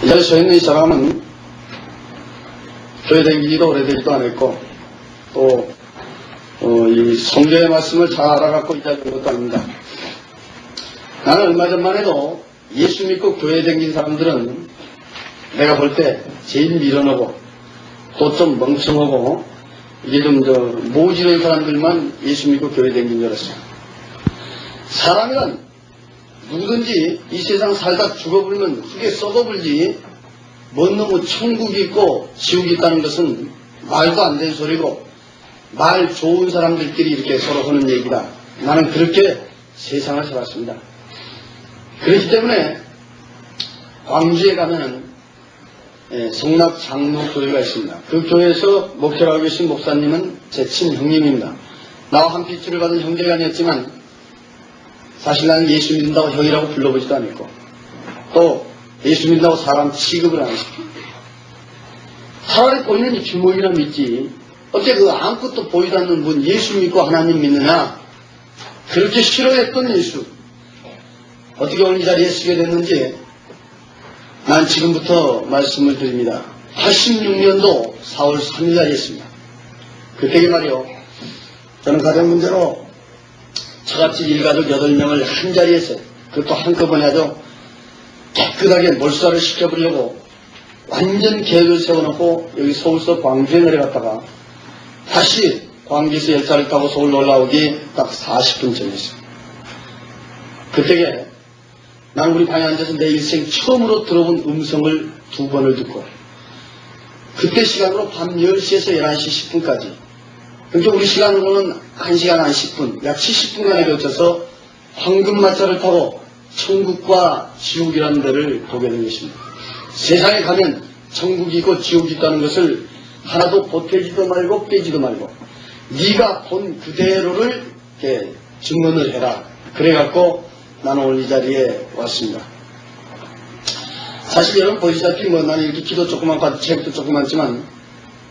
이 자리에 서 있는 이 사람은 교회 다니기도 오래되지도 않았고, 또, 이 성경의 말씀을 잘 알아갖고 이 자리에 온 것도 아닙니다. 나는 얼마 전만 해도 예수 믿고 교회 다닌 사람들은 내가 볼 때 제일 밀어넣고, 또 좀 멍청하고, 이게 좀 모지른 사람들만 예수 믿고 교회 다닌 줄 알았어요. 사람이란 누구든지 이 세상 살다 죽어불면 흙에 썩어불지, 뭔 놈의 천국이 있고 지옥이 있다는 것은 말도 안 되는 소리고, 말 좋은 사람들끼리 이렇게 서로 하는 얘기다. 나는 그렇게 세상을 살았습니다. 그렇기 때문에 광주에 가면은 성락 장로교회가 있습니다. 그 교회에서 목회를 하고 계신 목사님은 제 친형님입니다. 나와 한 핏줄을 받은 형제가 아니었지만 사실 나는 예수 믿는다고 형이라고 불러보지도 않았고, 또 예수 믿는다고 사람 취급을 안 했습니다. 차라리 보이는 이 주먹이나 믿지, 어째 그 아무것도 보이지 않는 분 예수 믿고 하나님 믿느냐, 그렇게 싫어했던 예수, 어떻게 오늘 이 자리에 서게 됐는지 난 지금부터 말씀을 드립니다. 86년도 4월 3일날이었습니다. 그때 말이요, 저는 가정 문제로 저같이 일가족 8명을 한 자리에서, 그것도 한꺼번에 아주 깨끗하게 몰살을 시켜보려고 완전 계획을 세워놓고 여기 서울서 광주에 내려갔다가 다시 광주에서 열차를 타고 서울로 올라오기 딱 40분 전이었어요. 그때에 난 우리 방에 앉아서 내 일생 처음으로 들어본 음성을 2번을 듣고, 그때 시간으로 밤 10시에서 11시 10분까지, 그러니까 우리 시간으로는 1시간 한 10분, 약 70분간에 걸쳐서 황금마차를 타고 천국과 지옥이라는 데를 보게 된 것입니다. 세상에 가면 천국이 있고 지옥이 있다는 것을 하나도 보태지도 말고 빼지도 말고 네가 본 그대로를 이렇게 증언을 해라. 그래갖고 나는 오늘 이 자리에 왔습니다. 사실 여러분 보시다시피 나는 이렇게 기도 조그맣고 아주 책도 조그맣지만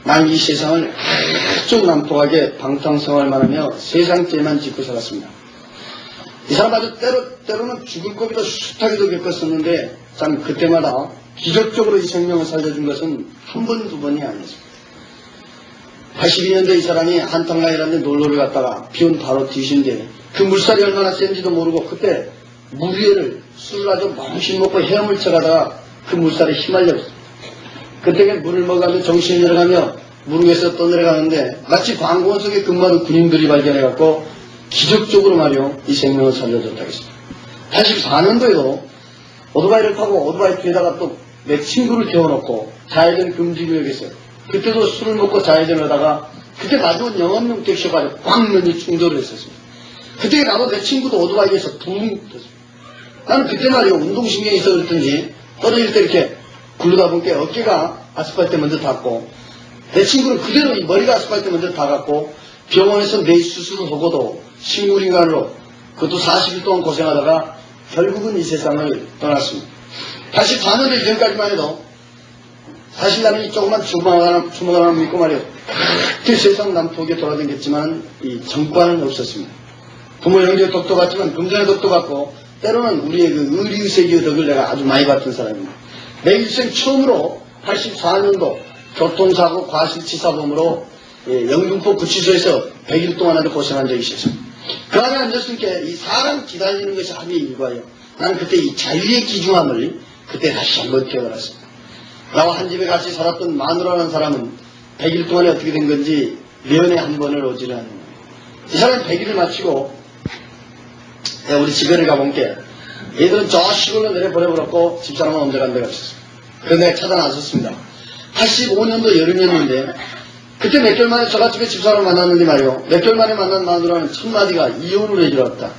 난 이 세상을 아주 난폭하게 방탕생활만 하며 세상죄만 짓고 살았습니다. 이 사람 아주 때로는 죽을 고비도 숱하게도 겪었었는데 참 그때마다 기적적으로 이 생명을 살려준 것은 한 번, 2번이 아니었습니다. 82년도에 이 사람이 한탕라이라는 데 놀러를 갔다가 비온 바로 뒤신데 그 물살이 얼마나 센지도 모르고 그때 물 위에를 술을 아주 멍신 먹고 헤엄을 쳐가다가 그 물살에 휘말렸습니다. 그때 물을 먹으며 정신이 내려가며 물 위에서 떠내려가는데 마치 광고원 속에 근무하는 군인들이 발견해갖고 기적적으로 말이요 이 생명을 살려줬다고 했습니다. 84년도에도 오토바이를 타고 오토바이 뒤에다가 또 내 친구를 태워놓고 좌회전 금지구역에서 그때도 술을 먹고 좌회전을 하다가 그때 마주온 영업용 택시가 아주 꽉 면이 충돌을 했었습니다. 그때 나도 내 친구도 오토바이에서 붕 떴습니다. 나는 그때 말이요 운동신경이 있어 그랬던지 떨어질 때 이렇게 굴러다 보니까 어깨가 아스팔트에 먼저 닿고 내 친구는 그대로 이 머리가 아스팔트에 먼저 닿았고 병원에서 뇌 수술을 하고도 식물인간으로 그것도 40일 동안 고생하다가 결국은 이 세상을 떠났습니다. 84년도 이전까지만 해도 사실 나는 이 조그만 주먹 하나 믿고 말이요 그 세상 남쪽에 돌아다녔지만 이 정과는 없었습니다. 부모 형제 덕도 같지만 금전의 덕도 같고 때로는 우리의 그 의리의색의 덕을 내가 아주 많이 받던 사람입니다. 내 일생 처음으로 84년도 교통사고 과실치사범으로 영등포 구치소에서 100일 동안 아주 고생한 적이 있었어요. 그 안에 앉았으니까 이 사람 기다리는 것이 하루의 일과예요. 나는 그때 이 자유의 귀중함을 그때 다시 한번 깨달았습니다. 나와 한 집에 같이 살았던 마누라라는 사람은 100일 동안에 어떻게 된 건지 면회 한 번을 오지를 않는 거예요. 이 사람은 100일을 마치고 우리 집에를 가본 게 얘들은 저 시골로 내려보내버렸고 집사람은 언제 간 데가 없었어요. 그래서 내가 찾아 나섰습니다. 85년도 여름이었는데 그때 몇 개월 만에 저같이 집사람을 만났는데 말이요. 몇 개월 만에 만난 마누라는 첫마디가 이혼을 해주러 왔다.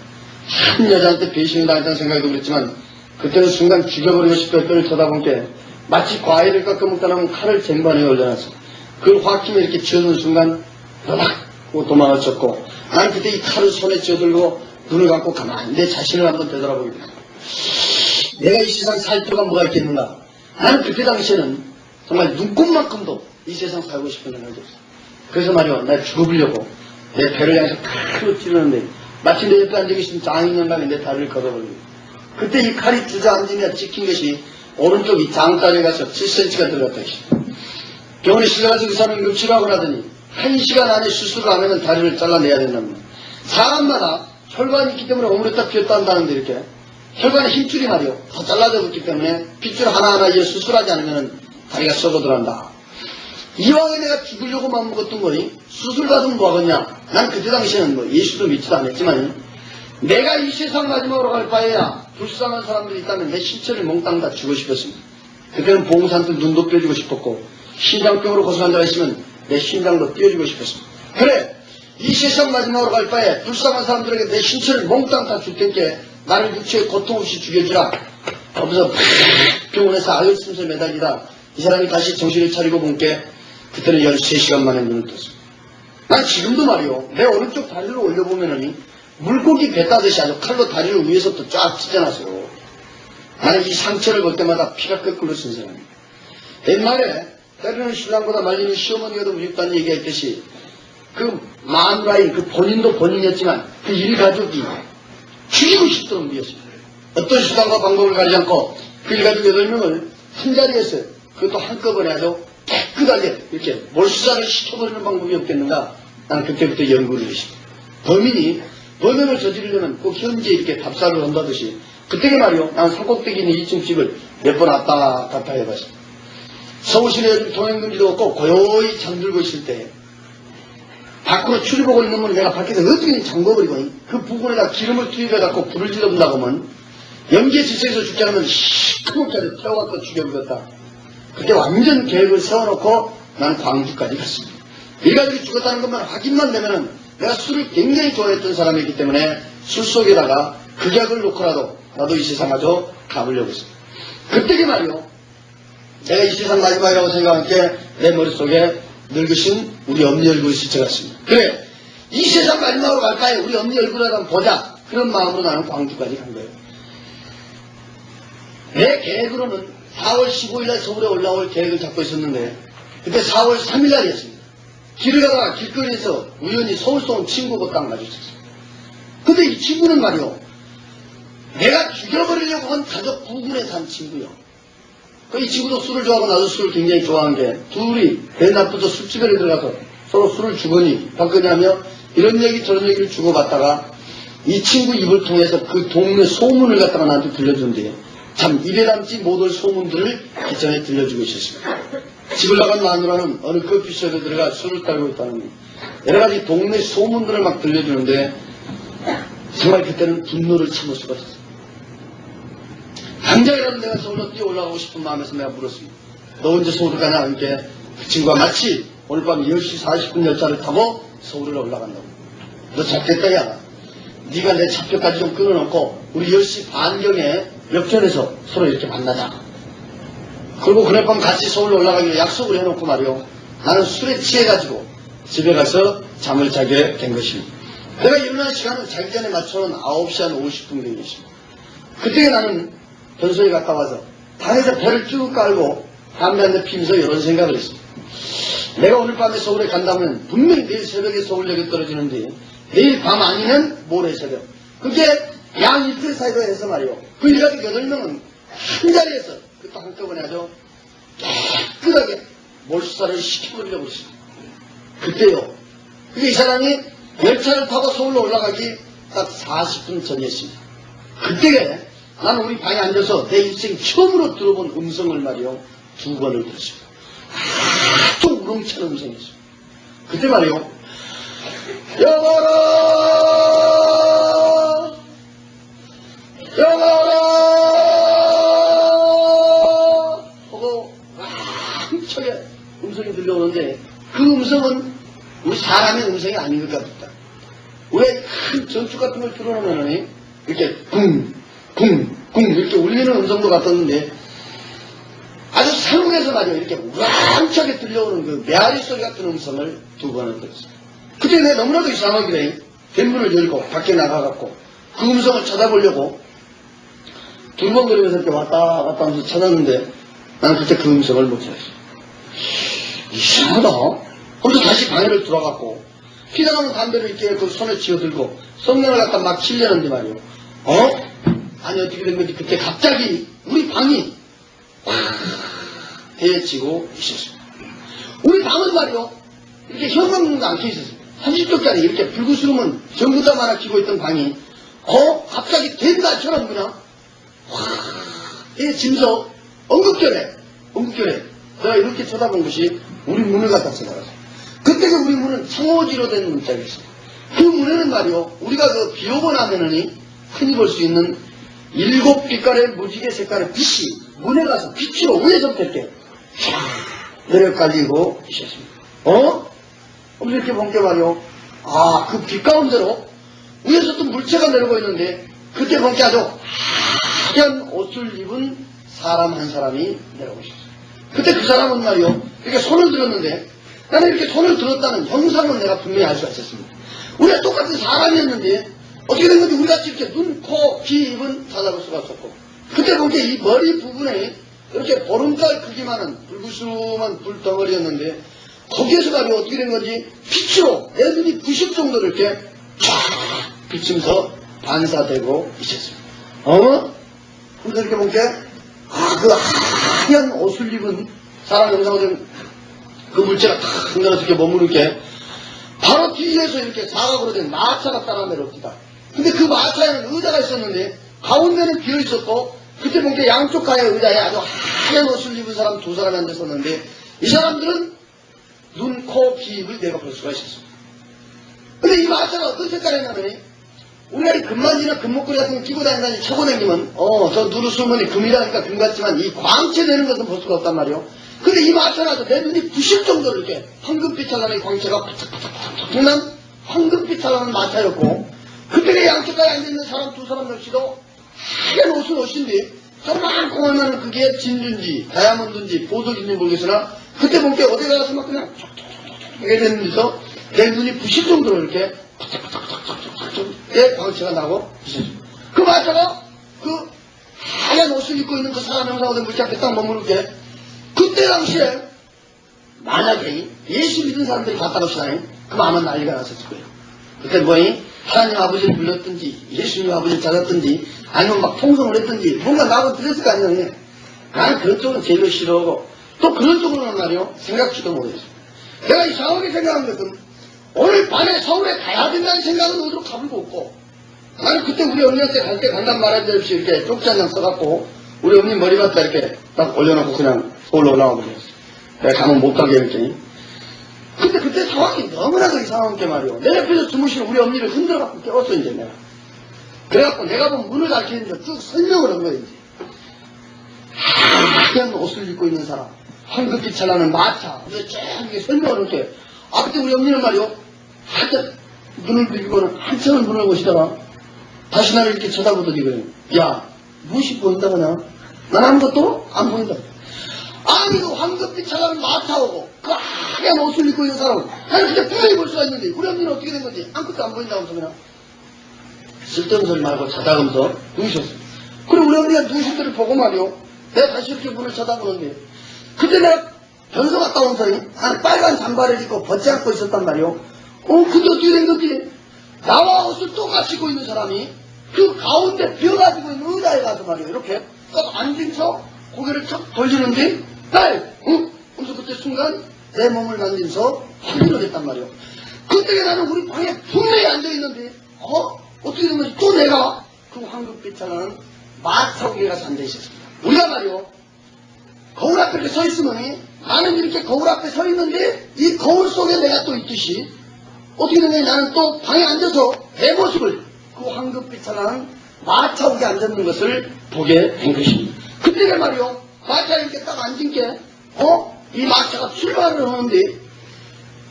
한 여자한테 배신을 당했다는 생각도 그랬지만 그때는 순간 죽여버리고 싶어 뼈를 쳐다보니까 마치 과일을 깎아먹다라면 칼을 쟁반에 올려놨어. 그걸 확힘에 이렇게 쥐어놓은 순간 너락 하고 도망을 쳤고 나는 그때 이 칼을 손에 쥐어들고 눈을 감고 가만히 내 자신을 한번 되돌아보게 됩니다. 내가 이 세상 살 필요가 뭐가 있겠는가. 나는 그때 당시에는 정말 눈꼽만큼도 이 세상 살고 싶은 생각이 없어. 그래서 말이요, 나 죽어보려고 내 배를 향해서 칼로 찌르는데 마치 내 옆에 앉아계신 장인영감이 내 다리를 걷어버리고 그때 이 칼이 주저앉으며 찍힌 것이 오른쪽 이 장다리에 가서 7cm가 들어갔다 했어. 병원에 실려가서 의사는 응급치료하고 나더니 1시간 안에 수술을 안 하면 다리를 잘라내야 된답니다. 사람마다 혈관이 있기 때문에 오므렸다 피었다 한다는데 이렇게 혈관의 힘줄이 말이요 다 잘라져 있기 때문에 핏줄 하나하나 이어 수술하지 않으면 다리가 썩어 들어간다. 이왕에 내가 죽으려고 마음먹었던 거니 수술 받으면 뭐하겠냐. 난 그때 당시에는 뭐 예수도 믿지도 않았지만 내가 이 세상 마지막으로 갈 바에야 불쌍한 사람들이 있다면 내 신체를 몽땅 다 주고 싶었습니다. 그때는 봉사한테 눈도 떼주고 싶었고 심장병으로 고생한 자가 있으면 내 심장도 떼어주고 싶었습니다. 그래 이 세상 마지막으로 갈 바에 불쌍한 사람들에게 내 신체를 몽땅 다 줄 테니까 나를 육체에 고통 없이 죽여주라. 하면서 병원에서 아열숨에 매달리다 이 사람이 다시 정신을 차리고 본게 그때는 13시간 만에 눈을 떴어요. 난 지금도 말이요 내 오른쪽 다리를 올려보면은 물고기 배 따듯이 아주 칼로 다리를 위에서부터 쫙 찢어놨어요. 나는 이 상처를 볼 때마다 피가 거꾸로 쓴 사람이에요. 옛말에 때로는 신랑보다 말리는 시어머니가 더 무섭다는 얘기했듯이 그 마누라인 그 본인도 본인이었지만 그 일가족이 죽이고 싶던 분이었어요. 어떤 수단과 방법을 가리지 않고 그 일가족 8명을 한 자리에서 그것도 한꺼번에 아주 깨끗하게 이렇게 몰수자를 시켜버리는 방법이 없겠는가. 나는 그때부터 연구를 했습니다. 범인이 범행을 저지르려면 꼭 현재 이렇게 답사를 한다듯이 그때가 말이요 나는 산꼭대기 있는 2층 집을 몇 번 왔다 갔다 해봤습니다. 서울시내 통행금지도 없고 고요히 잠들고 있을 때 밖으로 출입하고 있는 분 내가 밖에서 어떻게 잠궈버리고 그 부분에다 기름을 투입해갖고 불을 질러본다고 하면 연기에 지쳐서 죽지 않으면 시커멓게 태워갖고 죽여버렸다. 그때 완전 계획을 세워놓고 나는 광주까지 갔습니다. 일가족이 죽었다는 것만 확인만 되면은 내가 술을 굉장히 좋아했던 사람이기 때문에 술 속에다가 극약을 놓고라도 나도 이 세상 아주 가보려고 했습니다. 그때가 말이요 내가 이 세상 마지막이라고 생각한 게 내 머릿속에 늙으신 우리 엄니 얼굴이 스쳐갔습니다. 그래 이 세상 마지막으로 갈까요? 우리 엄니 얼굴을 한번 보자. 그런 마음으로 나는 광주까지 간 거예요. 내 계획으로는 4월 15일날 서울에 올라올 계획을 잡고 있었는데 그때 4월 3일날이었습니다. 길을 가다가 길거리에서 우연히 서울서 온 친구가 딱 마주쳤어요. 근데 이 친구는 말이요 내가 죽여버리려고 한 가족 부분에 산 친구요. 이 친구도 술을 좋아하고 나도 술을 굉장히 좋아한 게 둘이 대낮부터 술집에 들어가서 서로 술을 주거니 받거니 하며 이런 얘기 저런 얘기를 주고받다가 이 친구 입을 통해서 그 동네 소문을 갖다가 나한테 들려준대요. 참 입에 담지 못할 소문들을 기전에 들려주고 있었습니다. 집을 나간 마누라는 어느 커피숍에 들어가 술을 따르고 있다는 여러가지 동네 소문들을 막 들려주는데 정말 그때는 분노를 참을 수가 없었어요. 당장이라도 내가 서울로 뛰어 올라가고 싶은 마음에서 내가 물었습니다. 너 언제 서울을 가냐? 이렇게 그 친구가 마치 오늘 밤 10시 40분 열차를 타고 서울을 올라간다고. 너 잡겠다 야. 네가 내 차표까지 좀 끊어놓고 우리 10시 반경에 역전에서 서로 이렇게 만나자. 그리고 그날 밤 같이 서울로 올라가기로 약속을 해놓고 말이요. 나는 술에 취해가지고 집에 가서 잠을 자게 된 것입니다. 내가 일어나는 시간은 자기 전에 맞춰놓은 9시 한 50분 되겠습니다. 그때 나는 변소에 갔다 와서 방에서 배를 쭉 깔고 담배 한 대 피면서 이런 생각을 했습니다. 내가 오늘 밤에 서울에 간다면 분명히 내일 새벽에 서울역에 떨어지는데 내일 밤 아니면 모레 새벽. 그게 양 이틀 사이로 해서 말이요. 그 일가족 8명은 한 자리에서 그것도 한꺼번에 아주 깨끗하게 몰수사를 시켜버리려고 했습니다. 그때요. 그게 이 사람이 열차를 타고 서울로 올라가기 딱 40분 전이었습니다. 그때 나는 우리 방에 앉아서 내 인생 처음으로 들어본 음성을 말이요 2번을 들었습니다. 아주 우렁찬 음성이었어요. 그때 말이요 여보라 여보라 하고 왕창에 음성이 들려오는데 그 음성은 우리 사람의 음성이 아닌 것 같다. 우리가 큰 전축 같은 걸 틀어놓으면 이렇게 붕 이렇게 울리는 음성도 같았는데 아주 산국에서 말이야 이렇게 우렁차게 들려오는 그 메아리 소리 같은 음성을 2번을 들었어요. 그때 내가 너무나도 이상하길래 뒷문을 열고 밖에 나가갖고 그 음성을 찾아보려고 두리번거리면서 이렇게 왔다 갔다 하면서 찾았는데 나는 그때 그 음성을 못 찾았어요. 이상하다. 그래서 다시 방에를 들어갔고 피나가는 담배를 이렇게 그 손에 쥐어들고 성냥을 갖다 막 치려는데 말이요. 아니 어떻게 된 건지 그때 갑자기 우리 방이 해지고 있었습니다. 우리 방은 말이요, 이렇게 현관문도 안 켜 있었습니다. 30쪽짜리 이렇게 불구스름은 전부 다 하나 키고 있던 방이, 갑자기 된날처럼 그냥, 해지면서 엉극결에, 내가 이렇게 쳐다본 것이 우리 문을 갖다 쳐다봤어요. 그때 그 우리 문은 청호지로 된 문짝이었어요. 그 문에는 말이요, 우리가 그 비 오고 나면은 흔히 볼 수 있는 7빛깔의 무지개 색깔의 빛이 문에 가서 빛으로 위에서부터 이렇게 내려 깔리고 있었습니다. 이렇게 본 게 말이요, 그 빛 가운데로 위에서 또 물체가 내려오고 있는데, 그때 본 게 아주 하얀 옷을 입은 사람 한 사람이 내려오고 있었어요. 그때 그 사람은 말이요, 이렇게 손을 들었는데, 나는 이렇게 손을 들었다는 형상을 내가 분명히 알 수가 있었습니다. 우리가 똑같은 사람이었는데, 어떻게 된 건지 우리같이 이렇게 눈, 코, 귀, 입은 찾아볼 수가 없었고, 그때 본 게 이 머리 부분에 이렇게 보름달 크기만한 불구스름한 불덩어리였는데, 거기에서 말이요, 어떻게 된 건지 빛으로 내 눈이 부실 정도로 이렇게 쫙 비치면서 반사되고 있었습니다. 그래서 이렇게 본 게, 그 하얀 옷을 입은 사람 영상을 그 물체가 탁 흔들어서 이렇게 머무는 게 바로 뒤에서 이렇게 사각으로 된 마차가 따라 내려옵니다. 근데 그 마차에는 의자가 있었는데 가운데는 비어 있었고, 그때 본 게 양쪽 가의 의자에 아주 하얀 옷을 입은 사람 두 사람이 앉았었는데, 이 사람들은 눈, 코, 귀, 입을 내가 볼 수가 있었습니다. 근데 이 마차가 어떤 색깔이냐면, 우리가 이 금만지나 금목걸이 같은 거 끼고 다니다니 차고 다니면, 저 누르스면이 금이라니까 금 같지만 이 광채 되는 것은 볼 수가 없단 말이요. 근데 이 마차라도 내 눈이 부실 정도로 이렇게 황금빛 하나의 광채가 팍팍팍팍 난 황금빛 하나는 마차였고, 그때 양쪽가에 앉아있는 사람 두 사람 역시도 하얀 옷은 옷인데, 조그만한 그게 진주인지 다이아몬드인지 보석인지 모르겠으나, 그때 본 게 어디 가서 막 그냥 이렇게 되면서 내 눈이 부실 정도로 이렇게 팍팍팍팍팍팍 광채가 나고 있었습니다. 그 마차가 그 하얀 옷을 입고 있는 그 사람 형상으로 된 물체 앞에 딱 머무는 게, 그때 당시에 만약에 예수 믿은 사람들이 갔다 봅시다. 그럼 아마 난리가 났었을 거예요. 그때 하나님 아버지를 불렀든지 예수님 아버지를 찾았든지 아니면 막 통성을 했든지 뭔가 나하고 들었을 거 아니에요. 나는 그런 쪽은 제일 싫어하고, 또 그런 쪽으로는 말이요, 생각지도 못했어요. 내가 이상하게 생각한 것은 오늘 밤에 서울에 가야 된다는 생각은 어디로 가불고 없고, 나는 그때 우리 언니한테 갈 때 간단 말하지 없이 이렇게 쪽지 한 장 써갖고 우리 언니 머리맡다 이렇게 딱 올려놓고 그냥 서울로 올라와 버렸어. 내가 가면 못 가게 했더니. 근데 그때 상황이 너무나도 이상한 게 말이오, 내 옆에서 주무시는 우리 언니를 흔들어갖고 깨웠어 이제 내가. 그래갖고 내가 보면 문을 닫히는데 쭉 설명을 한 거야 이제. 하얀 옷을 입고 있는 사람, 황금빛 찬란한 마차, 이제 쫙 이렇게 설명을 할게. 그때 우리 언니는 말이오, 한참 눈을 비비고는 한참을 문을 보시다가 다시 나를 이렇게 쳐다보더니 그래요. 야, 무엇이 보인다고 나? 난 아무것도 안 보인다. 아니 그 황금빛 찬란한 마차오고 그 하얀 옷을 입고 있는 사람은 나는 그때 분명히 볼 수가 있는데, 우리 언니는 어떻게 된 건지 아무것도 안 보인다고 하면서 그냥 쓸데없는 소리 말고 자다가면서 누우셨어요. 그리고 우리 언니가 누우신 데를 보고 말이오, 내가 다시 이렇게 문을 쳐다보는데, 그때 내가 변소 갔다 온 사람이 빨간 잠바를 입고 벗지 않고 있었단 말이오. 근데 어떻게 된 건지 나와 옷을 똑같이 입고 있는 사람이 그 가운데 비어가지고 있는 의자에 가서 말이오, 이렇게 딱 앉으면서 고개를 척 돌리는데, 그래서 그때 순간 내 몸을 만지면서 확인을 했단 말이오. 그때 나는 우리 방에 분명히 앉아있는데, 어떻게 된 건지 또 내가 그 황금빛 찬란한 마차옥에 가서 앉아있었습니다. 우리가 말이오, 거울 앞에 이렇게 서 있으면 나는 이렇게 거울 앞에 서 있는데 이 거울 속에 내가 또 있듯이 어떻게 된 거냐, 나는 또 방에 앉아서 내 모습을 그 황금빛 찬란한 마차옥에 앉았는 것을 보게 된 것입니다. 그때가 말이오, 마차에 이렇게 딱 앉은 게, 이 마차가 출발을 하는데,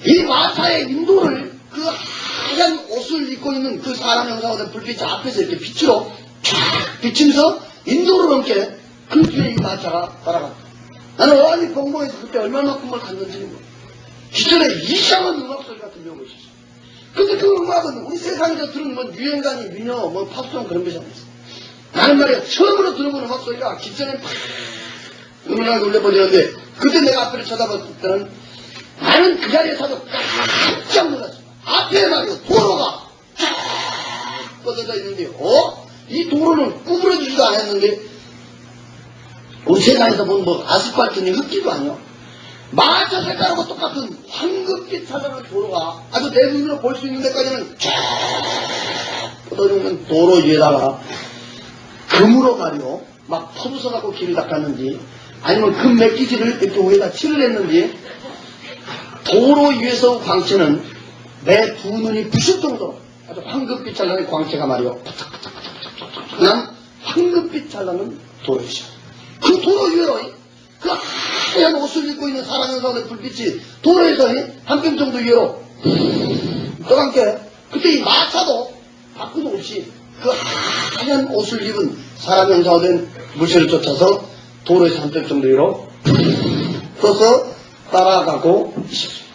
이 마차의 인도를 그 하얀 옷을 입고 있는 그 사람 형상으로 된 불빛이 앞에서 이렇게 빛으로 쫙 비치면서 인도를 함께 그 뒤에 이 마차가 따라갔다. 나는 어안이 공부해서 그때 얼마만큼을 갔는지 모르겠어요. 기존에 이상한 음악 소리 같은 경우가 있었어요. 근데 그 음악은 우리 세상에서 들은 뭐 유행가니 민요, 뭐 팝송 그런 것이 아니었어요. 나는 말이야, 처음으로 들어본 음악 소리가 기존에 팍 음악을 울려버리는데, 그때 내가 앞을 쳐다봤을 때는 나는 그 자리에서도 깜짝 놀랐어요. 앞에 말이야, 도로가 쫙 뻗어져 있는데, 이 도로는 구부러지지도 않았는데, 우리 세상에서 본 뭐 아스팔트니 흙길도 아니요. 마차 색깔하고 똑같은 황금빛 찬란한 도로가 아주 내 눈으로 볼 수 있는 데까지는 쫙 뻗어있는 도로 위에다가 금으로 가려 막 퍼부숴갖고 길을 닦았는지 아니면 금 맥기지를 이렇게 위에다 칠을 했는지 도로 위에서 광채는 내 두 눈이 부실 정도로 아주 황금빛 찬란한 광채가 말이요. 그냥 황금빛 찬란한 도로이죠. 그 도로 위로 그 하얀 옷을 입고 있는 사랑연사의 불빛이 도로에서 한 뼘 정도 위로 떠감게 그때 이 마차도 바꾸도 없이 그 하얀 옷을 입은 사람연사가 된 물체를 쫓아서 도로에서 한 뼘 정도 위로 떠서 따라가고 있었습니다.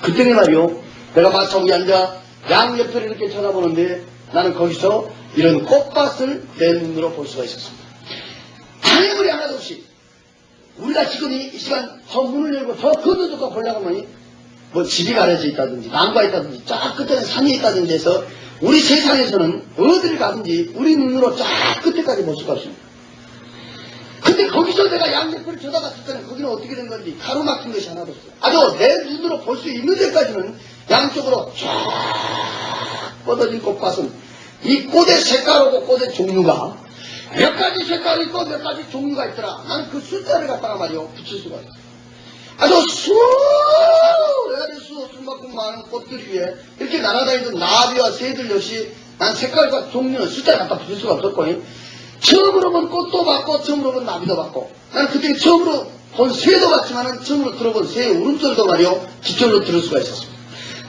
그때는 말이요 내가 마차 위에 앉아 양옆을 이렇게 쳐다보는데 나는 거기서 이런 꽃밭을 내 눈으로 볼 수가 있었습니다. 장애물이 하나도 없이 우리가 지금 이 시간 저 문을 열고 저 건너서 보려고 하면 뭐 집이 가려져 있다든지 나무가 있다든지 쫙 끝에는 산이 있다든지 해서 우리 세상에서는 어디를 가든지 우리 눈으로 쫙 끝에까지 볼 수가 없습니다. 근데 거기서 내가 양옆을 쳐다봤을 때는 거기는 어떻게 된 건지 가로막힌 것이 하나도 없어요. 아주 내 눈으로 볼 수 있는 데까지는 양쪽으로 쫙 뻗어진 꽃밭은 이 꽃의 색깔하고 꽃의 종류가 몇 가지 색깔이 있고 몇 가지 종류가 있더라. 나는 그 숫자를 갖다가 말이요 붙일 수가 있어. 아주 수레가지 수만큼 많은 꽃들 위에 이렇게 날아다니던 나비와 새들 역시 난 색깔과 종류는 숫자를 갖다 붙일 수가 없었고 처음으로 본 꽃도 봤고 처음으로 본 나비도 봤고 나는 그때 처음으로 본 새도 봤지만은 처음으로 들어본 새의 울음소리도 말이요 뒷절로 들을 수가 있었습니다.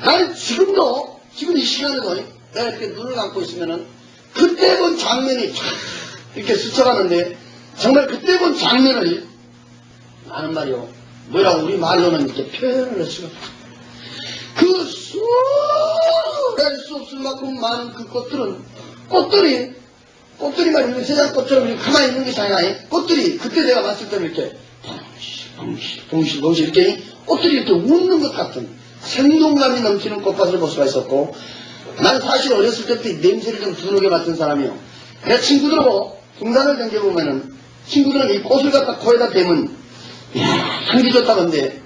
나는 지금도 지금 이 시간에도 내가 이렇게 눈을 감고 있으면은 그때 본 장면이 쫙 이렇게 스쳐가는데 정말 그때 본 장면을 나는 말이요 뭐라고 우리 말로는 이렇게 표현을 할 수가 없어. 그 수할 수 없을 만큼 많은 그 꽃들이 말이요 세상 꽃처럼 가만히 있는 것이 아니라 꽃들이 그때 내가 봤을 때는 이렇게 동실 이렇게 꽃들이 이렇게 웃는 것 같은 생동감이 넘치는 꽃밭을 볼 수가 있었고 난 사실 어렸을 때부터 냄새를 좀 두누게 맡은 사람이요. 내 친구들하고 등산을 댕겨보면은 친구들은 이 꽃을 갖다 코에다 대면 향기 좋다던데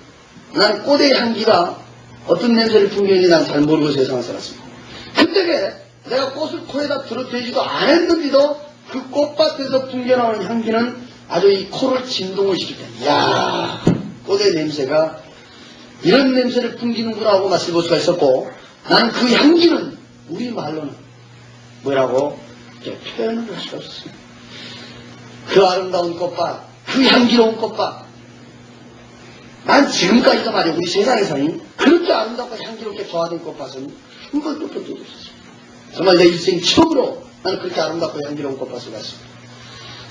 난 꽃의 향기가 어떤 냄새를 풍기는지 난 잘 모르고 세상을 살았습니다. 그때 내가 꽃을 코에다 들어대지도 않았는데도 그 꽃밭에서 풍겨나오는 향기는 아주 이 코를 진동을 시킬 때 이야 꽃의 냄새가 이런 냄새를 풍기는구나 하고 맛을 볼 수가 있었고 난 그 향기는 우리 말로는 뭐라고 표현을 할 수가 없었습니다. 그 아름다운 꽃밭, 그 향기로운 꽃밭 난 지금까지도 말이야 우리 세상에서는 그렇게 아름답고 향기롭게 조화된 꽃밭은 한 번도 본 적이 없었어요. 정말 내 일생 처음으로 나는 그렇게 아름답고 향기로운 꽃밭을 봤습니다.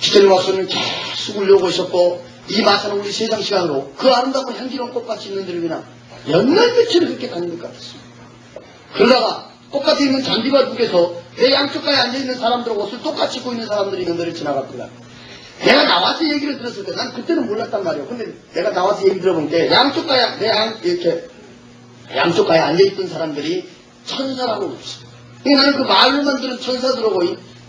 기철이 박사는 계속 울려오고 있었고 이 마사는 우리 세상 시간으로 그 아름답고 향기로운 꽃밭이 있는 데를 그냥 몇날 며칠을 그렇게 다닌 것 같았습니다. 그러다가 꽃밭에 있는 잔디밭 북에서 내 양쪽가에 앉아있는 사람들하고 옷을 똑같이 입고 있는 사람들이 있는 데를 지나갔더라. 내가 나와서 얘기를 들었을 때 난 그때는 몰랐단 말이에요. 근데 내가 나와서 얘기 들어본 게 양쪽가에 이렇게 양쪽가에 앉아있던 사람들이 천사라고 그랬어. 나는 그 말로만 들은 천사들하고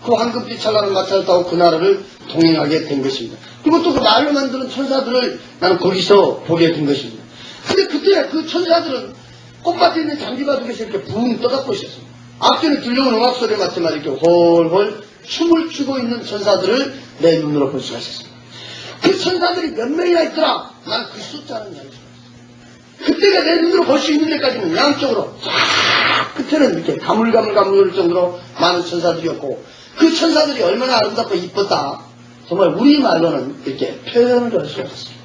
그 황금빛 찬란한 마차를 타고 그 나라를 동행하게 된 것입니다. 그리고 또 그 말로만 들은 천사들을 나는 거기서 보게 된 것입니다. 근데 그때 그 천사들은 꽃밭에 있는 잔디바둑에서 이렇게 붕 떠갖고 있었습니다. 앞전에 들려오는 음악소리에 맞지만 이렇게 홀홀 춤을 추고 있는 천사들을 내 눈으로 볼 수가 있었습니다. 그 천사들이 몇 명이나 있더라. 난 그 숫자는 알 수가 없어요. 그때가 내 눈으로 볼 수 있는 데까지는 양쪽으로 쫙 끝에는 이렇게 가물가물 정도로 많은 천사들이었고 그 천사들이 얼마나 아름답고 이뻤다. 정말 우리 말로는 이렇게 표현을 할 수가 없었습니다.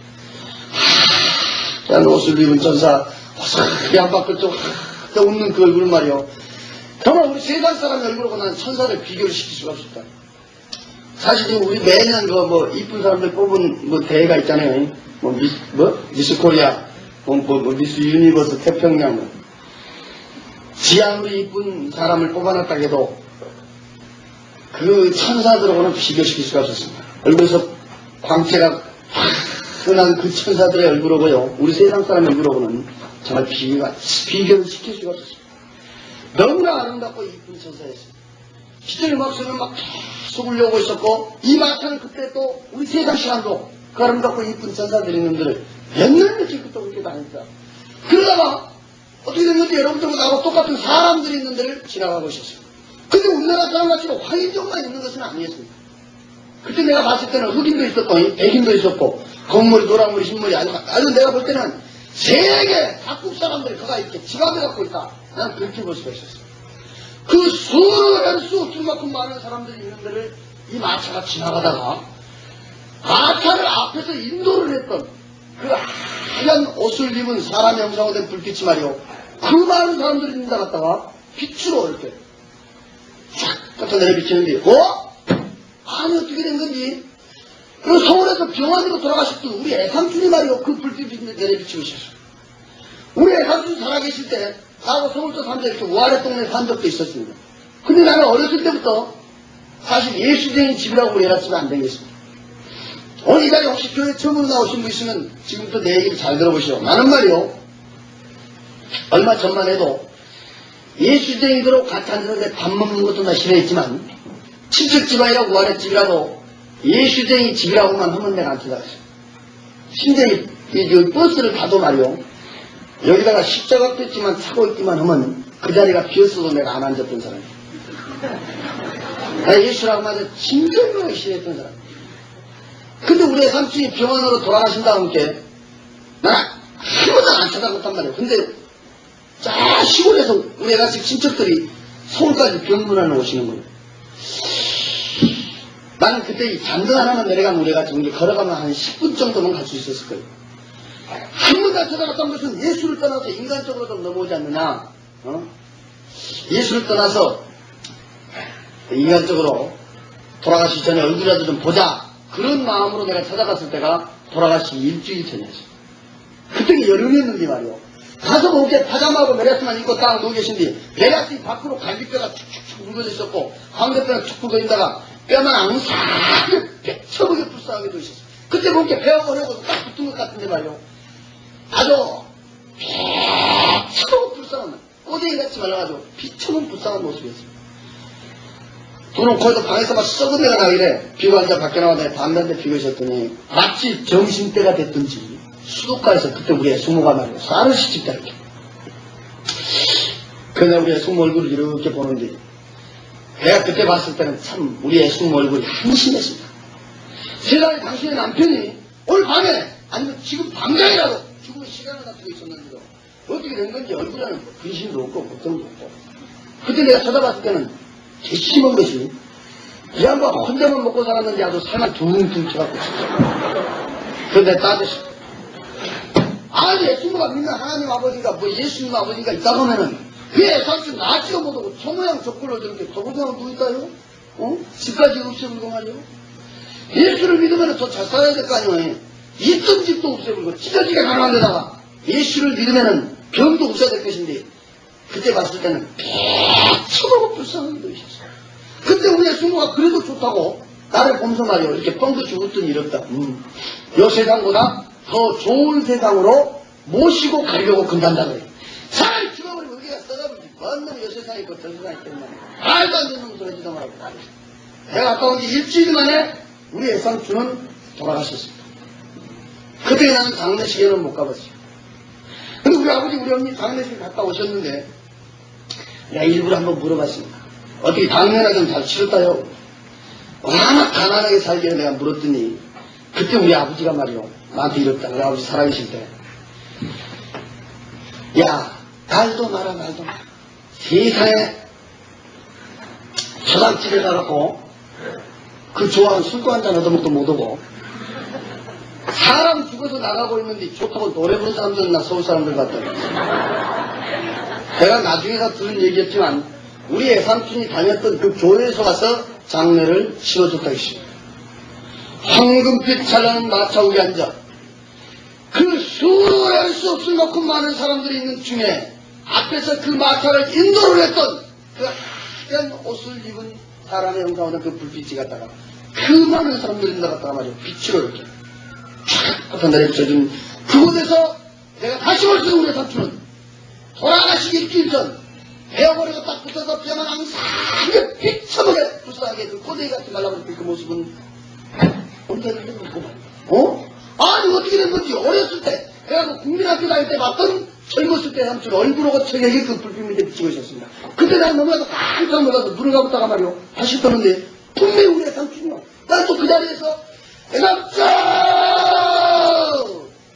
하얀 옷을 입은 천사 화사하게 한 바퀴 좀 웃는 그 얼굴 말이요. 정말 우리 세상 사람의 얼굴하고 난 천사를 비교를 시킬 수가 없었다. 사실 지금 우리 매년 이쁜 사람들 뽑은 대회가 있잖아요. 미스 코리아, 미스 유니버스 태평양. 지향으로 이쁜 사람을 뽑아놨다 해도 그 천사들하고는 비교시킬 수가 없었습니다. 얼굴에서 광채가 흔한 그 천사들의 얼굴하고요. 우리 세상 사람의 얼굴하고는 정말 비교를 시킬 수가 없었습니다. 너무나 아름답고 이쁜 천사였습니다. 기절의 막소는 막 계속 울려오고 있었고 이 마차는 그때 또 우리 세상 시간도 그 아름답고 이쁜 천사들이 있는들 맨날 며칠 또 그렇게 다닙니다. 그러다가 어떻게 된 건지 여러분들과 나하고 똑같은 사람들이 있는 데를 지나가고 있었어요. 근데 우리나라 사람같이 황인종만 있는 것은 아니었습니다. 그때 내가 봤을 때는 흑인도 있었고 백인도 있었고 검머리 노란머리 흰머리 아주 내가 볼 때는 세계 각국 사람들이 그가 이렇게 지갑을 갖고 있다. 난 그렇게 볼 수가 있었어요. 그 수를 할 수 없을 만큼 많은 사람들이 있는 데를 이 마차가 지나가다가 마차를 앞에서 인도를 했던 그 하얀 옷을 입은 사람 형상으로 된 불빛이 말이요. 그 많은 사람들이 있는 데 갔다가 빛으로 이렇게 쫙 갖다 내려비치는데 아니 어떻게 된 건지 그 서울에서 병원으로 돌아가셨던 우리 애삼촌이 말이요. 그 불빛이 내려비치고 있었어요. 우리 애삼촌이 살아계실 때 나하고 서울도 산적 이렇게 우아래 동네에 산 적도 있었습니다. 근데 나는 어렸을 때부터 사실 예수쟁이 집이라고 그래놨으면 안 되겠습니다. 오늘 이 자리에 혹시 교회 처음으로 나오신 분 있으면 지금부터 내 얘기를 잘 들어보시오. 나는 말이요. 얼마 전만 해도 예수쟁이들하고 같이 앉아서 밥 먹는 것도 나 싫어했지만 친척집안이라고 우아래 집이라도 예수쟁이 집이라고만 하면 내가 안 찾아갔어요. 심지어 이 버스를 타도 말이요. 여기다가 십자가 뺐지만 차고 있기만 하면 그 자리가 비었어도 내가 안 앉았던 사람이에요. 나 예수라고 하면 진정으로 싫어했던 사람. 근데 우리 삼촌이 병원으로 돌아가신 다음 게 나 한 번도 안 찾아갔단 말이에요. 근데 자 시골에서 우리 애가 지금 친척들이 서울까지 병문안에 오시는 거예요. 나는 그때 이 잔등 하나만 내려가면 우리가 정말 걸어가면 한 10분 정도는 갈 수 있었을 거예요. 한 번도 안 찾아갔던 것은 예수를 떠나서 인간적으로 좀 넘어오지 않느냐. 예수를 떠나서 인간적으로 돌아가시기 전에 얼굴이라도 좀 보자. 그런 마음으로 내가 찾아갔을 때가 돌아가시기 일주일 전이었어요. 그때가 여름이었는데 말이요. 가서 목에 파자마하고 메라스만 입고 딱 누워 계신데 메라스 밖으로 갈비뼈가 축축축 굵어져 있었고 광대뼈가 축 굵어진다가 뼈만 앙상하게 폐처먹게 불쌍하게 도 있었어요. 그때 목에 배가 오려고 딱 붙은 것 같은데 말이요. 아주 폐처먹 불쌍한 꼬쟁이 같이 말라가지고 피처먹 불쌍한 모습이었어요. 저는 거기서 방에서 막 썩은 데가 나길래 비가 앉아 밖에 나와서 담배 한 대 피고 있었더니 마치 점심때가 됐든지 수도가에서 그때 우리 애숙모가 말이야 쌀을 시집다 이렇게. 그날 우리 애숙모 얼굴을 이렇게 보는데 내가 그때 봤을 때는 참 우리 애숙모 얼굴이 한심했습니다. 세상에 당신의 남편이 오늘 밤에 아니면 지금 당장이라도 죽을 시간을 갖고 있었는데도 어떻게 된 건지 얼굴에는 근심도 없고 걱정도 없고 그때 내가 쳐다봤을 때는 개심한 것이 이 양반 혼자만 먹고 살았는지 아주 살만 둥둥 쳐갖고 그런데 따뜻이 아니 예수님과 믿는 하나님 아버지가 뭐 예수님 아버지가 있다고 하면은 그 애삼촌 나지도 못하고 저 모양 저 꼴로 저렇게 거부당하고 누워 있다요? 집까지 없애불고 말이요? 예수를 믿으면 더 잘 살아야 될 거 아니에요? 있던 집도 없애불고 찢어지게 가능한 데다가 예수를 믿으면은 병도 없어야 될 것인데 그때 봤을 때는 배쳐먹고 불쌍하게 보이셨어요. 그때 우리 예수님과 그래도 좋다고 나를 보면서 말이요. 이렇게 뻥도 죽었더니 이렇다. 이 세상보다 더 좋은 세상으로 모시고 가려고 근단다 그래요. 차라리 죽어버리면 우리가 써다보지. 뭔 놈이 이 세상에 있고 저 세상에 있겠나. 말도 안 되는 놈 소리 지도 말하고. 내가 아까 온 지 일주일 만에 우리 애삼촌은 돌아가셨습니다. 그때 나는 장례식에는 못 가봤어요. 근데 우리 아버지 우리 어머니 장례식 갔다 오셨는데 내가 일부러 한번 물어봤습니다. 어떻게 당면화 좀 잘 치렀다요? 얼마나 가난하게 살길래 내가 물었더니 그때 우리 아버지가 말이요 나한테 이랬다. 우리 아버지 살아계실 때 야 말도 마라 말도 마라. 세상에 초상집에 가갖고 그 좋아하는 술도 한잔 얻어먹도 못오고 사람 죽어서 나가고 있는데 좋다고 노래 부르는 사람들은 나 서울 사람들 같더니 내가 나중에 다 들은 얘기였지만 우리 애삼촌이 다녔던 그 교회에서 와서 장례를 치러줬다 했습니다. 황금빛 찬란한 마차 위에 앉아 그 수할 수 없을 만큼 많은 사람들이 있는 중에 앞에서 그 마차를 인도를 했던 그 하얀 옷을 입은 사람의 형상으로 그 불빛이 갔다가 그 많은 사람들이 있는 데 갔다가 말이야 빛으로 이렇게 쫙 갖다 내려비춰준 그곳에서 내가 다시 볼 수 있는 우리 삼촌은 돌아가시기 일주일 전 베어버리고 딱 붙어서 뼈만 항상 비쳐보게 불쌍하게 그 꼬대기 같이 말라버린 그 모습은 온전히 보고 말이야. 아니, 어떻게 된 건지, 어렸을 때, 내가 그 국민학교 다닐 때 봤던 젊었을 때 삼촌 얼굴하고 저녁에 그 불빛 밑에 비치고 있었습니다. 그때 내가 너무나도 깜짝 놀라서 눈을 감았다가 말이요. 다시 떠는데, 분명히 우리의 삼촌이요. 난 또 그 자리에서, 삼촌!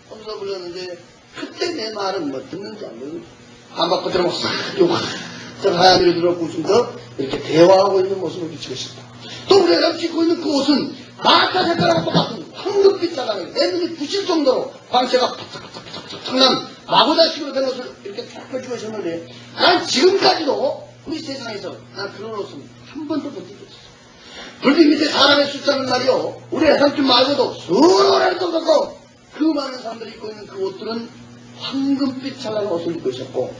하면서 불렀는데, 그때 내 말은 뭐 듣는지 안 듣는지. 한바퀴 들어가고 싹, 저 하얀이를 들어갖고 웃으면서 이렇게 대화하고 있는 모습을 비치고 있습니다. 또 우리가 입고 있는 그 옷은 마타 색깔하고 똑같은 황금빛 자갈을 내 눈이 부실 정도로 광채가 팍팍팍팍팍 난 마구다식으로 된 옷을 이렇게 쫙 펼치고 있었는데 난 지금까지도 우리 세상에서 난 그런 옷은 한 번도 못 입었어. 불빛 밑에 사람의 숫자는 말이요. 우리 애삼촌 말고도 수많은 정도고 그 많은 사람들이 입고 있는 그 옷들은 황금빛 찬란한 옷을 입고 있었고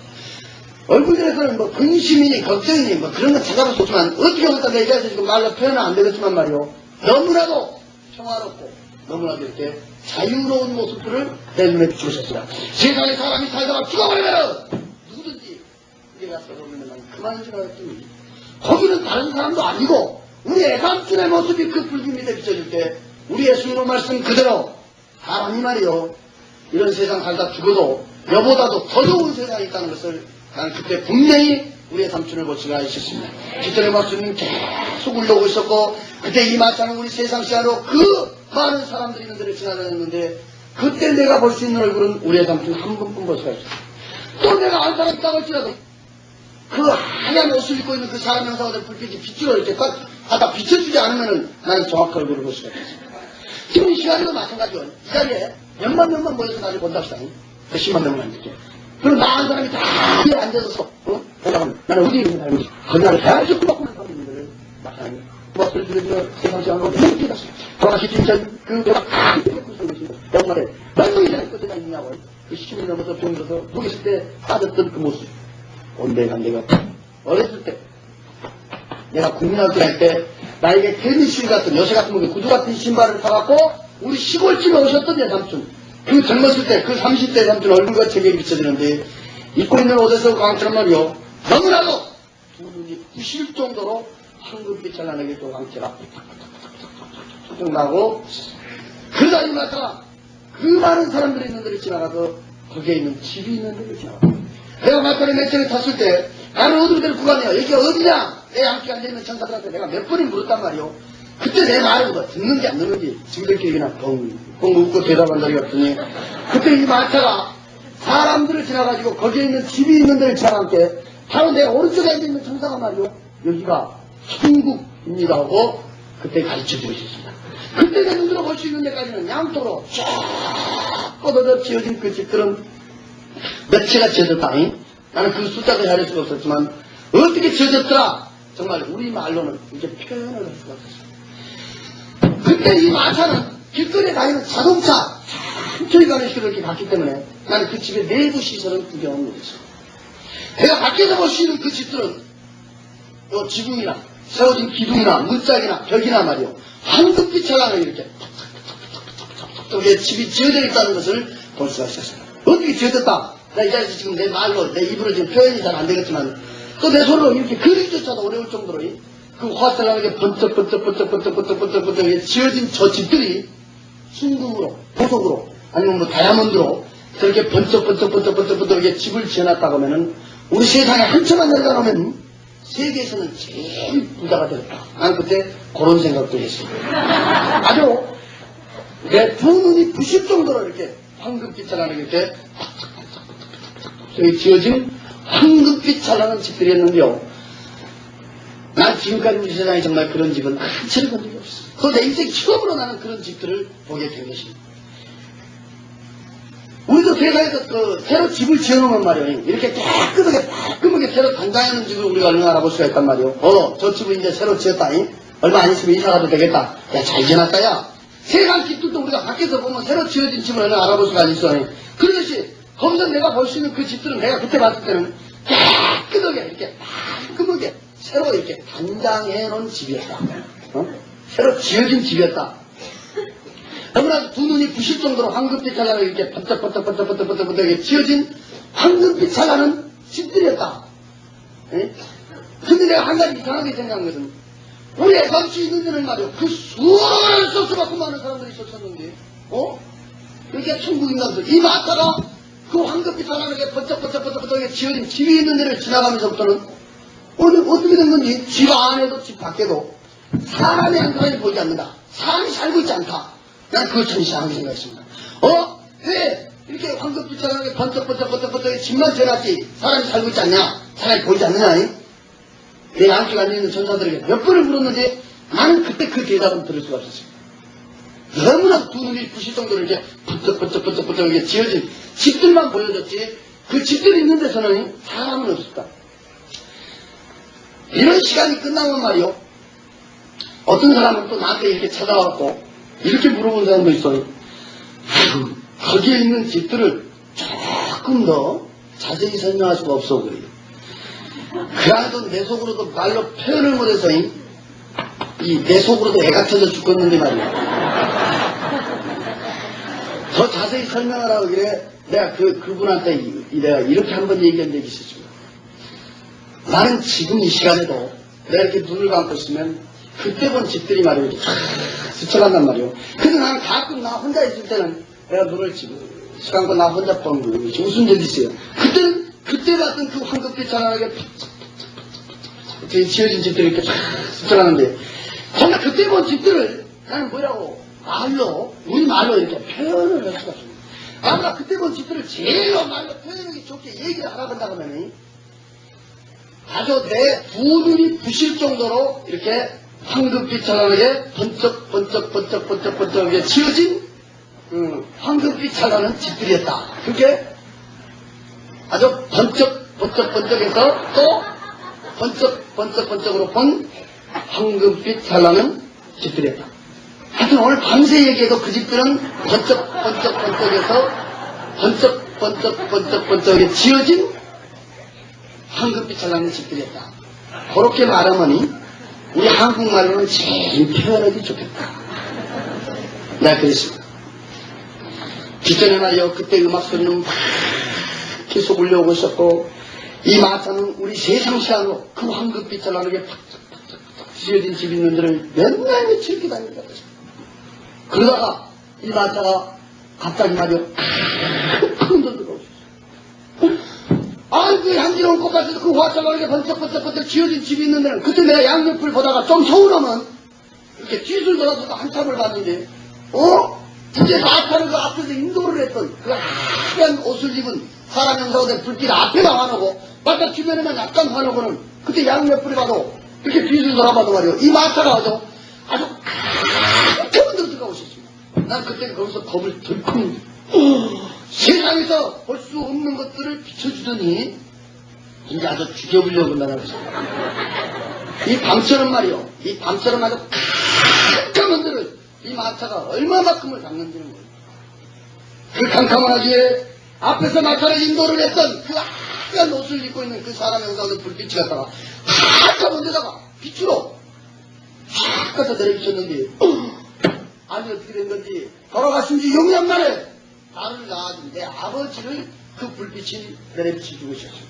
얼굴들에서는 뭐 근심이니 걱정이니 뭐 그런 건 찾아볼 수 없지만 어떻게 보면 내가 이제 지금 말로 표현은 안 되겠지만 말이요. 너무나도 평화롭고 너무나도 이렇게 자유로운 모습들을 내 눈에 비추고 있었습니다. 세상에 사람이 살다가 죽어버리면 누구든지 우리 가서 보면 난 그만인 줄 알았더니 거기는 다른 사람도 아니고 우리 애삼촌의 모습이 그 불빛 밑에 비춰질 때 우리 예수님의 말씀 그대로 사람이 말이요. 이런 세상 살다 죽어도 여보다도 더 좋은 세상이 있다는 것을 난 그때 분명히 우리의 삼촌을 볼 수가 있었습니다. 기존의 말씀은 계속 울려오고 있었고 그때 이 마차는 우리 세상 시야로 그 많은 사람들이 있는 데를 지나다녔는데 그때 내가 볼 수 있는 얼굴은 우리의 삼촌 한 분뿐 볼 수가 있었어요. 또 내가 안 사람 있다고 할지라도 그 하얀 옷을 입고 있는 그 사람 형상과 된 불빛이 빛으로 이렇게 딱 하다 비춰주지 않으면은 나는 정확한 얼굴을 볼 수가 있었어요. 지금 이 시간에도 마찬가지요. 이 자리에 몇만 명만 모여서 나를 본답시다. 몇십만 명만 안 듣게. 그럼 나 한 사람이 다 뒤에 앉아서, 보다가는 나는 어디에 있는 사람이지? 거기 나를 계속 구박하는 사람들을 마찬가지야. 구박을 들으며 세상 시간으로 이렇게 갔어요. 돌아가시 진짜 그 내가 다 이렇게 구성을 했습니다. 연말에 몇 명이 다 있고 내가 있냐고. 그 10년 넘어서 병 들어서 누구 있을 때 빠졌던 그 모습. 온데간데가 어렸을 때 내가 국민학교 할 때 나에게 테니스 같은 요새 같은 거 구두 같은 신발을 사갖고 우리 시골집에 오셨던 내 삼촌. 그 젊었을 때, 그 30대 삼촌 얼굴과 체격이 비춰지는데, 입고 있는 옷에서 광채란 말이요. 너무나도 두 눈이 부실 정도로 황금빛 찬란하게 또 광채가 툭툭툭툭툭툭 나고, 그러다 이 마차가 그 많은 사람들이 있는 데를 지나가서 거기에 있는 집이 있는 데를 지나가. 내가 마차를 몇 차례 tas을 때, 나는 어디로 데리고 가냐? 여기가 어디냐? 내 함께 앉아있는 천사들한테 내가 몇 번을 물었단 말이요. 그때 내 말을 뭐 듣는지 안 듣는지 지들끼리나 뻥 웃고 대답한다리 같더니 그때 이 마차가 사람들을 지나가지고 거기에 있는 집이 있는 데를 지나갈게 바로 내 오른쪽에 앉아있는 천사가 말이요. 여기가 천국입니다 하고 그때 가르쳐주고 있었습니다. 그때 내 눈으로 볼 수 있는 데까지는 양쪽으로 쫙 뻗어져 지어진 그 집들은 몇 채가 지어졌다. 나는 그 숫자도 잘 할 수가 없었지만 어떻게 지어졌더라. 정말 우리 말로는 이제 표현을 할 수가 없었어요. 그때 이 마차는 길거리에 다니는 자동차 천천히 가는 식으로 이렇게 갔기 때문에 나는 그 집의 내부 시설을 구경을 못했어요. 내가 밖에서 볼 수 있는 그 집들은 요 지붕이나 세워진 기둥이나 문짝이나 벽이나 말이요 황금빛 차량을 이렇게 톡톡톡톡톡톡 집이 지어져 있다는 것을 볼 수가 있었어요. 어떻게 지어졌다? 나 이 자리에서 지금 내 말로 내 입으로 지금 표현이 잘 안 되겠지만 또 내 손으로 이렇게 그림조차도 어려울 정도로 그 화살나게 번쩍번쩍번쩍번쩍번쩍번쩍 지어진 저 집들이 순금으로, 보석으로, 아니면 뭐 다이아몬드로 저렇게 번쩍번쩍번쩍번쩍번쩍 이렇게 집을 지어놨다고 하면은 우리 세상에 한참만 열어놓으면 세계에서는 제일 부자가 되었다. 난 그때 그런 생각도 했습니다. 아주 내 두 눈이 부실 정도로 이렇게 황금빛 찬란하게 이렇게 지어진 황금빛 찬란한 집들이었는데요. 난 지금까지 우리 세상에 정말 그런 집은 한 채를 본 적이 없어. 그래서 내 인생 처음으로 나는 그런 집들을 보게 된 것입니다. 우리도 세상에서 그 새로 집을 지어놓으면 말이에요. 이렇게 깔끔하게 새로 단장하는 집을 우리가 얼마나 알아볼 수가 있단 말이에요. 저 집을 이제 새로 지었다니? 얼마 안 있으면 이사 가도 되겠다. 야, 잘 지어놨다, 야. 세상 집들도 우리가 밖에서 보면 새로 지어진 집을 얼마나 알아볼 수가 있어. 그러듯이 거기서 내가 볼 수 있는 그 집들은 내가 그때 봤을 때는 깨끗하게 이렇게 깔끔하게 새로 이렇게 단장해 놓은 집이었다. 새로 지어진 집이었다. 너무나 두 눈이 부실 정도로 황금빛 찬란하게 이렇게 번쩍번쩍번쩍번쩍번쩍 이렇게 지어진 황금빛 찬란한 집들이었다. 근데 내가 한 가지 이상하게 생각한 것은 우리 애삼촌 있는 데는 말이요. 그 수많은 소수가 많은 사람들이 있었는데 그게 천국인가서 이 마차가 그 황급히 사람에게 번쩍번쩍번쩍번쩍 지어진 집이 있는 데를 지나가면서부터는 어떻게 된 건지 집 안에도 집 밖에도 사람의 한 사람이 보이지 않는다. 사람이 살고 있지 않다. 난 그걸 참 이상하게 생각했습니다. 왜 이렇게 황급히 사람에게 번쩍번쩍번쩍번쩍 집만 지어놨지 사람이 살고 있지 않냐? 사람이 보이지 않느냐? 내 양쪽에 앉아있는 전사들에게 몇 번을 물었는데 나는 그때 그 대답은 들을 수가 없었습니다. 너무나 두 눈이 부실 정도로 이렇게 번쩍번쩍번쩍번쩍 이렇게 지어진 집들만 보여줬지 그 집들이 있는 데서는 사람은 없었다. 이런 시간이 끝나면 말이요. 어떤 사람은 또 나한테 이렇게 찾아왔고 이렇게 물어본 사람도 있어요. 거기에 있는 집들을 조금 더 자세히 설명할 수가 없어 그래요. 그 안에도 내 속으로도 말로 표현을 못해서 내 속으로도 애가 터져 죽겠는데 말이야. 더 자세히 설명하라고 그래. 내가 그분한테 내가 이렇게 한번 얘기한 적이 있었습니다. 나는 지금 이 시간에도 내가 이렇게 눈을 감고 있으면 그때 본 집들이 말이야 이렇게 스쳐간단 말이에요. 근데 나는 가끔 나 혼자 있을 때는 내가 눈을 감고 나 혼자 보는 거예요. 웃은 적이 있어요. 그때는 그때 봤던 그 황급히 자라나게 지어진 집들이 이렇게 스쳐가는데 정말 그때 본 집들을 나는 뭐라고 우리 말로 이렇게 표현을 할 수가 없습니다. 아마 그때 본 집들을 제일로 말로 표현하기 좋게 얘기를 하라고 한다고 하면 아주 내 두 눈이 부실 정도로 이렇게 황급빛처럼 번쩍번쩍번쩍번쩍번쩍 지어진 황급빛처럼 집들이었다. 그게 아주 번쩍번쩍번쩍해서 또 번쩍번쩍번쩍으로 본 황급빛 잘나는 집들이었다. 하여튼 오늘 밤새 얘기해도 그 집들은 번쩍번쩍번쩍해서 번쩍번쩍번쩍번쩍하게 지어진 황급빛 잘나는 집들이었다. 그렇게 말하면 우리 한국말로는 제일 표현하기 좋겠다. 내가 그랬습니다. 기존에 말이요 그때 음악 소리는 막 계속 울려오고 있었고 이 마차는 우리 세상 시간으로 그 황급빛 잘나게 팍팍팍 지어진 집 있는 데를 맨날 며칠 이렇게 다니게 됐습니다. 그러다가 이 마차가 갑자기 말이요 큰 돌들어 오셨어요. 그 향기로운 꽃밭에서 그 화창하게 번쩍번쩍번쩍 지어진 집이 있는 데는 그때 내가 양옆을 보다가 좀 서운하면 이렇게 뒤를 돌아서 한참을 봤는데 이제 마차를 그 앞에서 인도를 했던 그 하얀 옷을 입은 사람 형사가 된 불빛 앞에가 화나고 바깥 주변에만 약간 화나고는 그때 양옆을 봐도 이렇게 뒤를 돌아봐도 말이요 이 마차가 아주 한참을 들어가 오셨습니다. 난 그때 거기서 겁을 덜컥 세상에서 볼 수 없는 것들을 비춰주더니 이제 아주 죽여보려고 나가서 이 밤처럼 말이요 이 밤처럼 아주 깜깜한 데를 이 마차가 얼마만큼을 잡는다는 거예요. 그 캄캄하기에 앞에서 마차를 인도를 했던 그 하얀 옷을 입고 있는 그 사람 형상의 불빛이 갖다가 깜깜한 데다가 빛으로 쫙 갖다 내려비쳤는데 아니 어떻게 된 건지 돌아가신 지 6년 만에 나를 낳아준 내 아버지를 그 불빛이 내려비치 죽으셨습니다.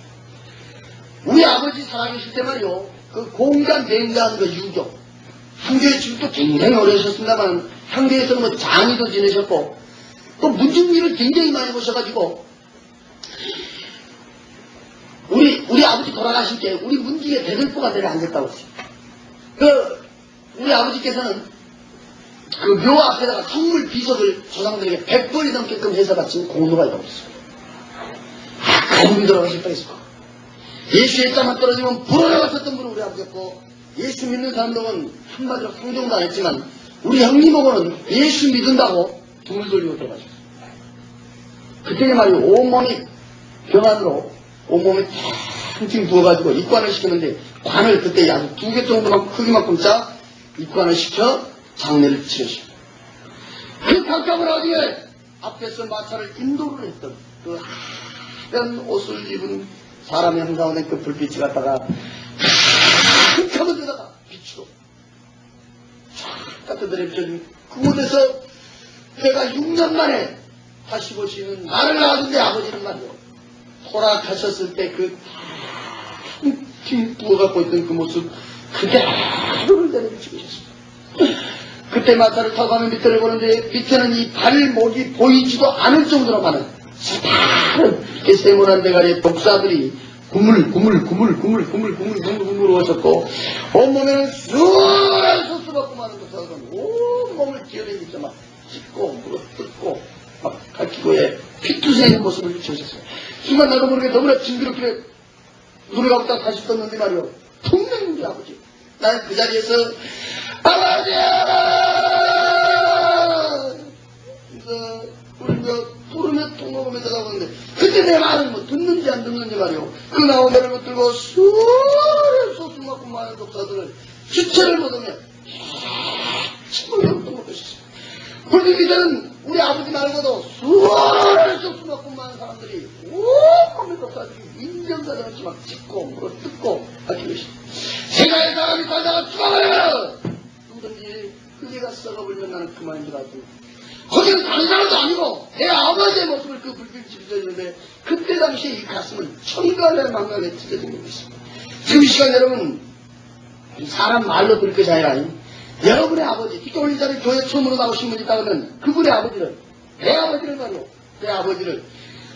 우리 아버지 살아계실 때 말이요 그 공간 냉장한 그 유교 향교에 지금도 굉장히 오래 하셨습니다만 향교에서는 뭐 장의도 지내셨고 또 문중일을 굉장히 많이 보셔가지고 우리 아버지 돌아가실 때 우리 문중에 대들보가 내려 앉았다고 했어요. 우리 아버지께서는 그 묘 앞에다가 선물 비석을 조상들에게 100번이 넘게끔 해서 바친 공로가 있었어요. 가슴이 돌아가셨다 했어. 예수의 땀만 떨어지면 불어나갔었던 분은 우리 아버지였고 예수 믿는 사람들은 한마디로 상종도 안 했지만 우리 형님하고는 예수 믿는다고 등을 돌리고 돌아가셨어요. 그때 말이요 온몸이 병안으로 온몸에 팅팅 부어가지고 입관을 시켰는데 관을 그때 아주 2개 정도만 크기만큼 짜 입관을 시켜 장례를 치르십니다. 그 깜깜한 어디에 앞에서 마차를 인도를 했던 그 하얀 옷을 입은 사람의 형상에 그 불빛이 갖다가 깜깜한 데다가 빛으로 쫙 갖다 내려비쳐준 그곳에서 내가 6년 만에 다시 보시는 나를 낳아준 내 아버지는 말이요 돌아가셨을 때 그 팅팅 부어갖고 있던 그 모습 그대로를 내려비치고 있었습니다. 그때 마차를 타고 가면 밑에를 보는데 밑에는 이 발목이 보이지도 않을 정도로 많은 새파른 이렇게 세모난 대가리의 독사들이 구물구물 오셨고 온몸에는 수많은 소스받고 많은 독사들은 온몸을 기어다니면서 막 찢고 물어뜯고 막 갈기고 피투성이는 모습을 비춰주셨어요. 순간 나도 모르게 너무나 징그럽게 눈을 감고 딱 다시 떴는데 말이요. 분명히 우리 아버지. 난 그 자리에서 아버지! 그래서 울며 부르며 통곡하며 쳐다보는데 그때 내 말을 뭐 듣는지 안 듣는지 말이요. 그 나오면을 붙들고 수많은 소스 맞고 많은 독사들을 주체를 못하며 침을 통곡 하셨어요. 그렇게 기자는 우리 아버지 말고도 수많은 소스 맞고 많은 사람들이 온몸의 독사들이 인정사정없이 막 찢고 물어뜯고 하기로 했어요. 세상에 사람이 살다가 죽어버려요! 누구든지 그게가 썩어버리면 나는 그만인 줄 알고 거기는 다른 사람도 아니고 내 아버지의 모습을 그 불빛이 비춰있는데 그때 당시에 이 가슴은 천간에 망간에 찢어진 것이 있습니다. 지금 이 시간 여러분 사람 말로 들을 것이 아니라 여러분의 아버지 기도 올린 자리 교회 처음으로 나오신 분이 있다 그러면 그분의 아버지를 내 아버지를 말이요 내 아버지를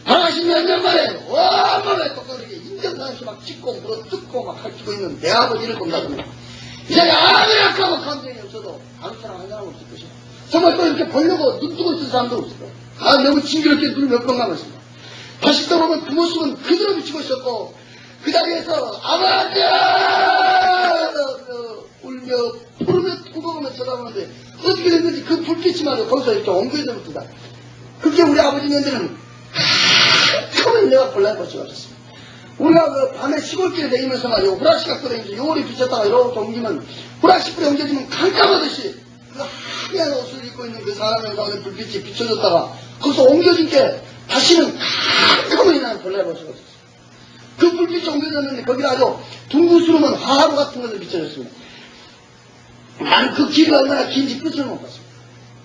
돌아가신 몇 년 만에 온몸에 똑같이 인정사에서 막 찢고 물어뜯고 막 핥히고 있는 내 아버지를 본다면 이 자리에 아무리 약하고 감정이 없어도 아무 사람 한 사람 없을 것이다. 정말 또 이렇게 보려고 눈 뜨고 있는 사람도 없을 거야. 너무 징그럽게 눈을 몇 번 감았습니다. 다시 떠보면 그 모습은 그대로 비치고 있었고 그 자리에서 아버지! 울며 부르며 구멍하며 쳐다보는데 어떻게 됐는지 그 불빛이 말이야 거기서 이렇게 옮겨져버렸다. 그게 우리 아버지년들은 처음에 내가 볼라고 찍어줬습니다. 우리가 그 밤에 시골길에 다니면서 말이야 후라시각도 다니면서 요리 비쳤다가 이렇게 옮기면 후라시불에 옮겨지면 깜깜하듯이 그 하얀 옷을 입고 있는 그 사람 영상에 불빛이 비춰졌다가 거기서 옮겨진 게 다시는 깜깜하게 나는 볼라고 찍어줬어요. 그 불빛이 옮겨졌는데 거기 아주 둥그스름한 화하루 같은 것을 비춰졌습니다. 나는 그 길이 얼마나 긴지 끝을 못 봤습니다.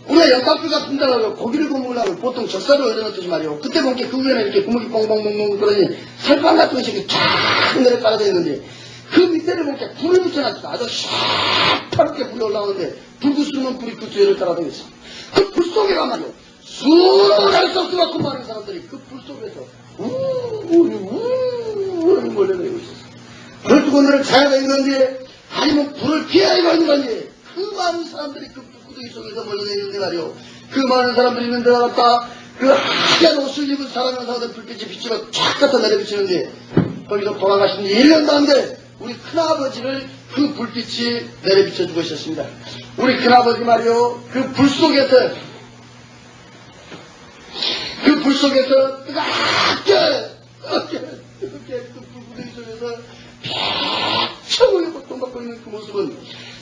우리가 연밥비가 분다고 고기를 구우려고 보통 젖살을 얻어놓듯이 말이요. 그때 보니까 그 위에는 이렇게 구멍이 뻥뻥뻥뻥 그러니 살빵 같은 것이 이렇게 쫙 내려 깔아져 있는데 그 밑에를 보니까 불을 붙여놨습니다. 아주 샤파르게 불이 올라오는데 불구스름한 불이 그 뒤에를 따라다고 있습니다. 그 불 속에가 말이요. 수많은 소스만큼 많은 사람들이 그 불 속에서 우우우우우우 몰려내리고 있었어요. 불 뜨고 오늘은 자야가 있는지 아니면 불을 피해야 있는 건지 그 많은 사람들이 그 구덩이 속에서 몰려내리는데 말이요. 그 많은 사람들이 있는 데가 갔다 그 하얀 옷을 입은 사람의 사람들 불빛이 비추고 쫙 갖다 내려비치는데 거기서 돌아가신 지 1년도 안 돼 우리 큰아버지를 그 불빛이 내려비춰주고 있었습니다. 우리 큰아버지 말이요. 그 불 속에서 뜨겁게 그 불구덩이 속에서 평창하게 고통받고 있는 그 모습은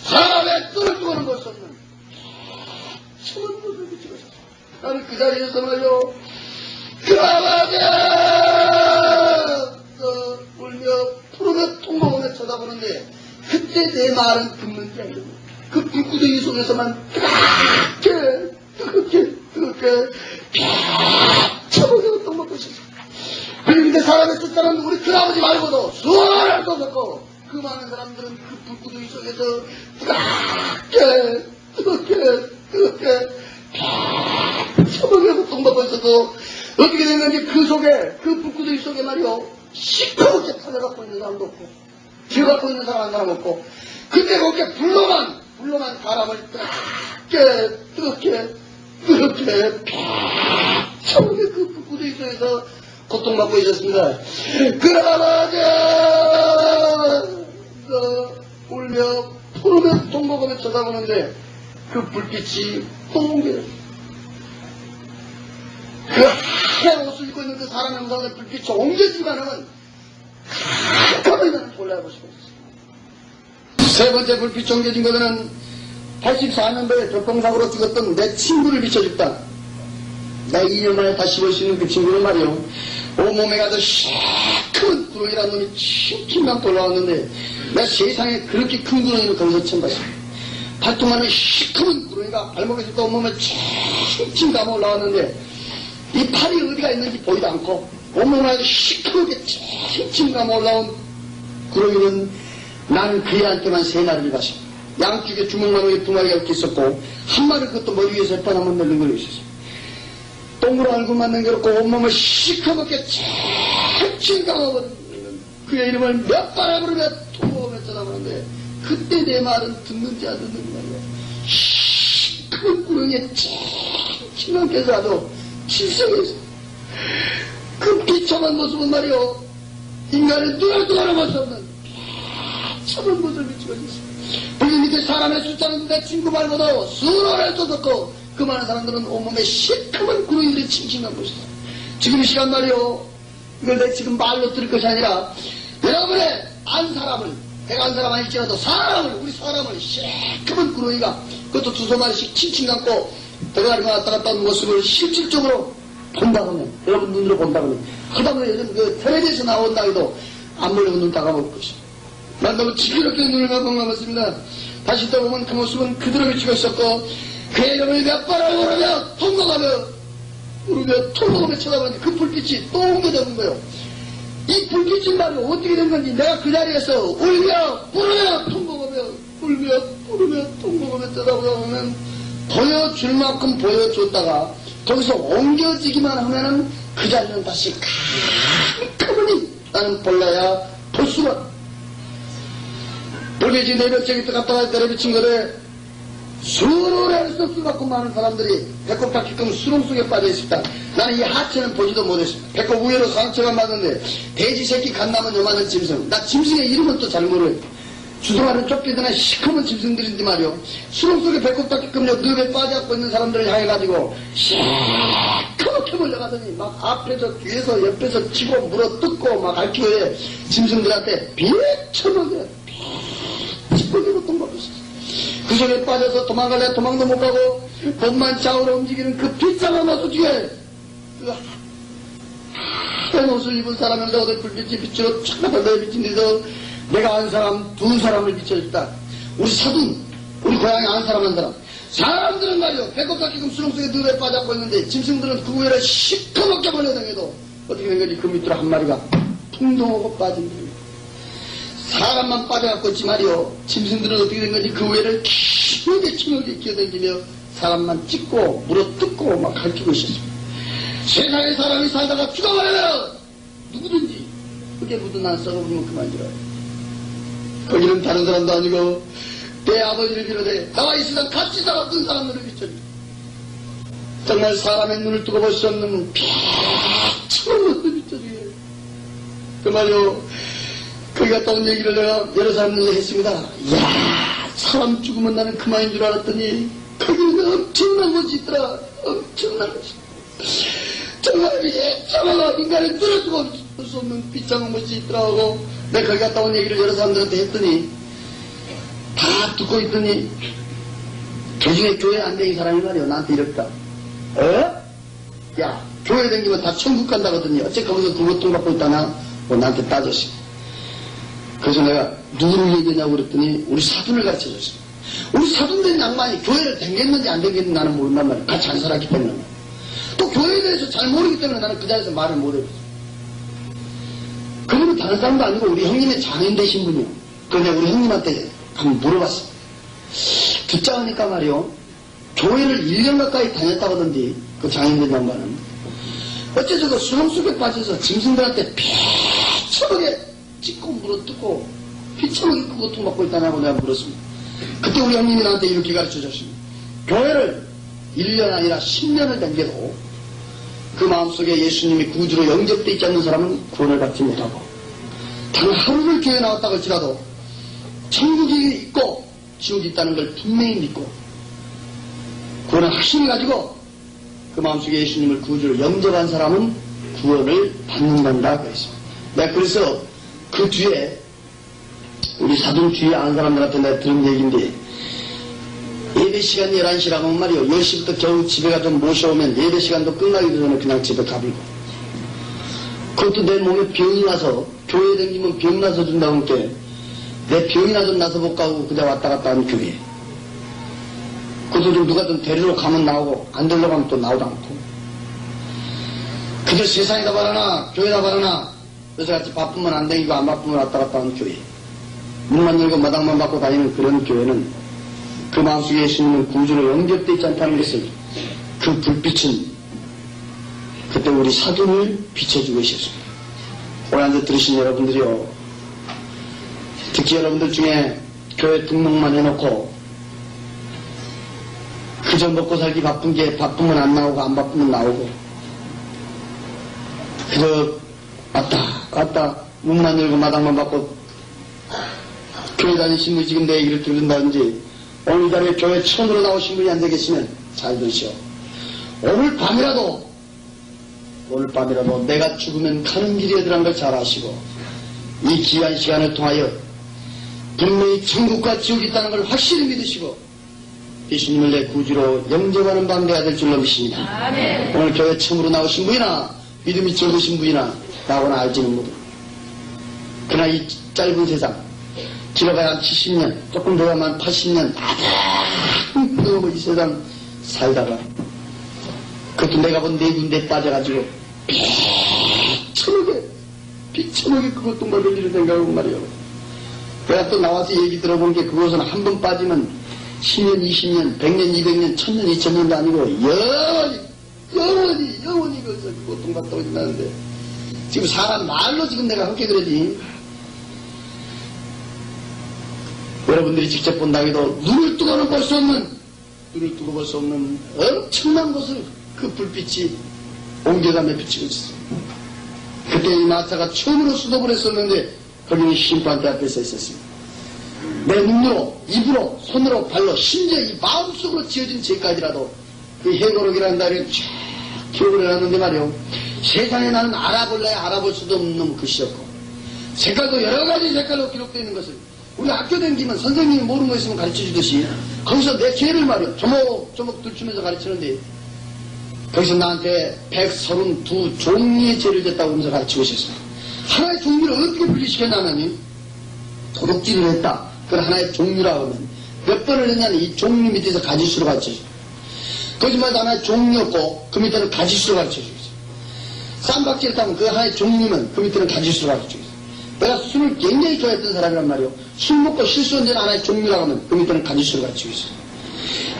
사람의 뜰을 두고는 볼 수 없는 참은 모습을 비치고 있었어요. 나는 그 자리에서 말이요. 그 아버지! 울며 푸르며 통곡하며 쳐다보는데 그때 내 말은 듣는지 안 듣는지 그 불구덩이 속에서만 뜨겁게 참하게 고통받고 있었어요. 그런데 사람의 뜻사는 우리 큰아버지 말고도 수많은 것 같고 그 많은 사람들은 그 불구덩이 속에서 뜨겁게 참하게 고통받고 있어도 어떻게 됐는지 그 속에 그 불구덩이 속에 말이요 시커멓게 타져갖고 있는 사람도 없고 죄갖고 있는 사람 한 사람 없고 그때 그렇게 불로만 바람을 뜨겁게 참하게 그 불구덩이 속에서 고통받고 있었습니다. 그러나 울며 푸르며 통곡하며 쳐다보는데 그 불빛이 똥개요. 그 하얀 옷을 입고 있는 그 사람 형상의 불빛이 옮겨지만은 깜깜하게 나는 졸라보고 싶었어요. 세 번째 불빛이 옮겨진 것은 84년도에 교통사고로 죽었던 내 친구를 비춰줬다. 나 2년 만에 다시 볼 수 있는 그 친구는 말이요. 온몸에 가서 시큰 구렁이라는 놈이 칭칭 올라왔는데 내가 세상에 그렇게 큰 구렁이는 거기서 처음 봤습니다. 발톱만한 시커먼 구렁이가 발목에서 또 온몸에 칭칭 감아 올라왔는데 이 팔이 어디가 있는지 보이도 않고 온몸에 시커멓게 칭칭 감아 올라온 구렁이는 나는 그 애한테만 3날을 입었습니다. 양쪽에 주먹만하게 두 마리가 이렇게 있었고, 한 마리 그것도 머리 위에서 햇반 한번 날린 걸로 있었어요. 똥으로 알고만 남겨놓고 온몸을 시커멓게 찰칠 감아버리는 그의 이름을 몇 발에 부르며 통곡하며 쳐다보는데, 그때 내 말은 듣는지 안 듣는지 말이야. 시커먼 구렁이에 찰칠하게서 아주 질색했어. 그 비참한 모습은 말이요, 인간의 눈을 떠나볼 수 없는 비참한 모습을 비추어졌어. 불리 밑에 사람의 숫자는 내 친구 말고도 수로를 쏟았고, 그 많은 사람들은 온몸에 시커먼 구렁이들이 칭칭한 것이다. 지금 이 시간 말이요, 이걸 내 지금 말로 들을 것이 아니라, 여러분의 안 사람을, 내가 안 사람 아닐지라도 사람을, 우리 사람을 시커먼 구렁이가, 그것도 두세 마리씩 칭칭 감고, 대가리가 왔다 갔다 하는 모습을 실질적으로 본다면, 여러분 눈으로 본다면, 하다보면 요즘 그 텔레비에서 나온다 해도 안 몰려고 눈 따가볼 것이다. 난 너무 지그럽게 눈을 감았습니다. 다시 떠보면 그 모습은 그대로 비추고 있었고, 그의 이름을 몇 번을 부르며 통곡하며 쳐다보는데 그 불빛이 또 옮겨잡은 거예요. 이 불빛이 말이요, 어떻게 된 건지 내가 그 자리에서 울며 부르며 통곡하며 울며 부르며 통곡하며 쳐다보면 보여줄 만큼 보여줬다가 거기서 옮겨지기만 하면은 그 자리는 다시 캄캄하니 나는 볼라야 볼 수가. 불빛이 내벽쪽에 갔다가 내려비친 거래 수로를 할 수 없을 만큼 많은 사람들이 배꼽 닦기끔 수렁 속에 빠져 있습니다. 나는 이 하체는 보지도 못했습니다. 배꼽 우회로 상처가 맞는데 돼지 새끼 간 남은 요만한 짐승. 나 짐승의 이름은 또 잘 모르겠어. 주둥아리는 쫓기거나 시커먼 짐승들인데 말이요. 수렁 속에 배꼽 닦기끔 늪에 빠져갖고 있는 사람들을 향해가지고 시커멓게 몰려가더니 막 앞에서 뒤에서 옆에서 치고 물어뜯고 막 앓히고 해. 짐승들한테 비처먹게 비처먹게 고통받고 있었어. 그 속에 빠져서 도망갈래 도망도 못 가고 몸만 좌우로 움직이는 그 비참한 모습 중에 그 하얀 옷을 입은 사람을 어디 불빛이 빛으로 촥 내비친 데서 내가 안 사람 두 사람을 비춰줬다. 우리 사돈, 우리 고향에 안 사람 한 사람. 사람들은 말이요, 배꼽 닦이금 수렁속에 늪에 빠져고 있는데 짐승들은 그 위를 시커멓게 몰려다녀도 어떻게 된 건지 그 밑으로 한 마리가 풍덩하고 빠진 거예요. 사람만 빠져갖고 있지 말이요. 짐승들은 어떻게 된 건지 그 위를 키우게 기어다니며 사람만 찍고 물어뜯고 막 가르치고 있었습니다. 세상에 사람이 살다가 죽어버려요. 누구든지 그게 묻은 안 썩어버리면 그만이라. 거기는 다른 사람도 아니고 내 아버지를 비롯해 나와 있으던 같이 살았던 사람들을 비춰줍니다. 정말 사람의 눈을 뜨고 볼 수 없는 비참한 모습을 비춰주게. 그 말이요. 거기 갔다 온 얘기를 내가 여러 사람들에게 했습니다. 이야, 사람 죽으면 나는 그만인 줄 알았더니 거기는 엄청난 것이 있더라. 엄청난 것이. 정말 비참하고 인간의 눈을 뜨고 볼 수 없는 비참한 것이 있더라고. 내가 거기 갔다 온 얘기를 여러 사람들한테 했더니 다 듣고 있더니 도중에 교회 안 다닌 사람이 말이야. 나한테 이랬다. 야, 교회 다니면 다 천국 간다거든요. 어째 거기서 그 고통받고 있다나? 나한테 따졌어. 그래서 내가 누구를 얘기하냐고 그랬더니 우리 사돈을 가르쳐줬어. 우리 사돈 된 양반이 교회를 댕겼는지 안 댕겼는지 나는 모른단 말이야. 같이 안 살았기 때문에. 또 교회에 대해서 잘 모르기 때문에 나는 그 자리에서 말을 못해요. 그분은 다른 사람도 아니고 우리 형님의 장인 되신 분이요. 그래서 내가 우리 형님한테 한번 물어봤어. 듣자 하니까 말이요. 교회를 1년 가까이 다녔다고 하던데 그 장인 된 양반은. 어째서 그 수렁 속에 빠져서 짐승들한테 비참하게 찍고 물어뜯고 비참하게 고통받고 있다냐고 내가 물었습니다. 그때 우리 형님이 나한테 이렇게 가르쳐줬습니다. 교회를 1년 아니라 10년을 다녀도 그 마음속에 예수님이 구주로 영접되어 있지 않는 사람은 구원을 받지 못하고 단 하루를 교회에 나왔다 할지라도 천국이 있고 지옥이 있다는 걸 분명히 믿고 구원을 확신히 가지고 그 마음속에 예수님을 구주로 영접한 사람은 구원을 받는단다 그랬습니다. 내가 그래서 그 뒤에 우리 사돈 주위에 아는 사람들한테 내가 들은 얘기인데 예배 시간 11시라고 하면 말이요. 10시부터 겨우 집에 가서 모셔오면 예배 시간도 끝나기도 전에 그냥 집에 가버리고 그것도 내 몸에 병이 나서 교회에 다니면 병 나서 준다고 할게 내 병이 나서 못 가고 그냥 왔다 갔다 하는 교회 그것도 좀 누가 좀 데리러 가면 나오고 안 데리러 가면 또 나오도 않고 그저 세상에다 바라나 교회에다 바라나 그래서 같이 바쁘면 안 다니고 안 바쁘면 왔다 갔다 하는 교회 문만 열고 마당만 받고 다니는 그런 교회는 그 마음속에 예수님은 구주로 연결되어 있지 않다는 것을 그 불빛은 그때 우리 사돈을 비춰주고 있었습니다. 오늘 앉아 들으신 여러분들이요, 특히 여러분들 중에 교회 등록만 해놓고 그저 먹고 살기 바쁜 게 바쁘면 안 나오고 안 바쁘면 나오고 그저 왔다 갔다 문만 열고 마당만 받고 교회 다니신 분이 지금 내 얘기를 들은다든지 오늘 자리에 교회 처음으로 나오신 분이 앉아 계시면 잘 들으시오. 오늘 밤이라도 내가 죽으면 가는 길이라는 걸 잘 아시고 이 귀한 시간을 통하여 분명히 천국과 지옥이 있다는 걸 확실히 믿으시고 예수님을 내 구주로 영접하는 밤 돼야 될 줄로 믿습니다. 아멘. 오늘 교회 처음으로 나오신 분이나 믿음이 적으신 분이나 나오나 알지는 못해. 그러나 이 짧은 세상 길어봐야 한 70년 조금 더 가면 80년 이 세상 살다가 그것도 내가 본 네 군데 빠져가지고 비천하게 그 고통 받을 일을 생각하고 말이요. 내가 또 나와서 얘기 들어본 게 그것은 한 번 빠지면 10년, 20년, 100년, 200년, 1000년, 2000년도 아니고 영원히 그 고통 받다고 있나는데 지금 사람 말로 지금 내가 그렇게 그러지. 여러분들이 직접 본다 해도 눈을 뜨고는 볼 수 없는 엄청난 곳을 그 불빛이 옮겨가며 비치고 있었어요. 그때 이 마차가 처음으로 수도를 했었는데 거기는 심판대 앞에 서 있었습니다. 내 눈으로, 입으로, 손으로, 발로, 심지어 이 마음속으로 지어진 죄까지라도 그 해거록이라는 날을 쫙 기억을 해놨는데 말이요. 세상에 나는 알아볼 수도 없는 놈 글씨였고 색깔도 여러 가지 색깔로 기록되어 있는 것을 우리 학교 다니면 선생님이 모르는 거 있으면 가르쳐 주듯이 거기서 내 죄를 말이요. 조목조목 들추면서 가르치는데 거기서 나한테 132 종류의 죄를 졌다고 하면서 가르치고 있었습니다. 하나의 종류를 어떻게 분리시켰냐면 도둑질을 했다. 그걸 하나의 종류라고 하면 몇 번을 했냐면 이 종류 밑에서 가지수로 가르쳐줘요. 거짓말도 하나의 종류였고 그 밑에는 가지수로 가르쳐줘요. 쌈박질 타면 그 하나의 종류면 그 밑에는 가지수로 가르쳐줘요. 내가 술을 굉장히 좋아했던 사람이란 말이에요. 술 먹고 실수한 데는 하나의 종류라고 하면 그 밑에는 가지수로 가르치고 있어요.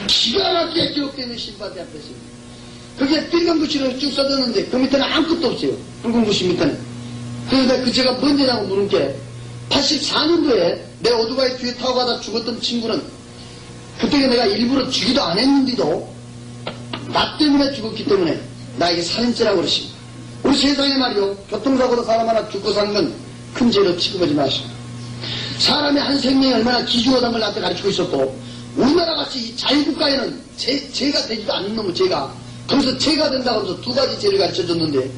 기가 막히게 기록되는 심판대 앞에서 그게 빨간 글씨로 쭉 써졌는데 그 밑에는 아무것도 없어요. 붉은 글씨 밑에는. 그래서 내가 그 죄가 뭔데냐고 물은 게 84년도에 내 오토바이 뒤에 타고 가다 죽었던 친구는 그때 내가 일부러 죽이도 안 했는데도 나 때문에 죽었기 때문에 나에게 살인죄라고 그러십니다. 우리 세상에 말이요. 교통사고로 사람 하나 죽고 산 건 큰 죄로 취급하지 마십니다. 사람의 한 생명이 얼마나 귀중하다는 걸 나한테 가르치고 있었고 우리나라 같이 이 자유국가에는 죄가 되지도 않는 놈의 죄가 거기서 죄가 된다고 해서 두 가지 죄를 가르쳐줬는데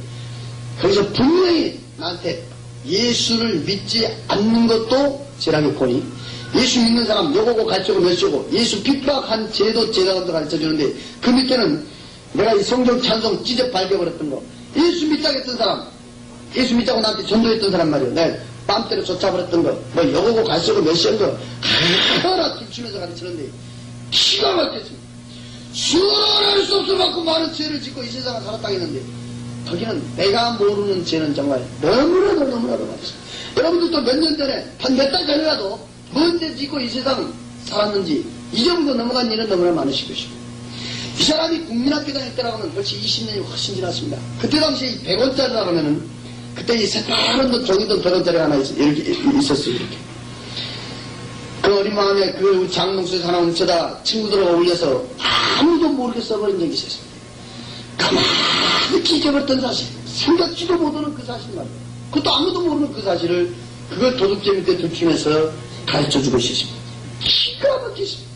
거기서 분명히 나한테 예수를 믿지 않는 것도 죄라겠거니 예수 믿는 사람 요거고 가르쳐고 몇이고 예수 핍박한 죄도 죄가 된다고 가르쳐주는데 그 밑에는 내가 이 성경 찬송 찢어 발겨버렸던 거 예수 믿자고 했던 사람 예수 믿자고 나한테 전도했던 사람 말이야. 내가 맘대로 쫓아버렸던 거 뭐 요거고 가르쳐고 몇이한 거 하나 들추면서 가르치는데 기가 막혔습니다. 수월할 수 없을 만큼 많은 죄를 짓고 이 세상을 살았다 했는데 거기는 내가 모르는 죄는 정말 너무나도 많습니다. 여러분들도 몇 년 전에 한 몇 달 전이라도 뭔 죄 짓고 이 세상 살았는지 이 정도 넘어간 일은 너무나 많으실 것이고 이 사람이 국민학교 다닐 때라고 하면 벌써 20년이 훨씬 지났습니다. 그때 당시에 100원짜리라고 하면은 그때 이 새파란 종이던 100원짜리 하나 이렇게 있었어요. 이렇게. 그 어린 마음에 그 장롱수에서 하나 훔쳐다 친구들하고 올려서 아무도 모르게 써버린 적이 있었습니다. 가만히 기적었던 사실, 생각지도 못하는 그 사실 말이에요. 그것도 아무도 모르는 그 사실을 그걸 도둑질 밑에 들추면서 가르쳐주고 있었습니다. 기가 막히십니다.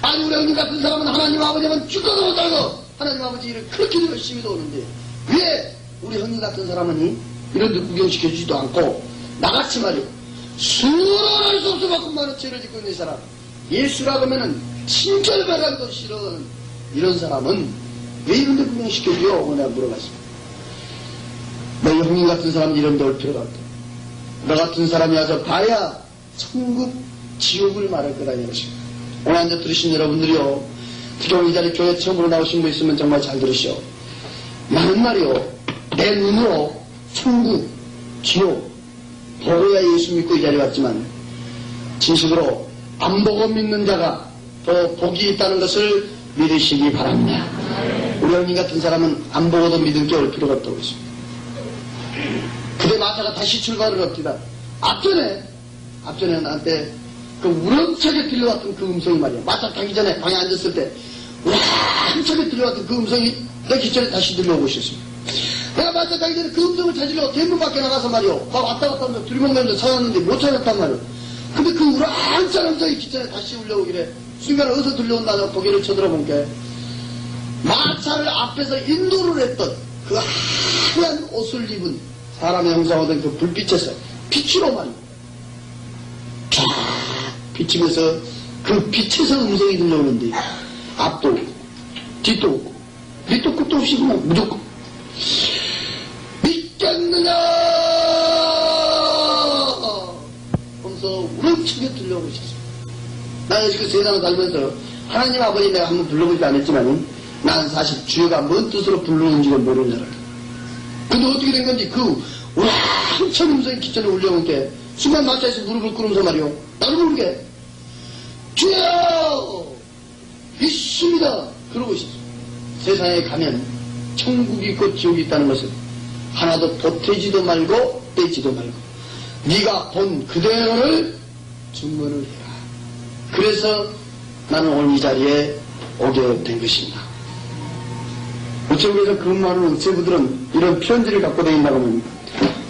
아니 우리 형님 같은 사람은 하나님 아버지는 죽어도 못하고 하나님 아버지 일을 그렇게 열심히 도우는데 왜 우리 형님 같은 사람은 이런 데 구경시켜주지도 않고 나같이 말이에요. 수월할 수 없을 만큼 많은 죄를 짓고 있는 사람 예수라고 하면은 친절바라기도 싫어하는 이런 사람은 왜 이런 데 구경시켜줘요? 내가 물어봤습니다. 너희 형님 같은 사람은 이런 데 올 필요가 없다. 너 같은 사람이 와서 봐야 천국 지옥을 말할 거다 이것입니다. 오늘 앉아 들으신 여러분들이요. 특히 오늘 이 자리 교회 처음으로 나오신 분 있으면 정말 잘 들으시오. 나는 말이요. 내 눈으로 천국, 지옥 보고야 예수 믿고 이 자리에 왔지만 진실으로 안 보고 믿는 자가 더 복이 있다는 것을 믿으시기 바랍니다. 우리 형님 같은 사람은 안 보고도 믿을 게 올 필요가 없다고 했습니다. 그때 마차가 다시 출발을 합니다. 앞전에 나한테 그 우렁차게 들려왔던 그 음성이 말이야. 마차 타기 전에 방에 앉았을 때 우렁차게 들려왔던 그 음성이 내 귓전에 다시 들려오고 있었습니다. 내가 마차 타기 전에 그 음성을 찾으려고 대문 밖에 나가서 말이요. 막 왔다 갔다 하면서 두리뭉실하면서 찾았는데 못 찾았단 말이요. 근데 그 우렁찬 음성이 귓전에 다시 울려오길래 순간에 어디서 들려온다고 고개를 쳐들어본 게 마차를 앞에서 인도를 했던 그 하얀 옷을 입은 사람의 형상으로 된 그 불빛에서 빛으로 말이요. 쫙 비치면서 그 빛에서 음성이 들려오는데 앞도 오고 뒤도 오고 밑도 끝도 없이 그냥 무조건 믿겠느냐 하면서 우렁차게 들려오고 있었어요. 나는 지금 세상을 살면서 하나님 아버지 내가 한번 불러보지 않았지만 나는 사실 주여가 뭔 뜻으로 부르는지를 모르는 줄 알아요. 근데 어떻게 된 건지 그 우렁찬 음성이 귓전에 울려온 게 순간 마차에서 무릎을 꿇으면서 말이요. 나를 모르게 주여 있습니다. 그러고 있었어요. 세상에 가면 천국이 있고 지옥이 있다는 것을 하나도 보태지도 말고 떼지도 말고 네가 본 그대로를 증언을 해라. 그래서 나는 오늘 이 자리에 오게 된 것입니다. 우체국에서 근무하는 우체부들은 이런 편지를 갖고 다닌다고 합니다.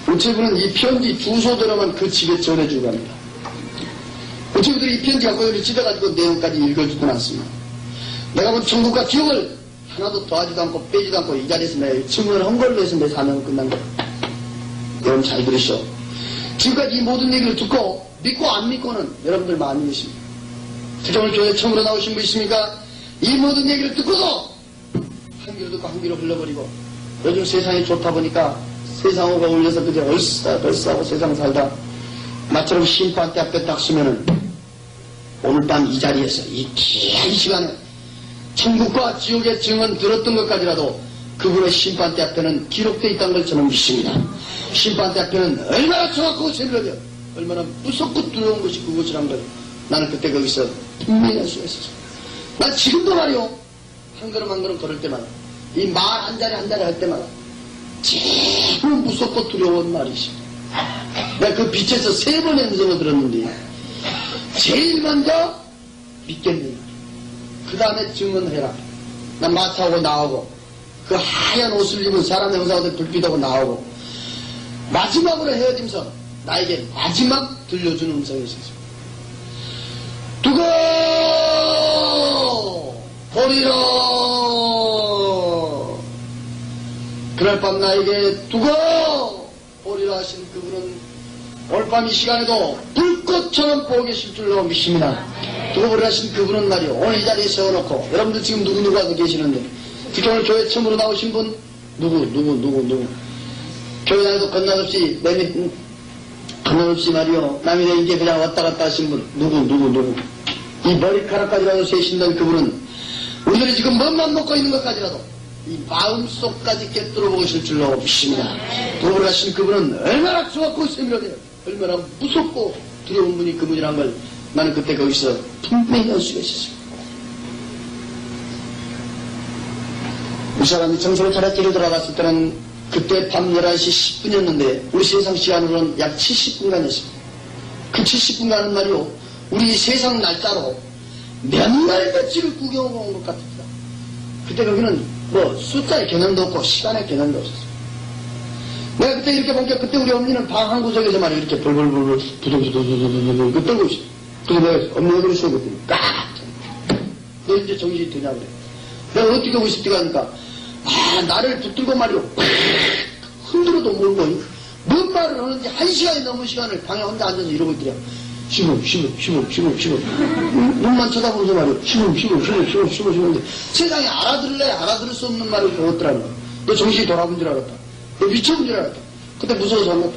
우체부는 이 편지 주소대로만 그 집에 전해주고 합니다. 우체부들이 이 편지 갖고 여기 찢어가지고 내용까지 읽어주진 않습니다. 내가 본 천국과 지옥을 하나도 더하지도 않고 빼지도 않고 이 자리에서 내 증언을 한 걸로 해서 내 사명은 끝난 거예요. 여러분 잘 들으시오. 지금까지 이 모든 얘기를 듣고 믿고 안 믿고는 여러분들 마음이 계십니다. 특히 오늘 교회 처음으로 나오신 분 있습니까? 이 모든 얘기를 듣고도 한 귀로 듣고 한 귀로 흘러버리고 요즘 세상이 좋다 보니까 세상호가 울려서 그저 얼싸하고 세상 살다 나처럼 심판대 앞에 딱 서면은 오늘 밤 이 자리에서 이 긴 시간에 천국과 지옥의 증언 들었던 것까지라도 그분의 심판대 앞에는 기록되어 있다는 걸 저는 믿습니다. 심판대 앞에는 얼마나 정확하고 세밀하며 얼마나 무섭고 두려운 것이 그것이란 걸 나는 그때 거기서 분명히 알 수가 있었어요. 난 지금도 말이요. 한 걸음 한 걸음 걸을 때마다 이 말 한 자리 한 자리 할 때마다 제일 무섭고 두려운 말이지. 내가 그 빛에서 3번의 음성을 들었는데 제일 먼저 믿겠느냐. 그 다음에 증언해라. 난 마차하고 나오고 그 하얀 옷을 입은 사람의 형상으로 불빛하고 나오고 마지막으로 헤어지면서 나에게 마지막 들려주는 음성이 있었어요. 두고 보리라. 그날 밤 나에게 두고 보리라 하신 그분은 오늘 밤 이 시간에도 불꽃처럼 보고 계실 줄로 믿습니다. 두고 보리라 하신 그분은 말이요. 오늘 이 자리에 세워놓고 여러분들 지금 누구누가 계시는데 특히 오늘 교회 처음으로 나오신 분 누구 교회 다녀도 건너없이 건너없이 말이요. 남이 내 이제 그냥 왔다 갔다 하신 분 누구 이 머리카락까지라도 세신다는 그분은 우리들이 지금 뭔만 먹고 있는 것까지라도 이 마음속까지 깨뚫어 보실 줄로 믿습니다. 도를 하신 그분은 얼마나 좋았고 세밀하게 얼마나 무섭고 두려운 분이 그분이란 걸 나는 그때 거기서 분명히 알 수가 있었습니다. 이 사람이 정서를 차례끼리 돌아갔을 때는 그때 밤 11시 10분이었는데 우리 세상 시간으로는 약 70분간이었습니다. 그 70분간은 말이요. 우리 세상 날짜로 몇 날 며칠을 구경하고 온 것 같습니다. 그때 거기는 뭐 숫자의 개념도 없고 시간의 개념도 없었어요. 내가 그때 이렇게 보니까 그때 우리 어머니는 방 한 구석에서 말이야 이렇게 벌벌벌 부들부들 그 떨고 있어. 그래서 내가 어머니가 그랬어 그랬더니 너 이제 정신이 드냐 그래. 내가 어떻게 하고 있을까 하니까 나를 붙들고 말이요 흔들어도 모르고 뭔 말을 하는지 1시간이 넘은 시간을 방에 혼자 앉아서 이러고 있더라. 쉬고 눈만 쳐다보면서 말이요 쉬고 세상에 알아들을 수 없는 말을 배웠더라고. 너 정신이 돌아본 줄 알았다. 너 미쳐본 줄 알았다. 그때 무서워서 안 갔다.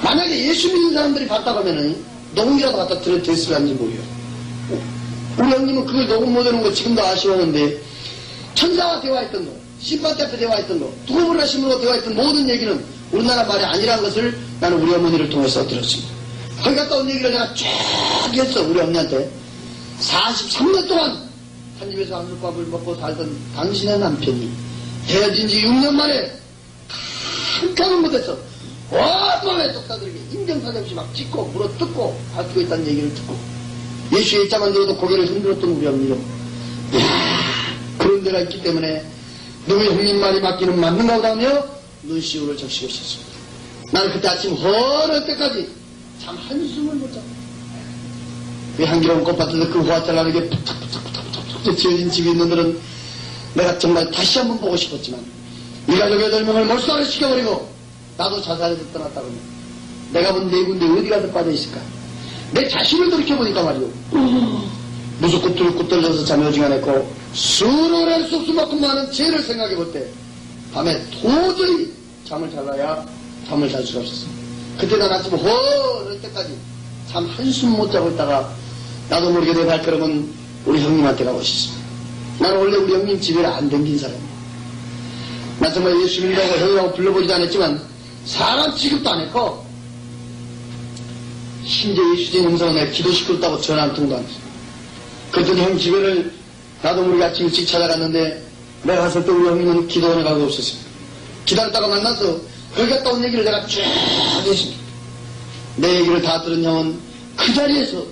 만약에 예수 믿는 사람들이 봤다고 하면은 녹음이라도 갖다 됐을 까 한지 모르요. 우리 형님은 그걸 녹음 못하는 거 지금도 아쉬워하는데 천사와 대화했던 거, 심판대 앞에 대화했던 거, 두고보리라 신문으로 대화했던 모든 얘기는 우리나라 말이 아니라는 것을 나는 우리 어머니를 통해서 들었습니다. 거기 갔다 온 얘기를 내가 쫙 했어, 우리 어머니한테. 43년 동안 한 집에서 한솥밥을 먹고 살던 당신의 남편이 헤어진 지 6년 만에 깜깜한 못해서 온몸에 독사들에게 인정사정 없이 막 찢고 물어뜯고 밝히고 있다는 얘기를 듣고 예수의 입자만 들어도 고개를 흔들었던 우리 형님. 그런 데가 있기 때문에 너희 형님 말이 맞기는 맞는가 보다 하며 눈시울을 적시고 있었습니다. 나는 그때 아침 허럴 때까지 참 한숨을 못 자고 그 향기로운 꽃밭에서 그 호화찰나게 푹푹푹푹푹 지어진 집이 있는 데는 내가 정말 다시 한번 보고 싶었지만 이 가족 8명을 몰수를 시켜버리고 나도 자살해서 떠났다고 하면 내가 본 네 군데 어디 가서 빠져있을까. 내 자신을 돌이켜보니까 말이오 무섭고 뚫고 떨려서 잠이 오지가 않았고 수를 할 수 없을 만큼 많은 죄를 생각해볼 때 밤에 도저히 잠을 잘라야 잠을 잘 수가 없었어. 그때 난 아침 허럴 때까지 참 한숨 못 자고 있다가 나도 모르게 내 발걸음은 우리 형님한테 가고 있었습니다. 나는 원래 우리 형님 집에 안 댕긴 사람이야. 난 정말 예수님이라고 형이라고 불러보지도 않았지만 사람 취급도 안 했고 심지어 예수님 음성은 내가 기도 시끄럽다고 전화 한 통도 안 했어. 그랬더니 형 집에를 나도 모르게 아침 일찍 찾아갔는데 내가 갔을 때 우리 형님은 기도원에 가고 없었습니다. 기다렸다가 만나서 거기 갔다 온 얘기를 내가 쭉 했습니다. 내 얘기를 다 들은 형은 그 자리에서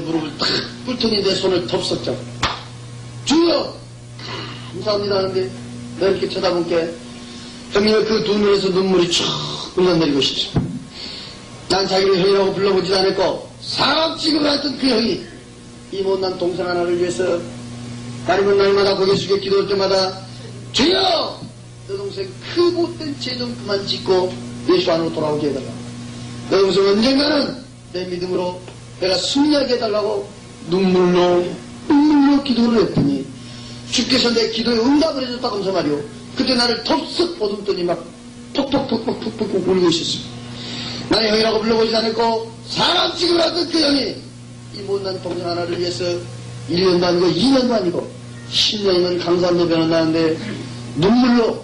무릎을 탁 꿇더니 내 손을 덥석 잡고 주여 감사합니다 하는데 내가 이렇게 쳐다본게 형님의 그 두 눈에서 눈물이 쭉 흘러내리고 싶습니다. 난 자기를 형이라고 불러보지도 않았고 사람 취급을 했던 그 형이 이 못난 동생 하나를 위해서 아니면 날마다 고개 숙여 기도할 때마다 주여 너 동생 그 못된 죄 좀 그만 짓고 예수 안으로 돌아오게 해달라. 너 동생 언젠가는 내 믿음으로 내가 승리하게 해달라고 눈물로 기도를 했더니 주께서 내 기도에 응답을 해줬다고 하면서 말이오. 그때 나를 덥석 보듬더니 막 톡톡톡톡톡톡 울고 있었습니다. 나는 형이라고 불러보지 않았고 사람 취급을 하던 그 형이 이 못난 동생 하나를 위해서 1년도 아니고 2년도 아니고 10년이면 강산도 변한다는데 눈물로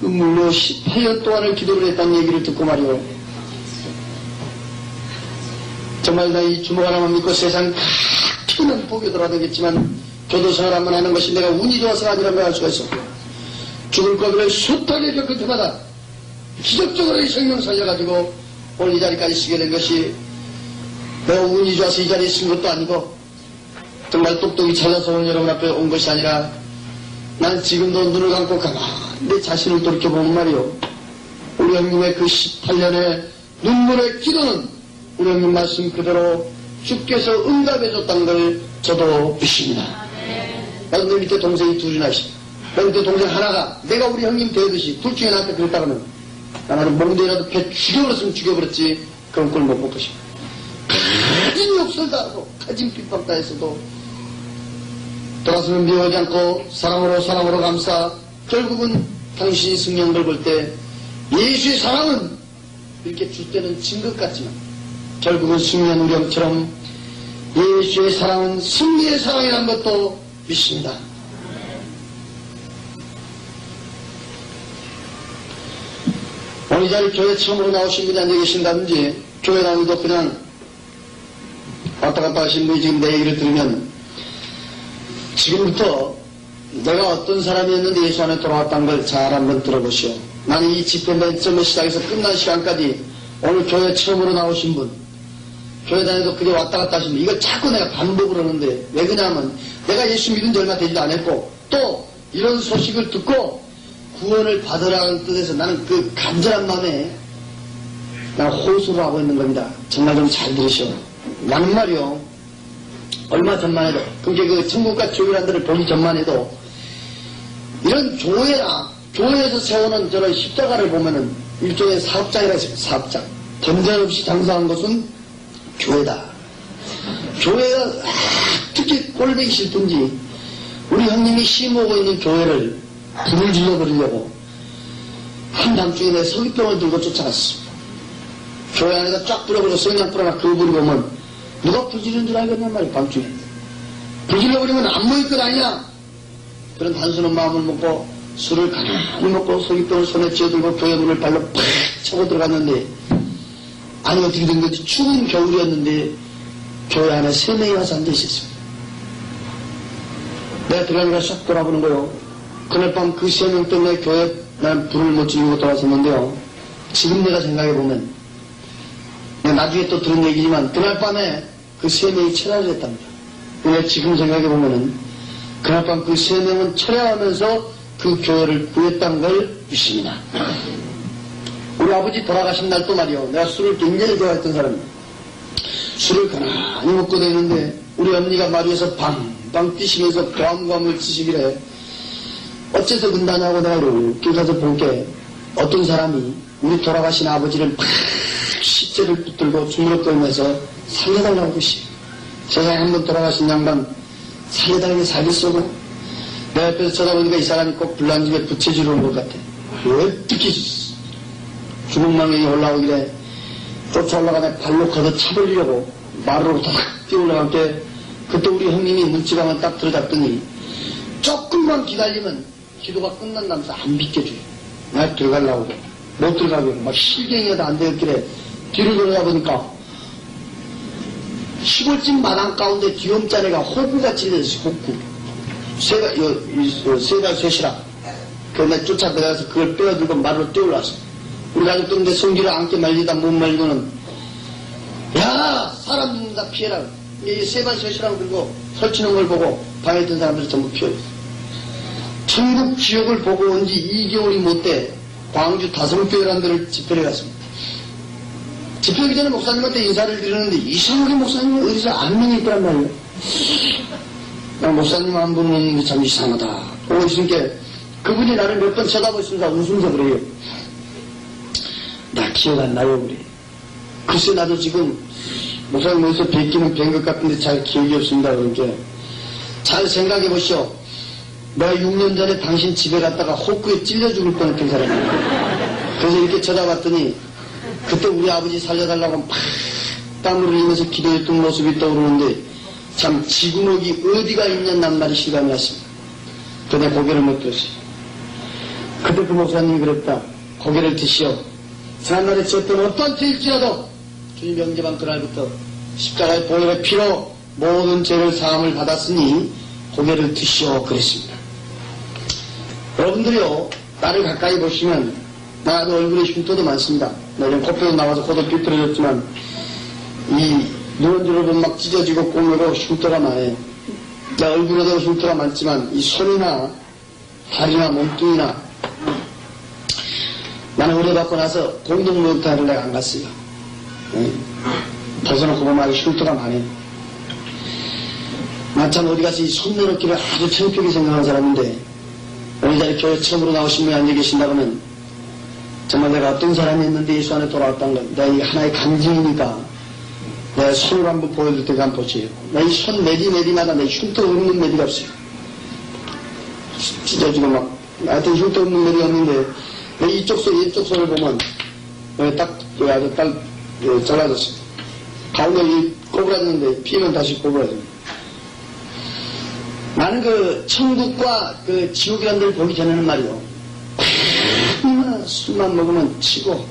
18년 동안을 기도를 했다는 얘기를 듣고 말이오. 정말 나 이 주먹 하나만 믿고 세상 크는 복이 돌아다녔지만 교도생활 한번 하는 것이 내가 운이 좋아서가 아니라고 할 수가 있었고 죽을 거리를 숱하게 겪을 때마다 기적적으로 이 생명 살려가지고 오늘 이 자리까지 쓰게 된 것이 내가 운이 좋아서 이 자리에 쓴 것도 아니고 정말 똑똑히 찾아서 오늘 여러분 앞에 온 것이 아니라 난 지금도 눈을 감고 가만히 내 자신을 돌이켜보면 말이오. 우리 형님의 그 18년의 눈물의 기도는 우리 형님 말씀 그대로 주께서 응답해줬다는 걸 저도 믿습니다. 나도 내 밑에 동생이 둘이나 있습니다. 내 밑에 동생 하나가 내가 우리 형님 되듯이 둘 중에 나한테 그랬다 그러면 나는 몽둥이라도 배 죽여버렸으면 죽여버렸지 그런 꼴 못 볼 것이다. 가진 욕설 다 하고 가진 핍박 다 했어도 돌아서면 미워하지 않고 사랑으로 감싸 결국은 당신이 승리한 걸 볼 때 예수의 사랑은 이렇게 줄 때는 진 것 같지만 결국은 승리한 우리 형처럼 예수의 사랑은 승리의 사랑이라는 것도 믿습니다. 오늘 이 자리 교회 처음으로 나오신 분이 앉아 계신다든지 교회 다니도 그냥 왔다 갔다 하신 분이 지금 내 얘기를 들으면 지금부터 내가 어떤 사람이었는데 예수 안에 돌아왔다는 걸 잘 한번 들어보시오. 나는 이 집회 맨 처음에 시작해서 끝난 시간까지 오늘 교회 처음으로 나오신 분 교회 다니도 그게 왔다 갔다 하신 분 이걸 자꾸 내가 반복을 하는데 왜 그러냐면 내가 예수 믿은 지 얼마 되지도 않았고 또 이런 소식을 듣고 구원을 받으라는 뜻에서 나는 그 간절한 마음에 나는 호소를 하고 있는 겁니다. 정말 좀 잘 들으시오. 나는 말이요 얼마 전만 해도 그게 그 천국과 지옥이라는 데를 보기 전만 해도 이런 교회에서 세우는 저런 십자가를 보면은 일종의 사업장이라 했습니다. 사업장. 전쟁 없이 장사한 것은 교회다. 교회가 특히 꼴보기 싫든지 우리 형님이 심어오고 있는 교회를 불을 질러버리려고 한밤중에 내 서기병을 들고 쫓아갔습니다. 교회 안에다 쫙 뿌려버리고 성냥 뿌려놔 그거 버리고 오면 누가 불 지르는 줄 알겠냔 말이야. 밤중에 불 질러버리면 안 모일 것 아니야. 그런 단순한 마음을 먹고 술을 가만히 먹고 서기병을 손에 쥐어들고 교회 문을 발로 팍 차고 들어갔는데 아니 어떻게 된 건지 추운 겨울이었는데 교회 안에 3명이 와서 앉아있었습니다. 내가 들어가니까 싹 돌아보는 거요. 그날 밤 그 3명 때문에 교회에 난 불을 못 지르고 돌아섰는데요. 지금 내가 생각해보면, 나중에 또 들은 얘기지만, 그날 밤에 그 3명이 철야를 했답니다. 근데 지금 생각해보면은, 그날 밤 그 3명은 철야하면서 그 교회를 구했다는 걸 믿습니다. 우리 아버지 돌아가신 날도 말이요. 내가 술을 굉장히 좋아했던 사람입니다. 술을 가만히 먹고 다니는데, 우리 언니가 마루에서 방방 뛰시면서 고함고함을 치시길래, 어째서 근다냐고 내가 이렇게 가서 볼게 어떤 사람이 우리 돌아가신 아버지를 막 시체를 붙들고 주무러 떨면서 살려달라고 그러시. 세상에 한번 돌아가신 양반 살려달라고 살겠어도 내 옆에서 쳐다보니까 이 사람이 꼭 불난집에 부채질을 온 것 같아. 어떻게 주먹망에 올라오길래 쫓아 올라가다 발로 걷어 차버리려고 마루로 탁 뛰어올라갈 때 그때 우리 형님이 문지방을 딱 들어잡더니 조금만 기다리면 기도가 끝난다면서 안 비켜줘요. 내가 들어가려고 못 들어가고 막 실경이라도 안 되었길래 뒤를 돌아가 보니까 시골집 마당 가운데 뒤엄자네가 호구같이 됐어. 호구 세달 쇠시락 그날 쫓아 들어가서 그걸 빼어들고 마루로 뛰어올랐어. 우리 가족들인데 성기를 안게 말리다 못 말리고는 야 사람 죽는다 피해라. 이 세발 쇠시락 들고 설치는 걸 보고 방에 있던 사람들이 전부 피어있어. 천국 지옥을 보고 온 지 2개월이 못돼 광주 다성교회라는 데를 집회를 갔습니다. 집회하기 전에 목사님한테 인사를 드리는데 이상하게 목사님이 어디서 안면이 있더란 말이에요. 목사님 한 분 오는 게 참 이상하다. 보고 있으니까 그분이 나를 몇 번 쳐다보시면서 웃으면서 그래요. 나 기억 안 나요 그래. 글쎄 나도 지금 목사님 어디서 뵙기는 뵌 것 같은데 잘 기억이 없습니다. 그러니까 잘 생각해 보시오. 내가 6년 전에 당신 집에 갔다가 호크에 찔려 죽을 뻔했던 사람이야. 그래서 이렇게 쳐다봤더니 그때 우리 아버지 살려달라고 막 땀을 흘리면서 기도했던 모습이 떠오르는데 참 지구목이 어디가 있냐는 말이 실감이 났습니다. 그때 고개를 못 들었어요. 그때 그 목사님이 그랬다. 고개를 드시오. 지난날에 지었던 어떤 죄일지라도 주님 영접한 그날부터 십자가의 보혈의 피로 모든 죄를 사함을 받았으니 고개를 드시오 그랬습니다. 여러분들이요, 나를 가까이 보시면, 나도 얼굴에 흉터도 많습니다. 내가 코뼈도 나와서 코도 삐뚤어졌지만, 이 누런 줄을 보면 막 찢어지고 꼬매고 흉터가 많아요. 내 얼굴에도 흉터가 많지만, 이 손이나 다리나 몸뚱이나, 나는 의뢰받고 나서 공동목욕탕을 내가 안 갔어요. 벗어놓고 보면 아주 흉터가 많아요. 나 참 어디 가서 이 손 내놓기를 아주 창피하게 생각하는 사람인데, 오늘 자리 교회 처음으로 나오신 분이 앉아 계신다고 하면 정말 내가 어떤 사람이었는데 예수 안에 돌아왔다는 건 내가 이 하나의 간증이니까 내가 손을 한번 보여줄 테니까 한번 보세요. 나 이 손 매디마다 내 흉터 없는 매디가 없어요. 찢어지고 막 하여튼 흉터 없는 매디가 없는데 내 이쪽 손 왼쪽 손을 보면 딱 아주 딱 잘라졌어요. 가운데 꼬부라졌는데 피면 다시 꼬부라집니다. 나는 그 천국과 그 지옥이라는 데를 보기 전에는 말이요. 술만 먹으면 치고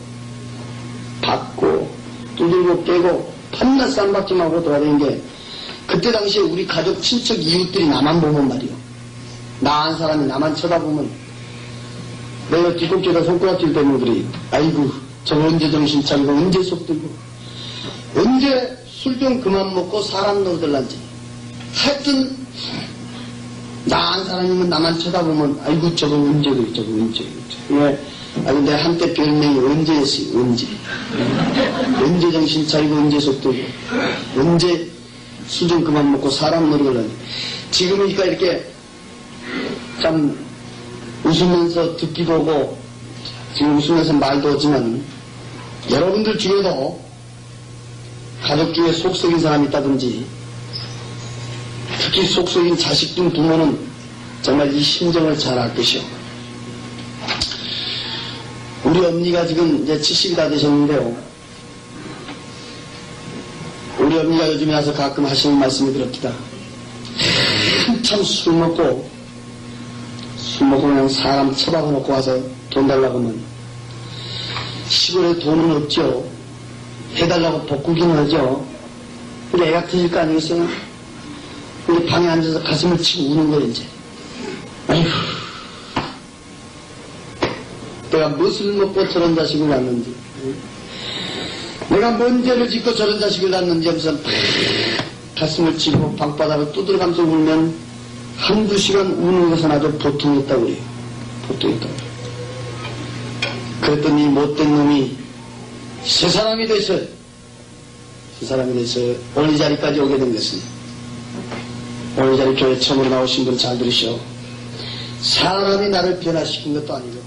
받고 두들고 깨고 밤낮 쌈박질하고 돌아다니는 게 그때 당시에 우리 가족 친척 이웃들이 나만 보면 말이요. 나 한 사람이 나만 쳐다보면 내가 뒤꿈치에다 손가락질 때문에 그래. 아이고 저거 언제 정신 차리고 언제 속 들고 언제 술 좀 그만 먹고 사람 놀들란지 하여튼 나 한 사람이면 나만 쳐다보면 아이고 저거 언제 그래 저거 언제 그래. 아이고 내가 한때 별명이 언제였어요. 언제 정신 차리고 언제 속 들고 언제 술 좀 그만 먹고 사람 놀들란지. 지금이니까 이렇게 참 웃으면서 듣기도 하고 지금 웃으면서 말도 하지만 여러분들 중에도 가족 중에 속썩인 사람이 있다든지 특히 속썩인 자식 중 부모는 정말 이 심정을 잘 알 것이요. 우리 언니가 지금 이제 70이 다 되셨는데요. 우리 언니가 요즘에 와서 가끔 하시는 말씀이 그렇다. 한참 술 먹고 그냥 사람 처박아 놓고 와서 돈 달라고 하면 시골에 돈은 없죠. 해달라고 복구기는 하죠. 우리 애가 터질 거 아니겠어요? 우리 방에 앉아서 가슴을 치고 우는 거예요, 이제. 아이고. 내가 무엇을 먹고 저런 자식을 낳는지, 내가 뭔 죄를 짓고 저런 자식을 낳는지 하면서 가슴을 치고 방바닥을 두드려가면서 울면 한두 시간 우는 것은 아주 보통이었다고 그래요. 보통이었다고 그래요. 그랬더니 못된 놈이 새 사람이 돼서 오늘 이 자리까지 오게 된 것입니다. 오늘 이 자리 교회 처음으로 나오신 분 잘 들으시오. 사람이 나를 변화시킨 것도 아니고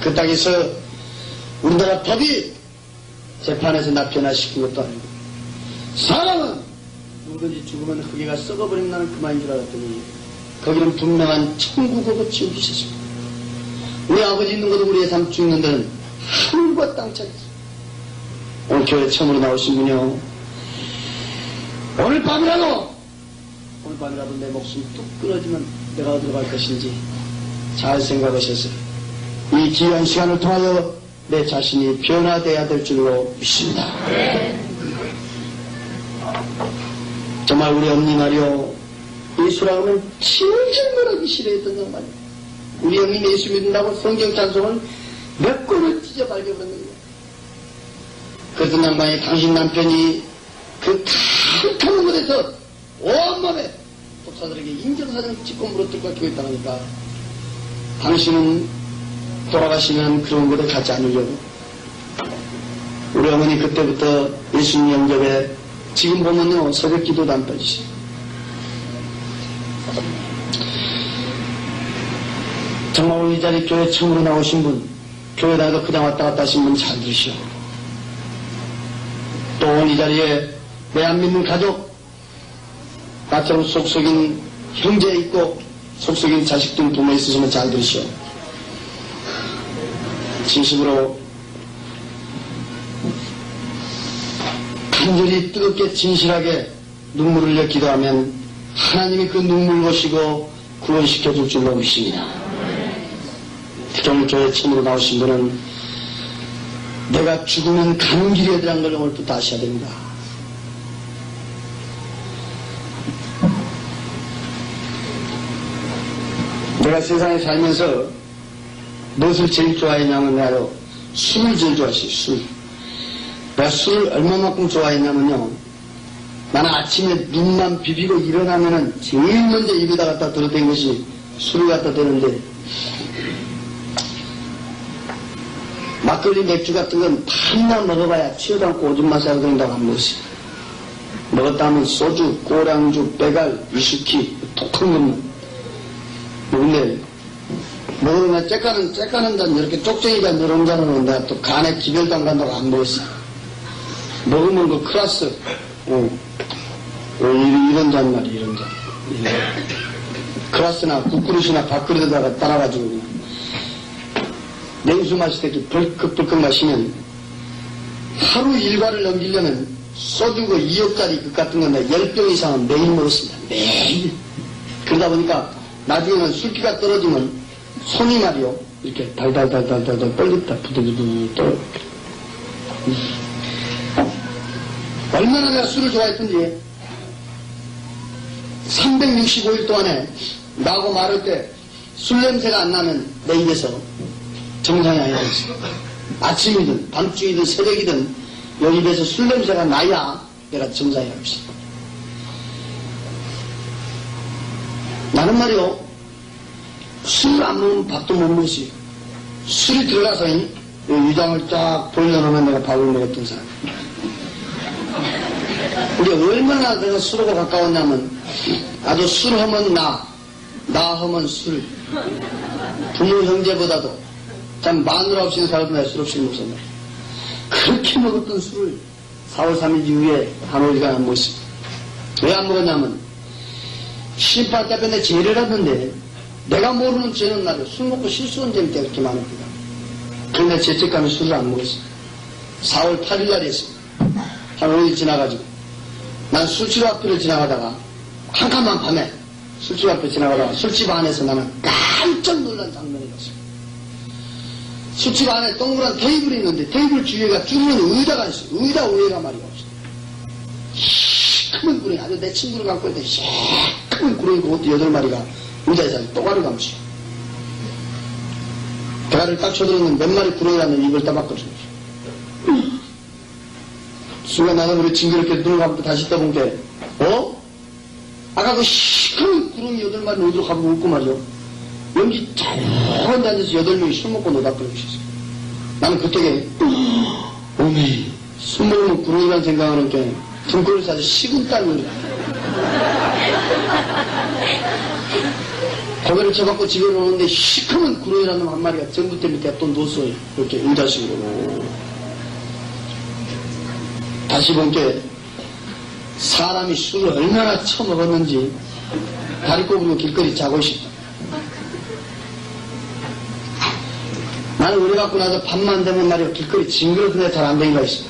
그 땅에서 우리나라 법이 재판에서 나 변화시킨 것도 아니고 사람은 누구든지 죽으면 흙에가 썩어버리면 나는 그만인 줄 알았더니 거기는 분명한 천국하고 지옥이 있었습니다. 우리 아버지 있는 곳도 우리의 삶 죽는 데는 하늘과 땅 차이였어요. 오늘 교회 처음으로 나오신 분이요. 오늘 밤이라도 내 목숨 뚝 끊어지면 내가 어디로 갈 것인지 잘 생각하셔서 이 귀한 시간을 통하여 내 자신이 변화되어야 될 줄로 믿습니다. 정말 우리 어머니 말이요. 예수라고 하면 질질거리기 싫어했던 말이에요. 우리 어머니 예수 믿는다고 성경 찬송을 몇 권을 찢어 발겨버린 거예요. 그랬던 양반이 당신 남편이 그 탁탁한 곳에서 온몸에 독사들에게 인정사정 찍고 물어뜯고 교육당하니까 당신은 돌아가시면 그런 곳에 가지 않으려고. 우리 어머니 그때부터 예수님 영접에 지금 보면요 새벽 기도도 안 빠지시죠. 정말 오늘 이 자리 교회 처음으로 나오신 분, 교회 다니도 그냥 왔다 갔다 하신 분 잘 들으시오. 또 오늘 이 자리에 내 안 믿는 가족, 나처럼 속속인 형제 있고 속속인 자식들 부모 있으시면 잘 들으시오. 진심으로 간절히 뜨겁게 진실하게 눈물을 흘려 기도하면 하나님이 그 눈물 보시고 구원시켜 줄 줄로 믿습니다. 특히 오늘 교회 처음으로 나오신 분은 내가 죽으면 가는 길에 대한 걸 오늘부터 아셔야 됩니다. 내가 세상에 살면서 무엇을 제일 좋아했냐면 내가 술을 제일 좋아했어요. 술. 내가 술을 얼마만큼 좋아했냐면요. 나는 아침에 눈만 비비고 일어나면은 제일 먼저 입에다 갖다 들어댄 것이 술을 갖다 대는데 막걸리 맥주 같은 건 밤낮 먹어봐야 취하지 않고 오줌 마사고 된다고 안 먹었어요. 먹었다 하면 소주, 꼬량주, 빼갈, 위스키, 독한 것만 먹는데 먹으면 째까는 잔 이렇게 쪽쟁이 잔 이런 잔은 오는데 또 간에 기별도 안 간다고 안 먹었어. 먹으면 그 클라스 이런 잔 말이야. 이런 잔 클라스나 국그릇이나 밥그릇에다가 따라가지고 그냥 냉수 마실 때 이렇게 벌컥벌컥 마시면 하루 일과를 넘기려면 소주 그 2억짜리 그 같은 건 10병 이상은 매일 먹었습니다. 매일. 그러다 보니까 나중에는 술기가 떨어지면 손이 말이요 이렇게 달달달달달 떨립니다. 부들부들 떨어. 얼마나 내가 술을 좋아했던지 365일 동안에 나하고 말할 때 술 냄새가 안 나면 내 입에서 정상이 아니었어요. 아침이든 밤중이든 새벽이든 요 입에서 술 냄새가 나야 내가 정상이 아니었어요. 나는 말이요 술을 안 먹으면 밥도 못 먹지. 술이 들어가서 위장을 쫙 돌려놓으면 내가 밥을 먹었던 사람. 우리 얼마나 내가 술하고 가까웠냐면 아주 술 하면 나 하면 술. 부모 형제보다도 참 마누라 없이는 살아도 내가 술 없이는 없었나. 그렇게 먹었던 술을 4월 3일 이후에 한 5일간 안 먹었습니다. 왜 안 먹었냐면 심판 때 앞에 죄를 했는데 내가 모르는 죄는 나를 술 먹고 실수한 점이 그렇게 많습니다. 그런데 죄책감에 술을 안 먹었어요. 4월 8일 날에 했습니다. 한 5일 지나가지고 난 술집 앞을 지나가다가 한 칸만 밤에 술집 앞에 지나가다가 술집 안에서 나는 깜짝 놀란 장면이 났어요. 술집 안에 동그란 테이블이 있는데 테이블 주위에가 쭈그린 의자가 있어요. 의자 위에가 말이야 없어요. 시커먼 구렁이, 아주 내 친구를 갖고 있는데 시커먼 구렁이 그것도 8마리가 의자에서 또가루 감시. 대가리를 딱 쳐들었는데 몇 마리 구렁이라는 입을 따봤거든요. 순간 나는 우리 징그럽게 눈을 감고 다시 떠본 게, 아까 그 시커먼 구렁이 8마리는 어디로 가면 웃고 말이요. 여기 저런데 앉아서 8명이 술 먹고 노닥거리고 있었어요. 나는 그때, 어메, 술 먹으면 구렁이란 생각하는 게, 등골에서 아주 식은 땀을. 고개를 쳐박고 집에 오는데 시커먼 구렁이라는 한 마리가 전봇대 밑에 또 누웠어요. 이렇게 의자식으로. 다시 본 게, 사람이 술을 얼마나 처먹었는지, 다리 꼬부리고 길거리 자고 있었다. 나는 의뢰 갖고 나서 밤만 되면 말이요. 길거리 징그럽게 내가 잘 안 되기가 있어.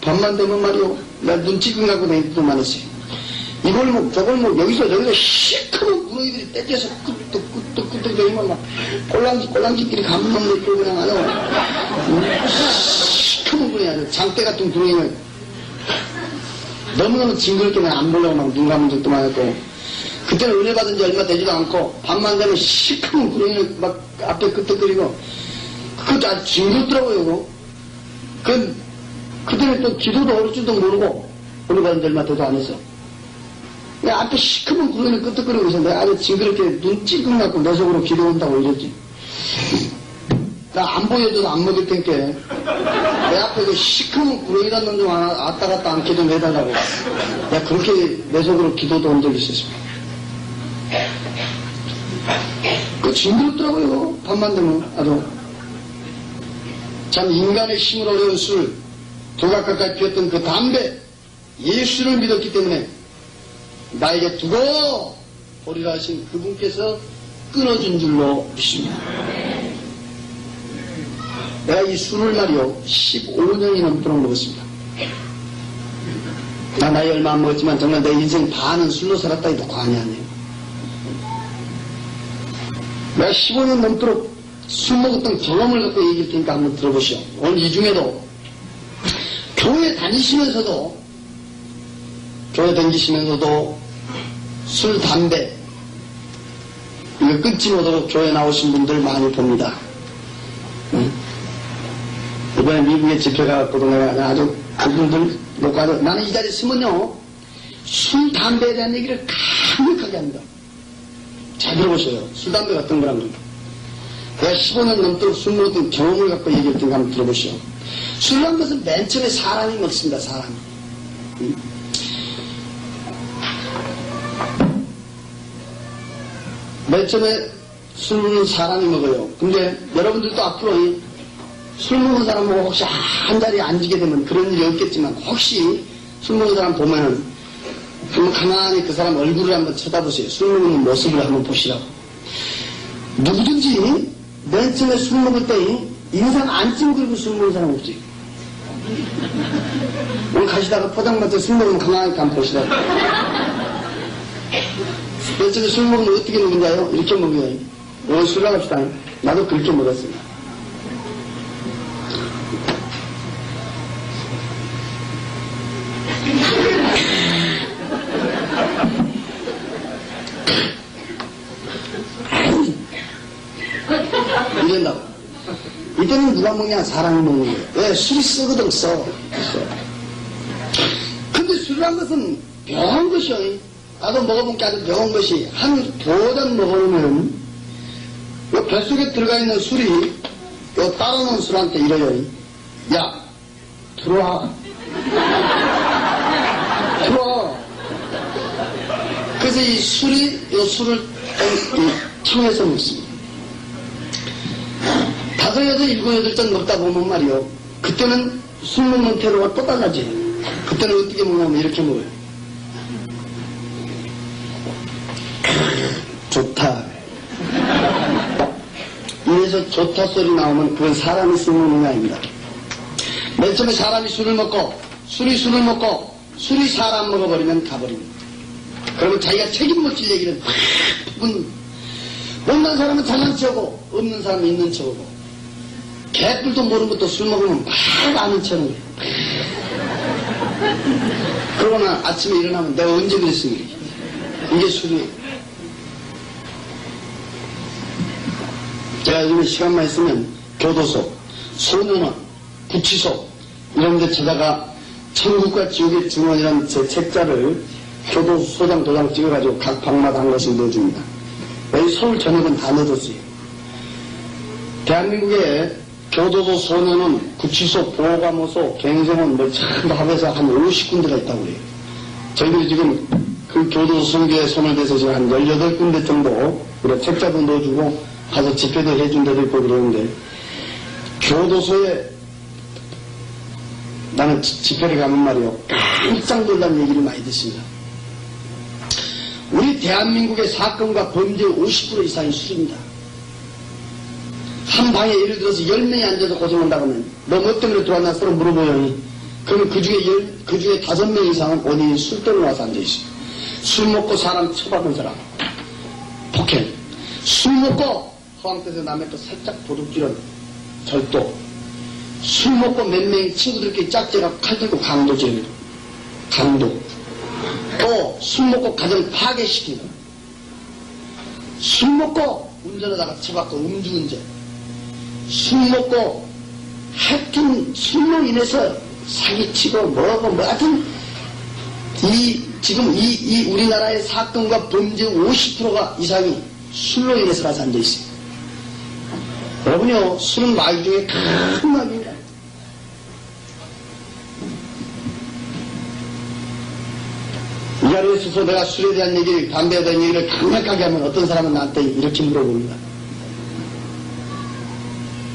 밤만 되면 말이요. 나 눈치껏 갖고 다니기만 했어요. 이 골목, 저 골목, 여기서 저기서 시커먼 구렁이들이 떼져서 끄떡끄떡 거리면 막 꼴랑지끼리 감만 넣고 그냥 시커먼 구렁이 아주 장대 같은 구렁이를 너무너무 징그럽게 그냥 안 보려고 막 눈 감은 적도 많았고, 그때는 은혜 받은 지 얼마 되지도 않고 밤만 되면 시커먼 구렁이를 막 앞에 끄떡거리고, 그것도 아주 징그럽더라고요. 그때는 또 기도도 어릴 줄도 모르고 은혜 받은 지 얼마 되도 안 했어. 내가 앞에 시커먼 구렁이를 끄떡거리고 있었는데 아주 징그럽게 눈 찔끔 갖고 내 속으로 기도한다고 이랬지. 나 안 보여도 안 먹을 테니까 내 앞에 그 시커먼 구렁이라는 놈 좀 왔다 갔다 안 기도 해달라고 내가 그렇게 내 속으로 기도도 한 적이 있었습니다. 그 징그럽더라고요. 밤만 되면 아주. 참 인간의 힘을 어려운 술, 조각 가까이 피웠던 그 담배, 예수를 믿었기 때문에 나에게 두고 보리라 하신 그분께서 끊어준 줄로 믿습니다. 내가 이 술을 말이요 15년이 넘도록 먹었습니다. 나 나이 얼마 안 먹었지만 정말 내 인생 반은 술로 살았다 해도 과언이 아니에요. 내가 15년 넘도록 술 먹었던 경험을 갖고 얘기할 테니까 한번 들어보시오. 오늘 이 중에도 교회 다니시면서도 술, 담배 이거 끊지 못하고 교회 나오신 분들 많이 봅니다. 응? 이번에 미국에 집회 가갖고도 내가 아주 그분들 녹화도 나는 이 자리에 있으면요 술, 담배에 대한 얘기를 강력하게 합니다. 잘 들어보세요. 술, 담배 같은 거란 겁니다. 내가 15년 넘도록 술 먹었던 경험을 갖고 얘기할 테니까 한번 들어보시오. 술이란 것은 맨 처음에 사람이 먹습니다. 사람이. 응? 맨 처음에 술은 사람이 먹어요. 근데 여러분들도 앞으로 술 먹는 사람 보고 혹시 한 자리에 앉게 되면 그런 일이 없겠지만 혹시 술 먹는 사람 보면은 한번 가만히 그 사람 얼굴을 한번 쳐다보세요. 술 먹는 모습을 한번 보시라고. 누구든지 맨 처음에 술 먹을 때 인상 안 찡그리고 술 먹는 사람 없지. 오늘 가시다가 포장마차에 술 먹으면 가만히 한번 보시라고. 맨 처음에 술 먹으면 어떻게 먹는가요? 이렇게 먹어요. 오늘 술 나갑시다. 나도 그렇게 먹었습니다. 이런다고. 이때는 누가 먹냐? 사람이 먹는 거예요. 왜? 술이 쓰거든, 써. 근데 술이란 것은 묘한 것이요. 나도 먹어본 게 아주 묘한 것이, 한 2잔 먹어보면, 요 뱃속에 들어가 있는 술이, 요 따라놓은 술한테 이래요. 야, 들어와. 들어와. 그래서 이 술이, 요 술을 청해서 먹습니다. 5, 6, 7, 8잔 먹다 보면 말이요. 그때는 술 먹는 태도가 또 달라져요. 그때는 어떻게 먹냐면 이렇게 먹어요. 좋다. 이래서 좋다 소리 나오면 그건 사람이 술 먹는 게 아닙니다. 맨 처음에 사람이 술을 먹고, 술이 사람 먹어버리면 가버립니다. 그러면 자기가 책임을 질 얘기를 막 못난 사람은 잘난 척하고 없는 사람은 있는 척하고 개뿔도 모르는 것도 술 먹으면 막 아는 척하는 거예요. 그리고 그러고나 아침에 일어나면 내가 언제 그랬으니 이게 술이에요. 제가 요즘에 시간만 있으면 교도소, 소년원, 구치소 이런 데 찾아가 천국과 지옥의 증언이라는 제 책자를 교도소장 도장 찍어가지고 각 방마다 한 것을 넣어줍니다. 여기 서울 전역은 다 넣어줬어요. 대한민국에 교도소, 소년원, 구치소, 보호감호소, 갱생원 뭐 전부 합해서 한 50군데가 있다고 그래요. 저희들이 지금 그 교도소 선교에 손을 대서 지금 한 18군데 정도 우리가 책자도 넣어주고 가서 집회도 해준 데도 있고 그러는데 교도소에 나는 집회를 가면 말이요 깜짝 놀란 얘기를 많이 듣습니다. 우리 대한민국의 사건과 범죄의 50% 이상이 술입니다. 한 방에 예를 들어서 10명이 앉아서 고생한다고 하면 너 뭐 때문에 들어왔나 서로 물어보니 그러면 그 중에 5명 이상은 원인이 술 때문에 와서 앉아있어요. 술 먹고 사람 처박은 사람, 폭행, 술 먹고 허황돼서 남의 거 살짝 도둑질은 절도, 술 먹고 몇 명이 친구들끼리 짝대가 칼 들고 강도죄, 강도, 또 술 먹고 가정 파괴시키는, 술 먹고 운전하다가 처박고 음주운전, 술 먹고 하여튼 술로 인해서 사기치고 뭐고 하여튼 지금 이 우리나라의 사건과 범죄 50%가 이상이 술로 인해서 가서 앉아있어요. 여러분요, 술은 마귀 중에 큰 마귀입니다. 이 자리에 서서 내가 술에 대한 얘기를, 담배에 대한 얘기를 강력하게 하면 어떤 사람은 나한테 이렇게 물어봅니다.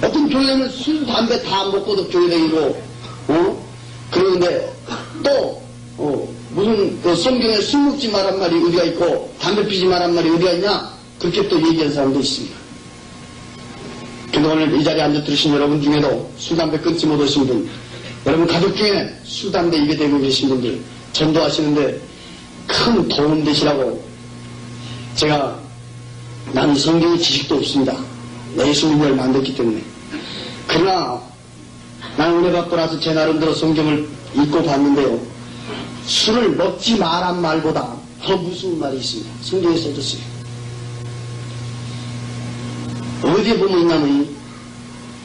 어떤 교회는 술, 담배 다 안 먹고도 교회 다니고, 그러는데, 또, 무슨, 성경에 술 먹지 말란 말이 어디가 있고, 담배 피지 말란 말이 어디가 있냐? 그렇게 또 얘기하는 사람도 있습니다. 근데 오늘 이 자리에 앉아 들으신 여러분 중에도 술, 담배 끊지 못하신 분, 여러분 가족 중에 술, 담배 입에 대고 계신 분들, 전도하시는데 큰 도움 되시라고 제가, 나는 성경의 지식도 없습니다. 예수 믿는 걸 만들었기 때문에. 그러나 나는 은혜 받고 나서 제 나름대로 성경을 읽고 봤는데요. 술을 먹지 마란 말보다 더 무서운 말이 있습니다. 성경에 써졌어요. 어디에 보면 있냐면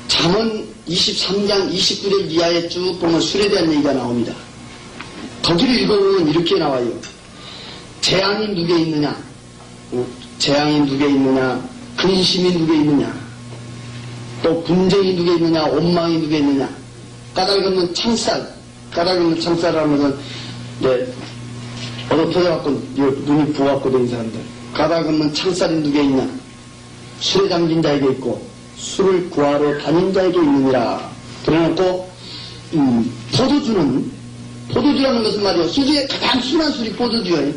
잠언 23장 29절 이하에 쭉 보면 술에 대한 얘기가 나옵니다. 거기를 읽어보면 이렇게 나와요. 재앙이 누게 있느냐? 재앙이 누게 있느냐? 근심이 누게 있느냐? 또 분쟁이 누게 있느냐? 원망이 누게 있느냐? 까닭없는 창살, 까닭없는 창살이라는 것은 얻어 터져갖고 눈이 부어갖고 된 사람들. 까닭없는 창살이 누게 있냐? 술에 잠긴 자에게 있고 술을 구하러 다닌 자에게 있느니라. 그래놓고 포도주라는 것은 말이요, 수주에 가장 순한 술이 포도주예요.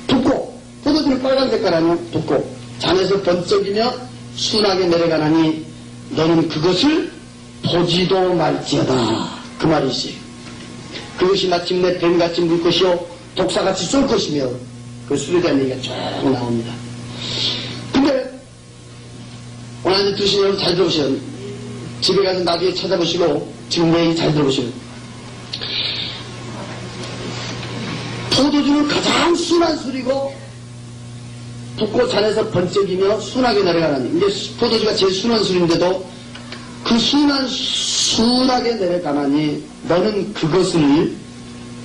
붓고, 포도주는 빨간 색깔 아니요? 붓고 잔에서 번쩍이며 순하게 내려가나니 너는 그것을 보지도 말지어다. 그 말이지. 그것이 마침내 뱀같이 물 것이요 독사같이 쏠 것이며, 그 술에 대한 얘기가 쭉 나옵니다. 근데 오늘 앉아 두신 여러분 잘 들어보세요. 집에 가서 나중에 찾아보시고 지금 내 얘기 잘 들어보시고, 포도주는 가장 순한 술이고 붓고 잔에서 번쩍이며 순하게 내려가나니, 이게 포도주가 제일 순한 술인데도 그 순하게 내려가나니 너는 그것을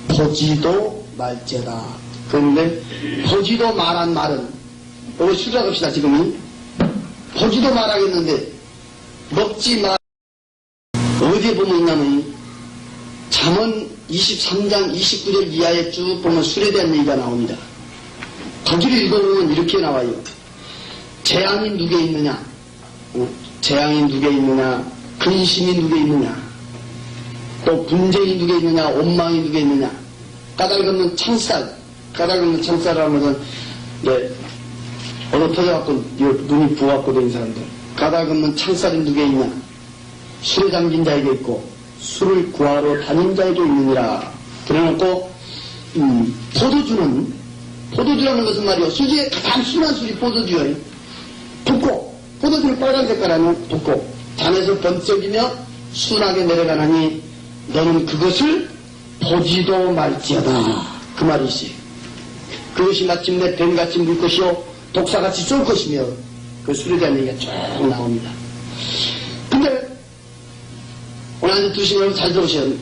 보지도 말지어다. 그런데 보지도 말한 말은, 오늘 수작합시다. 지금은 보지도 말하겠는데 먹지 말. 어디에 보면 있냐면 잠언 23장 29절 이하에 쭉 보면 술에 대한 얘기가 나옵니다. 거기를 읽어보면 이렇게 나와요. 재앙이 누게 있느냐? 재앙이 누게 있느냐? 근심이 누게 있느냐? 또 분쟁이 누게 있느냐? 원망이 누게 있느냐? 까닭없는 창살, 까닭없는 창살이라는 것은 얻어 터져갖고 눈이 부어갖고 된 사람들. 까닭없는 창살이 누게 있냐? 술에 잠긴 자에게 있고 술을 구하러 다닌 자에게 있느니라. 그래놓고 포도주라는 것은 말이요, 수주에 가장 순한 술이 포도주예요. 붓고, 포도주는 빨간 색깔 아니요? 붓고 잔에서 번쩍이며 순하게 내려가나니 너는 그것을 보지도 말지어다. 그 말이 있어요. 그것이 마침내 뱀같이 물 것이요 독사같이 쏠 것이며, 그 술에 대한 얘기가 쭉 나옵니다. 근데 오늘 앉아 두시면 여러분 잘 들어보세요.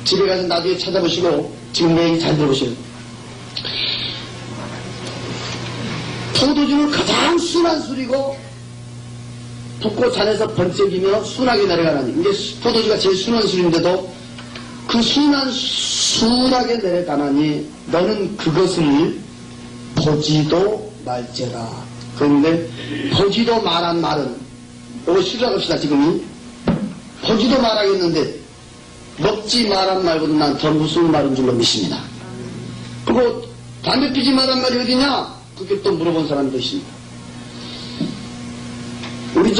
집에 가서 나중에 찾아보시고 지금 내 얘기 잘 들어보세요. 포도주는 가장 순한 술이고 붓고 잔에서 번쩍이며 순하게 내려가라니. 이게 포도주가 제일 순한 술인데도 그 순하게 내려가나니 너는 그것을 보지도 말지어다. 그런데 보지도 말한 말은, 이거 시작합시다. 지금이 보지도 말하겠는데 먹지 말한 말보다 난 더 무서운 말인 줄로 믿습니다. 그리고 담배 피지 말한 말이 어디냐? 그렇게 또 물어본 사람도 있습니다. 우리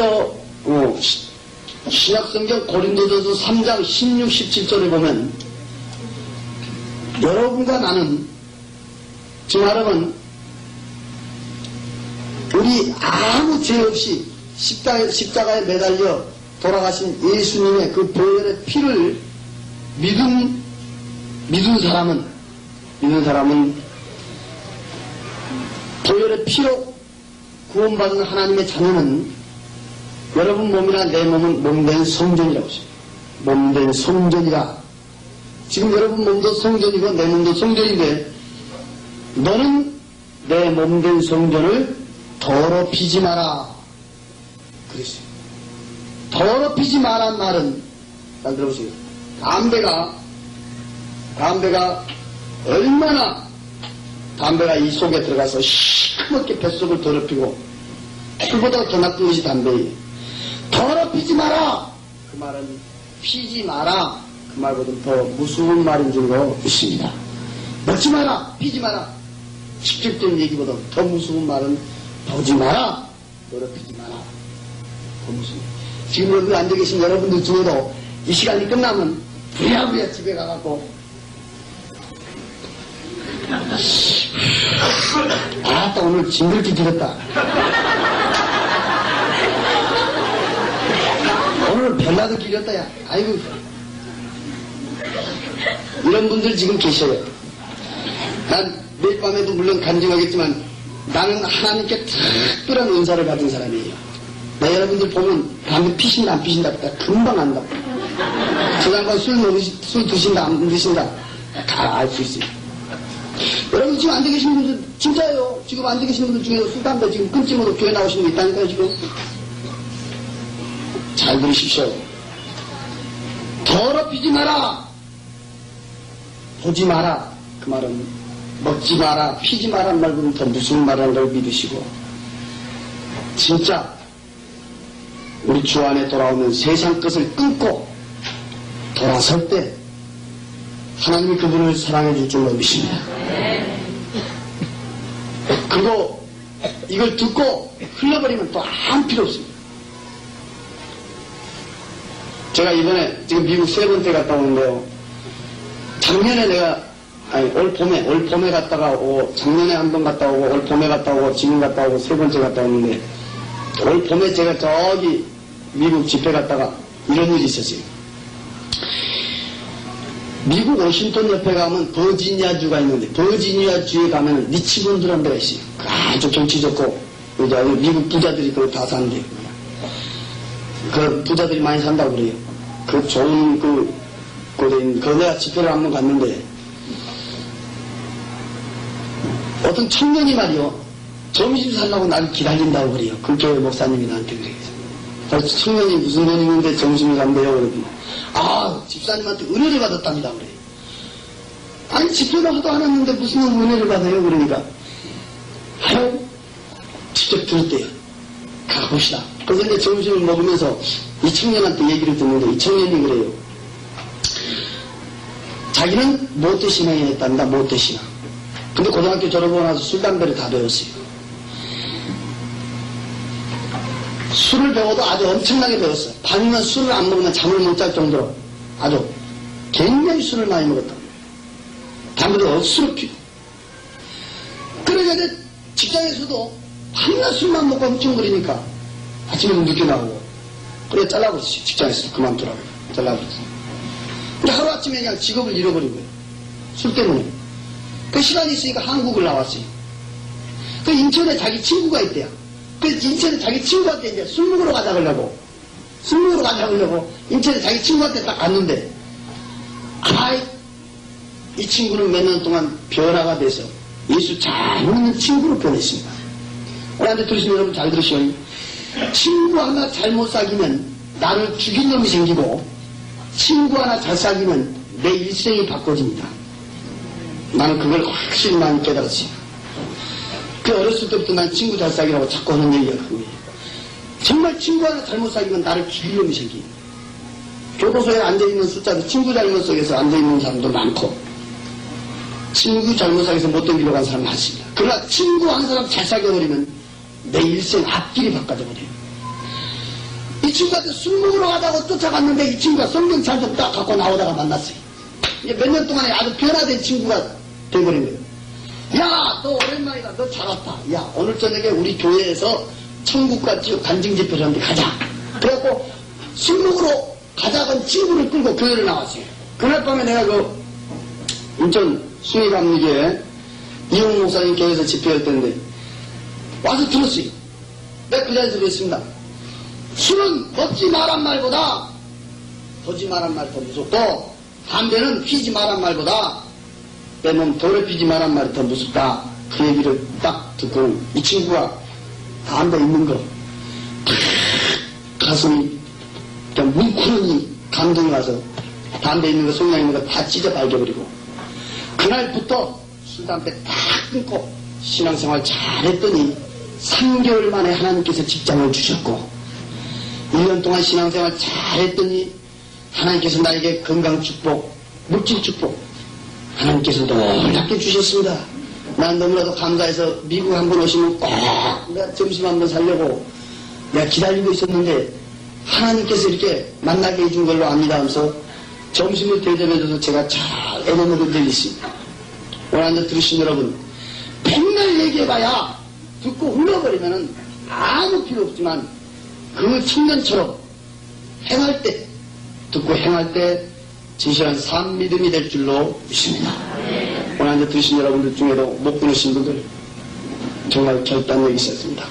신약성경 고린도전서 3장 16, 17절에 보면 여러분과 나는, 즉 말하면 우리 아무 죄 없이 십자가에 매달려 돌아가신 예수님의 그 보혈의 피를 믿은 사람은 보혈의 피로 구원받은 하나님의 자녀는 여러분 몸이나 내 몸은 몸된 성전이라고 했어요. 몸된 성전이라. 지금 여러분 몸도 성전이고 내 몸도 성전인데 너는 내 몸된 성전을 더럽히지 마라. 그랬어요. 더럽히지 마란 말은, 잘 들어보세요. 얼마나 담배가 이 속에 들어가서 시커멓게 뱃속을 더럽히고 술보다 더 나쁜 것이 담배예요. 더럽히지 마라. 그 말은 피지 마라. 그 말보다 더 무서운 말인 줄로 믿습니다. 먹지 마라. 피지 마라. 직접적인 얘기보다 더 무서운 말은 보지 마라. 더럽히지 마라. 더 무서운. 지금 여기 앉아 계신 여러분들 중에도 이 시간이 끝나면 부랴부랴 집에 가갖고 아따 오늘 징글기 길었다. 오늘 별나도 길었다. 야 아이고, 이런 분들 지금 계셔요. 난 매일 밤에도 물론 간증하겠지만 나는 하나님께 특별한 은사를 받은 사람이에요. 나 여러분들 보면 밤에 피신다 안 피신다 금방 안다. 저 양반 술 드신다 안 드신다 다 알 수 있어요. 여러분 지금 앉아 계신 분들 진짜예요. 지금 앉아 계신 분들 중에서 술 담배 지금 끊지 못하고 교회 나오시는 분 있다니까요. 지금 잘 들으십시오. 더럽히지 마라. 보지 마라. 그 말은 먹지 마라, 피지 마란 말보다 더 무슨 말이라는 걸 믿으시고, 진짜 우리 주 안에 돌아오면 세상 것을 끊고 돌아설 때 하나님이 그분을 사랑해 줄 줄로 믿습니다. 그리고 이걸 듣고 흘려버리면 또 아무 필요 없습니다. 제가 이번에 지금 미국 3번째 갔다 오는데요. 작년에 내가 올 봄에 갔다가 오고, 작년에 한 번 갔다 오고, 올 봄에 갔다 오고, 지금 갔다 오고, 3번째 갔다 오는데, 올 봄에 제가 저기 미국 집회 갔다가 이런 일이 있었어요. 미국 워싱턴 옆에 가면 버지니아주가 있는데, 버지니아주에 가면 리치몬드라는 데가 있어요. 아주 경치 좋고, 미국 부자들이 그걸 다 사는데, 그 부자들이 많이 산다고 그래요. 그 좋은 그 내가 집회를 한번 갔는데, 어떤 청년이 말이요, 점심 살라고 날 기다린다고 그래요. 그 교회 목사님이 나한테 그래요. 그래서 청년이 무슨 돈 있는데 점심을 간대요. 그러더니, 집사님한테 은혜를 받았답니다. 그래요. 아니, 집회도 하도 안 했는데 무슨 은혜를 받아요? 그러니까, 직접 들었대요. 가봅시다. 그래서 이제 점심을 먹으면서 이 청년한테 얘기를 듣는데, 이 청년이 그래요. 자기는 모태신앙이 했답니다. 모태신앙. 근데 고등학교 졸업하고 나서 술, 담배를 다 배웠어요. 술을 배워도 아주 엄청나게 배웠어요. 밤이면 술을 안 먹으면 잠을 못 잘 정도로 아주 굉장히 술을 많이 먹었다. 담배도 억수로 피고. 그러니까 직장에서도 밤낮 술만 먹고 훔쳐버리니까 아침에 늦게 나오고. 그래 잘라버렸어요. 직장에서 그만두라고. 잘라버렸어요. 근데 하루아침에 그냥 직업을 잃어버린 거예요. 술 때문에. 그 시간이 있으니까 한국을 나왔어요. 그 인천에 자기 친구가 있대요. 그 인천에 자기 친구한테 이제 술 먹으러 가자 그러려고. 술 먹으러 가자 그러려고 인천에 자기 친구한테 딱 갔는데, 이 친구는 몇 년 동안 변화가 돼서 예수 잘 믿는 친구로 변했습니다. 우리한테 들으시는 여러분 잘 들으시오. 친구 하나 잘못 사귀면 나를 죽일 놈이 생기고, 친구 하나 잘 사귀면 내 일생이 바꿔집니다. 나는 그걸 확실히 많이 깨달았어요. 그 어렸을 때부터 난 친구 잘 사귀라고 자꾸 하는 얘기가 그거예요. 정말 친구 하나 잘못 사귀면 나를 죽일 놈이 생기고, 교도소에 앉아있는 숫자도 친구 잘못 속에서 앉아있는 사람도 많고, 친구 잘못 사귀어서 못 덤비려고 한 사람 많습니다. 그러나 친구 한 사람 잘 사귀어버리면 내 일생 앞길이 바꿔져버려요. 이 친구한테 술 먹으러 가자고 쫓아갔는데 이 친구가 성경 잘 줬다 갖고 나오다가 만났어요. 이제 몇 년 동안에 아주 변화된 친구가 돼버린 거예요. 야, 너 오랜만이다. 너 잘 왔다. 야, 오늘 저녁에 우리 교회에서 천국과 지옥 간증 집회를 하는데 가자. 그래갖고 술 먹으러 가자던 친구를 끌고 교회를 나왔어요. 그날 밤에 내가 그 인천 숭의감리교회 이용 목사님 교회에서 집회할 때인데 와서 들었어요. 내가 그 자리에서 그랬습니다. 술은 먹지 말란 말보다 보지 말란 말이 더 무섭고, 담배는 피지 말란 말보다 내 몸 돌에 피지 말란 말이 더 무섭다. 그 얘기를 딱 듣고 이 친구가 담배 있는 거 가슴이 그냥 뭉클하니 감동이 와서 담배 있는 거, 속량 있는 거 다 찢어 발겨버리고, 그날부터 술, 담배 딱 끊고 신앙생활 잘했더니 3개월 만에 하나님께서 직장을 주셨고, 1년 동안 신앙생활 잘했더니 하나님께서 나에게 건강 축복, 물질 축복 하나님께서 놀랍게 주셨습니다. 난 너무나도 감사해서 미국 한번 오시면 꼭 내가 점심 한번 살려고 내가 기다리고 있었는데 하나님께서 이렇게 만나게 해준 걸로 압니다 하면서 점심을 대접해줘서 제가 잘 애먹은 적이 있습니다. 오늘 앉아 들으신 여러분, 맨날 얘기해봐야 듣고 흘러버리면 아무 필요 없지만 그 청년처럼 행할 때, 듣고 행할 때 진실한 삶 믿음이 될 줄로 믿습니다. 오늘 앉아 들으신 여러분들 중에도 못 끊으신 분들 정말 결단력이 있었습니다.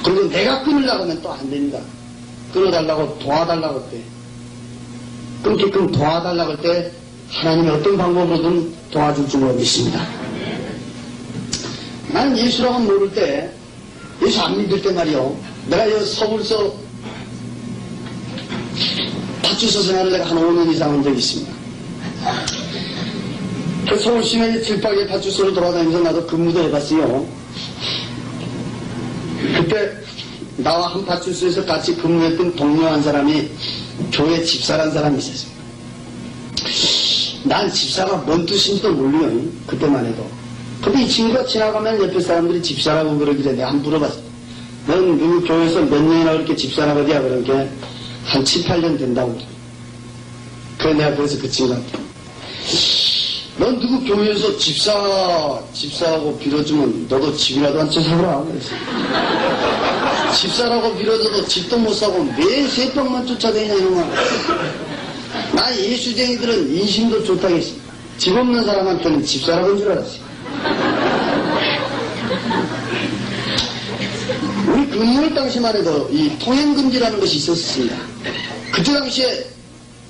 그리고 내가 끊으려고 하면 또 안 됩니다. 끊어달라고 도와달라고 할 때, 끊기끔 도와달라고 할 때 하나님이 어떤 방법으로든 도와줄 줄로 믿습니다. 나는 예수라고 모를 때, 예수 안 믿을 때 말이요, 내가 이 서울서 파출소 생활을 내가 한 5년 이상 한 적이 있습니다. 그 서울 시내 질박의 파출소를 돌아다니면서 나도 근무도 해봤어요. 그때 나와 한 파출소에서 같이 근무했던 동료 한 사람이 교회 집사란 사람이 있었습니다. 난 집사가 뭔 뜻인지도 몰라요. 그때만 해도. 근데 이 친구가 지나가면 옆에 사람들이 집사라고 그러길래 내가 한번 물어봤어요. 넌 누구 교회에서 몇 년이나 그렇게 집사라고 하냐? 그러니까 한 7, 8년 된다고. 그래 내가 그래서 그 친구한테 넌 누구 교회에서 집사하고 빌어주면 너도 집이라도 한 채 사라. 그랬어. 집사라고 빌어줘도 집도 못 사고 매일 새벽만 쫓아다니냐 이놈아. 나 예수쟁이들은 인심도 좋다겠어. 집 없는 사람한테는 집사라고 한 줄 알았어. 우리 근무할 당시만 해도 이 통행금지라는 것이 있었습니다. 그때 당시에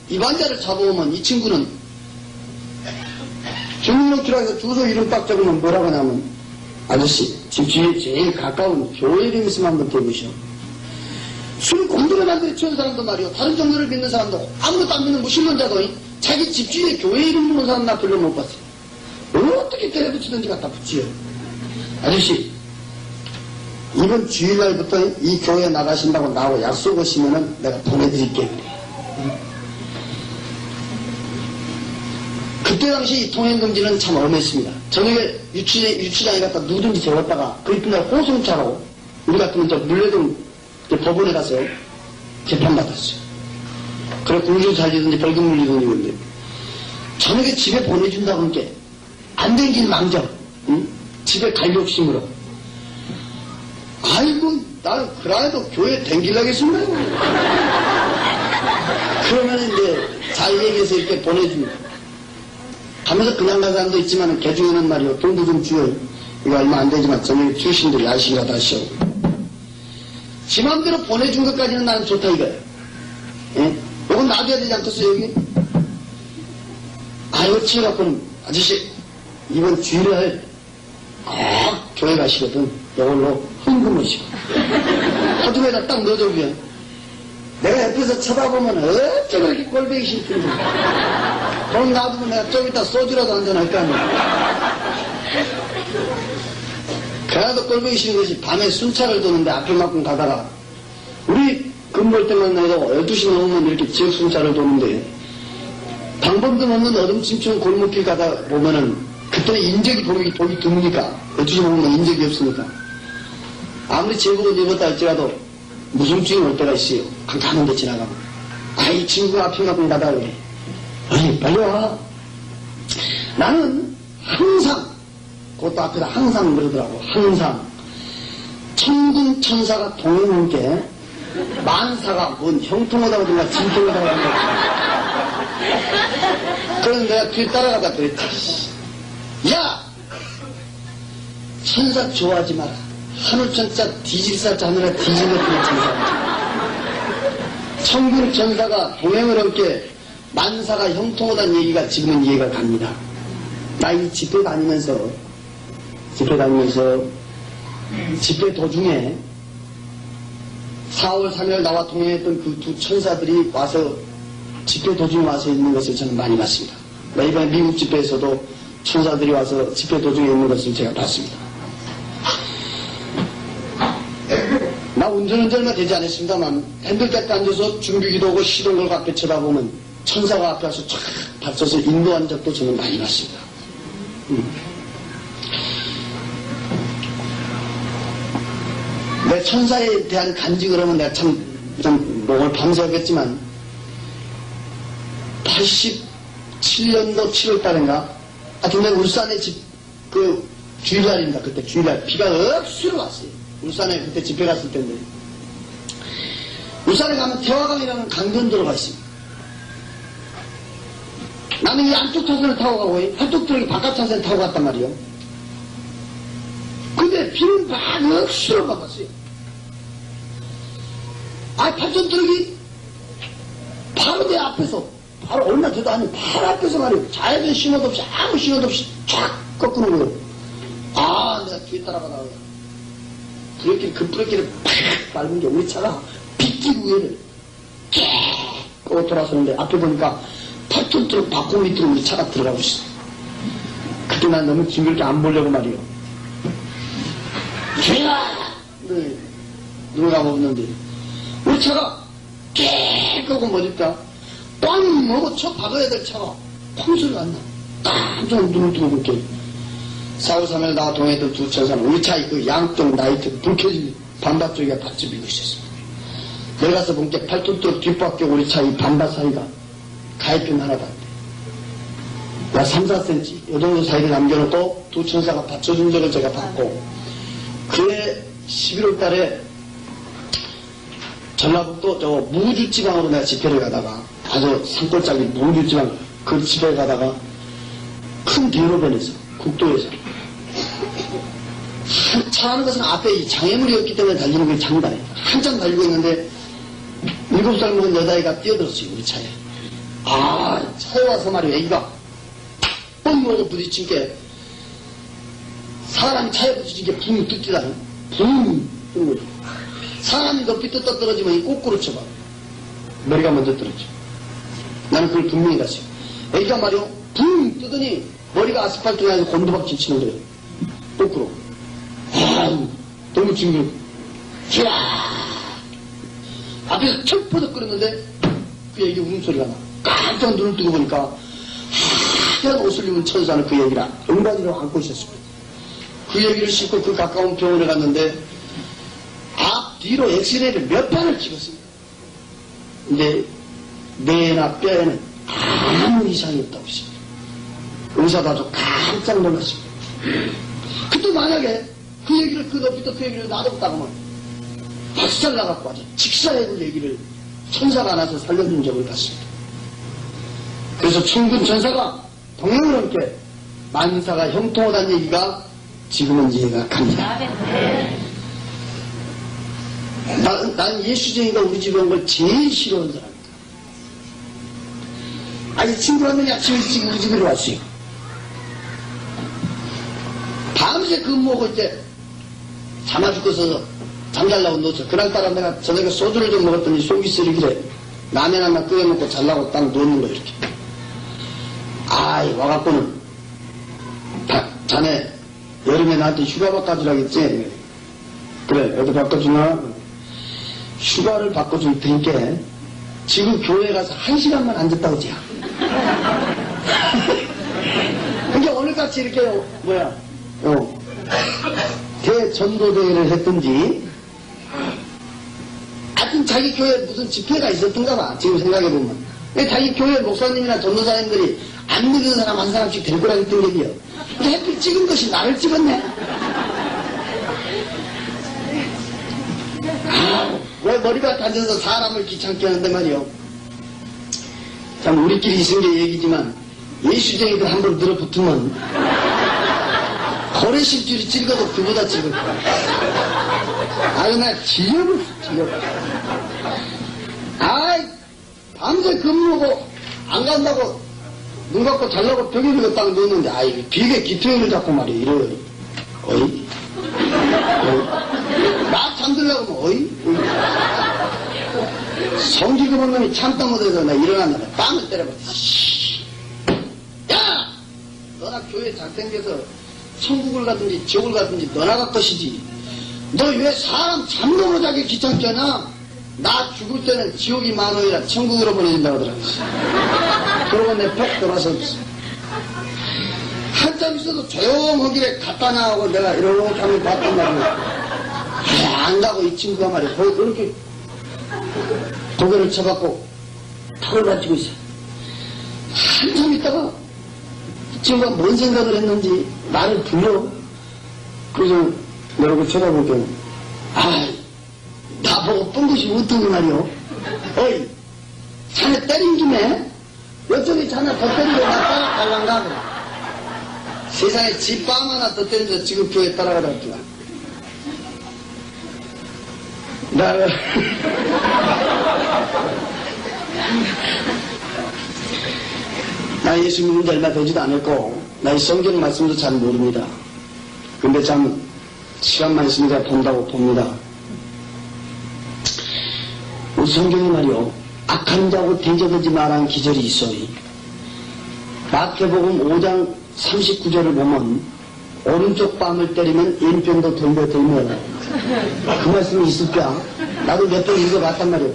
입안자를 잡아오면 이 친구는 주민등록기록에서 주소 이름 딱 적으면 뭐라고 하냐면, 아저씨 집 주위에 제일 가까운 교회 이름 있으면 한번 대보시오. 술 공동에 만들어 치운 사람도 말이요, 다른 종교를 믿는 사람도 아무것도 안 믿는 무신론자도 자기 집 주위에 교회 이름 부르는 사람 나 별로 못 봤어요. 어떻게 때려붙이든지 갖다 붙이요. 아저씨 이번 주일날부터 이 교회 나가신다고 나하고 약속 오시면은 내가 보내드릴게요. 그때 당시 이 통행금지는 참 엄했습니다. 저녁에 유치장에 갖다 누구든지 재웠다가 그 이튿날 호송차로 우리 같으면 저 물레동 법원에 가서 재판받았어요. 그래 공주 살리든지 벌금 물리든지 그런데 저녁에 집에 보내준다고 하니까 안 된 길 망정, 응? 집에 갈 욕심으로. 아이고 나는 그래도 교회 댕기려겠습니다. 그러면 이제 잘 잘 얘기해서 이렇게 보내줍니다. 가면서 그냥 간 사람도 있지만 개 중에는 말이요. 돈도 좀 주어요. 이거 얼마 안 되지만 저녁에 주신들 야식이라도 하시오. 지 맘대로 보내준 것까지는 나는 좋다 이거예요. 예? 이건 놔둬야 되지 않겠어요 여기? 아 이거 치워갖고는 아저씨 이번 주일에 교회 가시거든. 이걸로 헌금을 시고 화두에다 딱 넣어줘 그냥. 내가 옆에서 쳐다보면 어째 그렇게 꼴보기 싫던지. 돈 놔두면 내가 좀 이따 소주라도 한잔 할 거 아니야. 그래도 꼴보기 싫은 것이 밤에 순찰을 도는데 앞에만큼 가다가 우리 근무할 때만 해도 12시 넘으면 이렇게 지역 순찰을 도는데 방법도 없는 어둠침침 골목길 가다 보면은 그때는 인적이 보기 드무니까 12시 넘으면 인적이 없으니까 아무리 제복을 입었다 할지라도 무슨증이 올 때가 있어요. 깜깜한 데 지나가면 이 친구가 앞에만큼 가다가 그래. 아니 빨리 와. 나는 항상 그것도 앞에다 항상 그러더라고. 항상 천군 천사가 동행한 게 만사가 뭔 형통하다고 그러나 진통하다고 그러나. 그래서 내가 뒤에 따라가다 그랬지. 야! 천사 좋아하지 마라. 하늘천자 뒤질사 자느라 뒤질것 같은 천사. 천군 천사가 동행을 함께 만사가 형통하다는 얘기가 지금은 이해가 갑니다. 나 이 집회 다니면서 집회 도중에 4월 3일 나와 동행했던 그 두 천사들이 와서 집회 도중에 와서 있는 것을 저는 많이 봤습니다. 이번에 미국 집회에서도 천사들이 와서 집회 도중에 있는 것을 제가 봤습니다. 나 운전은 얼마 되지 않았습니다만 핸들백 앉아서 준비기도 하고 시동 걸고 앞에 쳐다보면 천사가 앞에 와서 쫙 받쳐서 인도한 적도 저는 많이 봤습니다. 내 천사에 대한 간지 그러면 내가 참 오늘 밤새겠지만 87년도 7월달인가 하여튼 내가 울산에 주일날입니다. 그때 주일날 비가 억수로 왔어요. 울산에 그때 집회 갔을 때인데 울산에 가면 태화강이라는 강변도로가 있습니다. 나는 이 안쪽 차선을 타고 가고 팔뚝들이 바깥 차선을 타고 갔단 말이에요. 근데 비는 막 억수로 막았어요. 팔뚝들이 바로 내 앞에서 바로 얼마 되도 아니고 바로 앞에서 말이에요. 자연의 신호도 없이 아무 신호도 없이 쫙 꺾는 거예요. 내가 뒤에 따라가다가 그 브레이크를 팍 밟은 게 우리 차가 빗길 위에를 쫙 꺾어 돌아서는데 앞에 보니까 8톤 바꾸 밑으로 우리 차가 들어가고 있어. 그때 난 너무 징그럽게 안 보려고 말이에요. 걔가 눈을 감아보는데 우리 차가 깨 끄고 뭐니까 빵 먹어 쳐 박아야 될 차가 펑 소리가 안 나. 깜짝 눈을 뜨고 이렇게 4월 3일 나 동해들 두 천사는 우리 차 그 양쪽 라이트 불 켜진 반바 쪽에 밭을 밀고 있었습니다. 내가서 본 게 8톤 뒷바퀴 우리 차 이 반바 사이가 가입병 하나도 안 돼. 나 3, 4cm 이 정도 사이를 남겨놓고 두 천사가 받쳐준 적을 제가 봤고 그해 11월 달에 전라북도 저 무주지방으로 내가 집회를 가다가 아주 산골짜기 무주지방 그 집회에 가다가 큰 대로변에서 국도에서 차 하는 것은 앞에 이 장애물이 없기 때문에 달리는 게 장단이에요. 한참 달리고 있는데 7살 먹은 여자애가 뛰어들었어요 우리 차에. 차에 와서 말이에요. 애기가 뻥 먹어 부딪힌 게 사람이 차에 부딪힌 게 붕 뜯기다니 붕 뜨는 거죠. 사람이 높이 뜯어 떨어지면 이 거꾸로 쳐봐. 머리가 먼저 떨어져. 나는 그걸 분명히 봤어요. 애기가 말이요 붕 뜨더니 머리가 아스팔트에 가서 곤두박질 치는 거예요. 거꾸로. 너무 징그럽고 앞에서 척 퍼덕거렸는데 그 얘기 울음소리가 나. 깜짝 눈을 뜨고 보니까 하얀 옷을 입은 천사는 그 얘기를 엉덩이로 안고 있었습니다. 그 얘기를 싣고 그 가까운 병원에 갔는데 앞뒤로 엑스레이를 몇 판을 찍었습니다. 근데 뇌나 뼈에는 아무 이상이 없다고 했습니다. 의사도 아주 깜짝 놀랐습니다. 그때 만약에 그 얘기를 그 높이도 그 얘기를 놔뒀다고 하면 박살 나갖고 아주 직사해볼 얘기를 천사가 나서 살려준 적을 봤습니다. 그래서 천군 천사가 동행을 함께 만사가 형통하다는 얘기가 지금은 이해가 갑니다. 난 예수쟁이가 우리 집에 온 걸 제일 싫어하는 사람이다. 아니, 친구라면 아침 일찍 우리 집으로 왔어요. 밤새 근무하고 이제 잠아 죽고서 잠잘라고 누웠어. 그날따라 내가 저녁에 소주를 좀 먹었더니 속이 쓰리길래 라면 하나 끓여 먹고 잘라고 딱 누웠는 거야, 이렇게. 아이, 와갖고는 자네 여름에 나한테 휴가 바꿔주라겠지? 그래, 어디 바꿔주나? 휴가를 바꿔줄 테니까 지금 교회 가서 1시간만 앉았다 오지야. 그러니까 오늘같이 이렇게 대전도대회를 했든지 하여튼 자기 교회에 무슨 집회가 있었던가 봐. 지금 생각해보면 자기 교회 목사님이나 전도사님들이 안 믿는 사람 한 사람씩 데리고 다녔던 얘기요. 근데 하필 찍은 것이 나를 찍었네. 왜 머리가 다져서 사람을 귀찮게 하는데 말이요. 참 우리끼리 있은 게 얘기지만 예수쟁이들 한번 늘어붙으면 거래실줄이 찔거도 그보다 찔걸 거야. 아유, 나 질려버려. 아이, 밤새 근무하고 안 간다고 눈 감고 자려고 벽에 들고 딱 누웠는데, 아이, 비계 기퉁이를 잡고 말이야. 이래요. 어이? 막 잠들려고 하면, 어이? 성기급 한 놈이 참다 못해서 나 일어났는데 빵을 때려봤지. 야! 너나 교회 잘생겨서 천국을 가든지 지옥을 가든지 너나 갈 것이지. 너 왜 사람 잠도 자기 귀찮게 하나? 나 죽을 때는 지옥이 만원이라 천국으로 보내준다고 하더라고. 그러고 내 벽 돌아서 한참 있어도 조용하길래 갔다 나오고 내가 이렇게 하면 봤단 말이야. 안 가고 이 친구가 말이야. 거기 그렇게 고개를 쳐갖고 턱을 받치고 있어. 한참 있다가 이 친구가 뭔 생각을 했는지 나를 불러. 그래서 내가 그 쳐다보니까 아이, 나보고 뻥긋이 어떤 말이요? 어이, 자네 때린 김에 여쪽에 자네 더 때리고 나 따라갈란가? 세상에 집밤 하나 더 때려서 지금 교회 따라가달라. 나 예수 믿는 지 얼마 되지도 않았고 나 이 성경 말씀도 잘 모릅니다. 근데 참 시간만 있으니까 본다고 봅니다. 우리 성경이 말이요, 악한 자하고 대적하지 말라는 기절이 있어요. 마태복음 5장 39절을 보면 오른쪽 뺨을 때리면 왼편도 덤벼들면 그 말씀이 있을 거야. 나도 몇 번 읽어봤단 말이에요.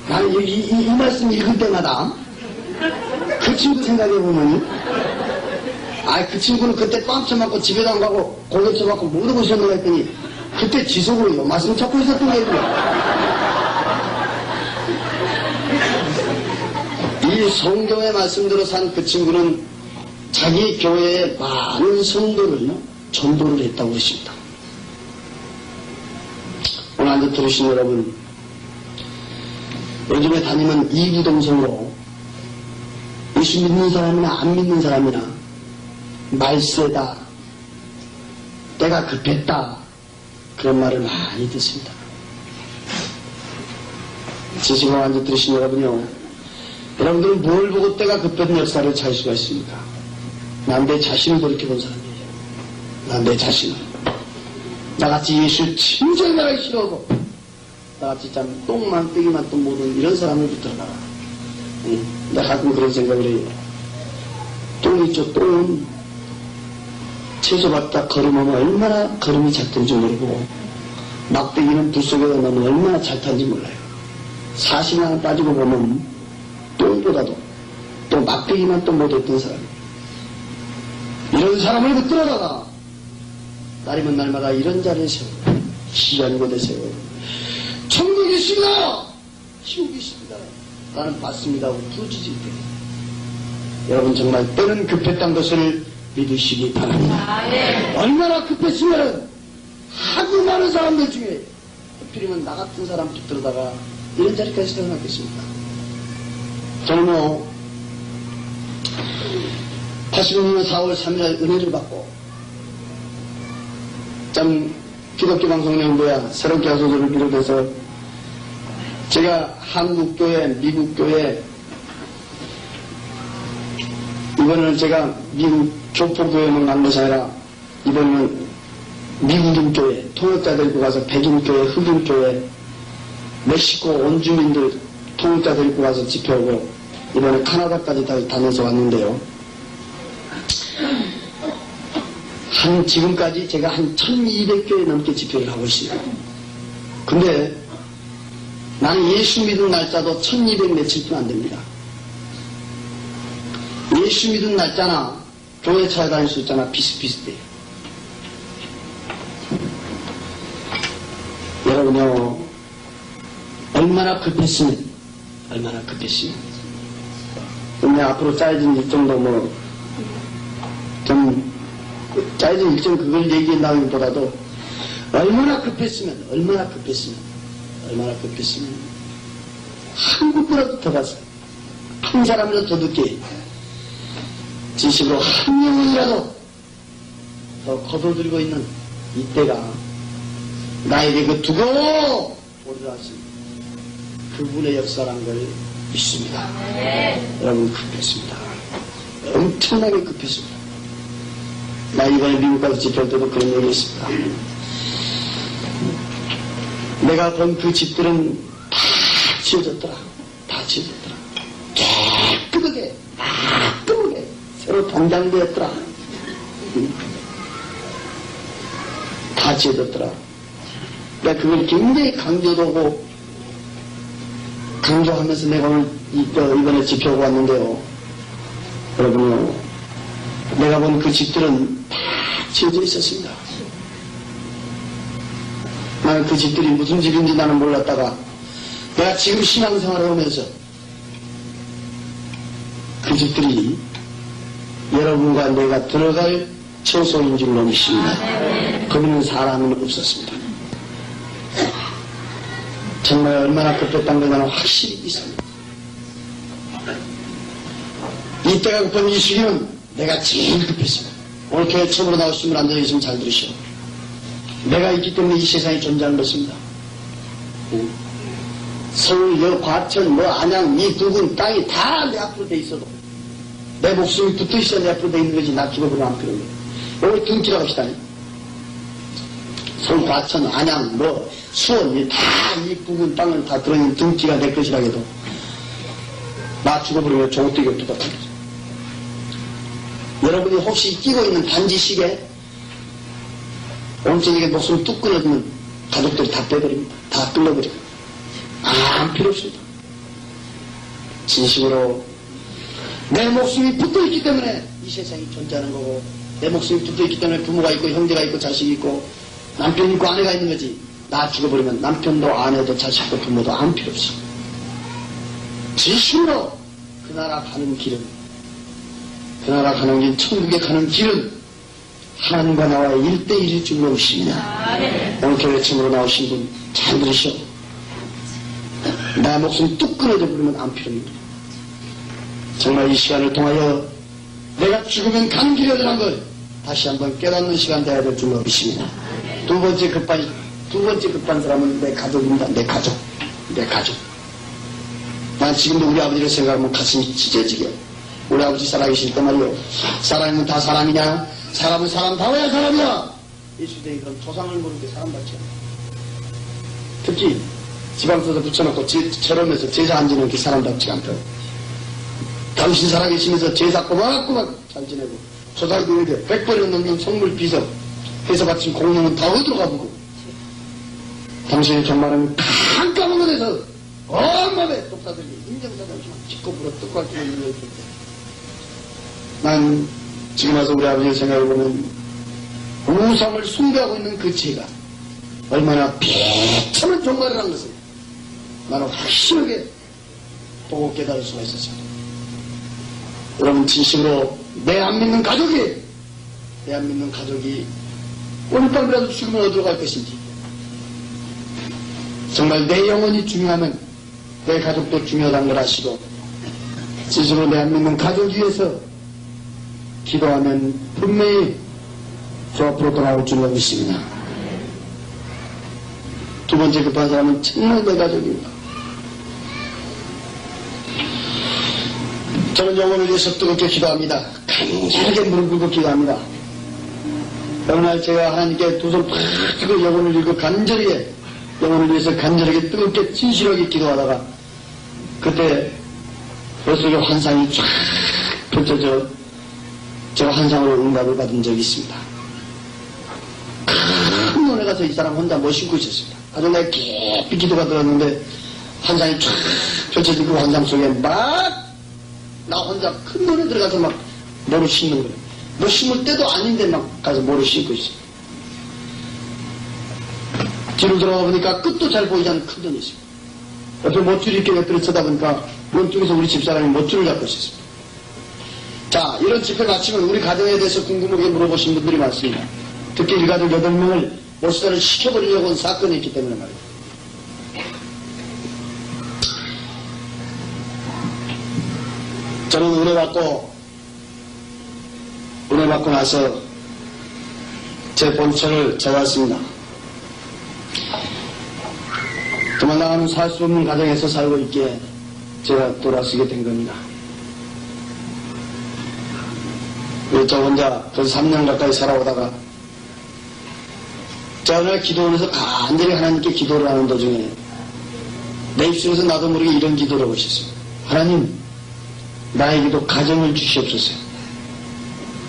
나는 이 말씀 읽을 때마다 그 친구 생각해보면 그 친구는 그때 뺨 쳐맞고 집에도 안 가고 고개 쳐맞고 못 오고 있었는가 했더니 그때 지속으로 요 말씀 찾고 있었던 거예요. 이 성경의 말씀대로 산 그 친구는 자기 교회에 많은 성도를 전도를 했다고 그러십니다. 오늘 앉아 들으신 여러분, 요즘에 다니면 이구동성으로 예수 믿는 사람이나 안 믿는 사람이나 말세다, 때가 급했다, 그런 말을 많이 듣습니다. 지식을 앉아 들으신 여러분요, 여러분들은 뭘 보고 때가 급했던 역사를 찾을 수가 있습니까? 난 내 자신을 돌이켜본 사람이에요. 난 내 자신을. 나같이 예수 진짜 나가기 싫어하고, 나같이 참 똥만 떼기만 또 모든 이런 사람을 붙들어라. 내가 가끔 그런 생각을 해요. 똥 있죠, 똥은 채소밭다 걸음하면 얼마나 걸음이 작던지 모르고, 막대기는 불 속에 넣으면 얼마나 잘 탄지 몰라요. 사실 하나 따지고 보면 똥보다도 또 막대기만 또 못했던 사람, 이런 사람을 붙들어다가 날이면 날마다 이런 자리에 세우고 희한 곳에 세우고 천국이 있습니다, 지옥이 있습니다, 나는 받습니다 하고 부르짖을 때 여러분 정말 때는 급했다는 것을 믿으시기 바랍니다. 얼마나 급했으면 하도 많은 사람들 중에 하필이면 나 같은 사람 붙들어다가 이런 자리까지 세워놨겠습니까? 저는 86년 4월 3일 은혜를 받고 참 기독교 방송연구야 새롭게 하소서를 비롯해서 제가 한국교회, 미국교회, 이번에는 제가 미국 교포교회만 간 것이 아니라 이번에는 미국인 교회, 통역자 데리고 가서 백인교회, 흑인교회, 멕시코 원주민들 통역자 데리고 가서 집회하고 이번에 카나다까지 다녀서 왔는데요. 지금까지 제가 한 1200교회 넘게 집회를 하고 있습니다. 근데 나는 예수 믿은 날짜도 1200 며칠뿐 안 됩니다. 예수 믿은 날짜나 교회 찾아다닐 수 있잖아. 비슷비슷해. 여러분요, 얼마나 급했으면 근데 앞으로 짜여진 일정도 좀 짜여진 일정 그걸 얘기한다기보다도 얼마나 급했으면 한국보다도 더 갔어요. 한 사람이라도 더 늦게 진심으로 한 명이라도 더 거둬들이고 있는 이때가 나에게 그 두고 오리라 하신 그분의 역사란 걸 믿습니다. 여러분 급했습니다. 엄청나게 급했습니다. 나 이번에 미국 가서 집회할 때도 그런 얘기 했습니다. 내가 본 그 집들은 다 지어졌더라. 깨끗하게 새로 단장되었더라. 다 지어졌더라. 내가 그걸 굉장히 강조하면서 내가 오늘 이번에 집회하고 왔는데요. 여러분, 내가 본 그 집들은 다 지어져 있었습니다. 나는 그 집들이 무슨 집인지 나는 몰랐다가 내가 지금 신앙생활을 하면서 그 집들이 여러분과 내가 들어갈 처소인 줄로 믿습니다. 거기는 사람은 없었습니다. 정말 얼마나 급했다는 걸 나는 확실히 믿습니다. 이때가 급한 이 시기는 내가 제일 급했습니다. 오늘 교회 처음으로 나오신 분 앉아 계시면 잘 들으시오. 내가 있기 때문에 이 세상이 존재하는 것입니다. 서울, 과천, 안양, 이 부근 땅이 다 내 앞으로 돼 있어도 내 목숨이 붙어 있어야 내 앞으로 돼 있는 거지. 나 죽어버리면 안 필요해. 오늘 등기라고 합시다. 서울, 과천, 안양, 수원, 다 이 부근 땅을 다 들어있는 등기가 내 것이라 해도 나 죽어버리면 조국되게 없다. 여러분이 혹시 끼고 있는 반지 시계 온전하게 목숨 뚝 끊어지면 가족들이 다 빼버립니다. 다 끌려버립니다. 아무 필요 없습니다. 진심으로 내 목숨이 붙어있기 때문에 이 세상이 존재하는 거고 내 목숨이 붙어있기 때문에 부모가 있고 형제가 있고 자식이 있고 남편이 있고 아내가 있는 거지. 나 죽어버리면 남편도 아내도 자식도 부모도 아무 필요 없어. 진심으로 그 나라 가는 길은 그 나라 가는 길 천국에 가는 길은 하나님과 나와의 1대1일 줄로 믿습니다. 오늘 교회 처음으로 나오신 분 잘 들으시오. 나 목숨 뚝 끊어져 버리면 안 필요합니다. 정말 이 시간을 통하여 내가 죽으면 가는 길이라는 걸 다시 한번 깨닫는 시간 되어야 될 줄로 믿습니다. 두 번째 급한 사람은 내 가족입니다. 내 가족. 난 지금도 우리 아버지를 생각하면 가슴이 찢어지게. 우리 아버지 살아계실 때 말이요. 사람은 다 사람이냐? 사람은 사람다워야 사람이야. 이 시대에 그런 조상을 모르게 사람답지 않아. 특히 지방서도 붙여놓고 절하면서 제사 안 지내는 게 사람답지 않다. 당신 살아계시면서 제사 꼬박꼬박 잘 지내고 조상들에게 100번이 넘는 성물 비석 해서 바친 공룡은 다 어디로 가보고 당신의 종말은 깜깜한 곳에서 온몸에 독사들이 인정사들만 짚고 불어 뜻밖의 일을 했을 때 난 지금 와서 우리 아버지의 생각해보면 우상을 숭배하고 있는 그 죄가 얼마나 비참한 종말이라는 것을 나는 확실하게 보고 깨달을 수가 있었습니다. 여러분 진심으로 내 안 믿는 가족이 오늘 밤이라도 죽으면 어디로 갈 것인지 정말 내 영혼이 중요하면 내 가족도 중요하다는 걸 아시고 진심으로 내 안 믿는 가족 위해서 기도하면 분명히 저 앞으로 돌아올 줄로 믿습니다. 두 번째 급한 사람은 정말 내 가족입니다. 저는 영혼을 위해서 뜨겁게 기도합니다. 간절하게 무릎 꿇고 기도합니다. 어느 날 제가 하나님께 두 손 팍 뜨고 영혼을 들고 간절하게 영혼을 위해서 간절하게 뜨겁게 진실하게 기도하다가 그때 머릿속에 환상이 쫙 펼쳐져 제가 환상으로 응답을 받은 적이 있습니다. 큰 논에 가서 이 사람 혼자 못 신고 있었습니다. 아주 내가 깊이 기도가 들었는데 환상이 쫙 펼쳐진 그 환상 속에 막 나 혼자 큰 논에 들어가서 막 모를 신는 거예요. 뭐 심을 때도 아닌데 막 가서 모를 신고 있어요. 뒤로 들어가 보니까 끝도 잘 보이지 않는 큰 돈이 있습니다. 옆에 모줄이 이렇게 곁들여 쳐다보니까 왼쪽에서 우리 집사람이 모줄을 잡고 있었습니다. 자, 이런 집회 마치면 우리 가정에 대해서 궁금하게 물어보신 분들이 많습니다. 특히 일가족 8명을 몰수자를 시켜버리려고 한 사건이 있기 때문에 말이에요. 저는 은혜 받고 나서 제 본처를 찾았습니다. 정말 나는 살 수 없는 가정에서 살고 있기에 제가 돌아서게 된 겁니다. 저 혼자 벌써 3년 가까이 살아오다가 제가 오늘 기도원에서 간절히 하나님께 기도를 하는 도중에 내 입술에서 나도 모르게 이런 기도를 하고 있었습니다. 하나님, 나에게도 가정을 주시옵소서.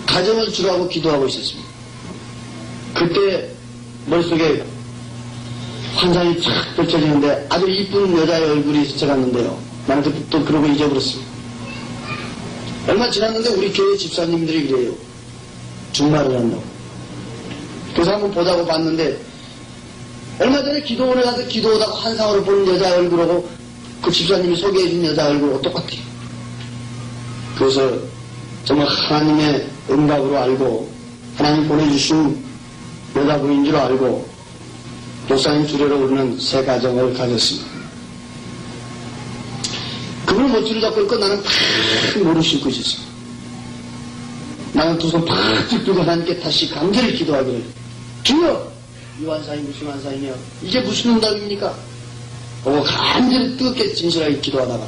가정을 주라고 기도하고 있었습니다. 그때 머릿속에 환상이 쫙 펼쳐지는데 아주 이쁜 여자의 얼굴이 스쳐갔는데요. 나는 그때 또 그러고 잊어버렸습니다. 얼마 지났는데 우리 교회 집사님들이 그래요. 중말을 한다고. 그래서 한번 보자고 봤는데 얼마 전에 기도원에 가서 기도하다가 환상으로 보는 여자 얼굴하고 그 집사님이 소개해준 여자 얼굴하고 똑같아요. 그래서 정말 하나님의 응답으로 알고 하나님 보내주신 여자분인 줄 알고 목사님 주례로 오르는 새 가정을 가졌습니다. 그분은 못줄을 잡고 있고 나는 팍 모를 신고 있었습니다. 나는 두 손 팍 들고 하나님께 다시 간절히 기도하기를 주여! 이 환상이 무슨 환상이며 이게 무슨 응답입니까? 보고 간절히 뜨겁게 진실하게 기도하다가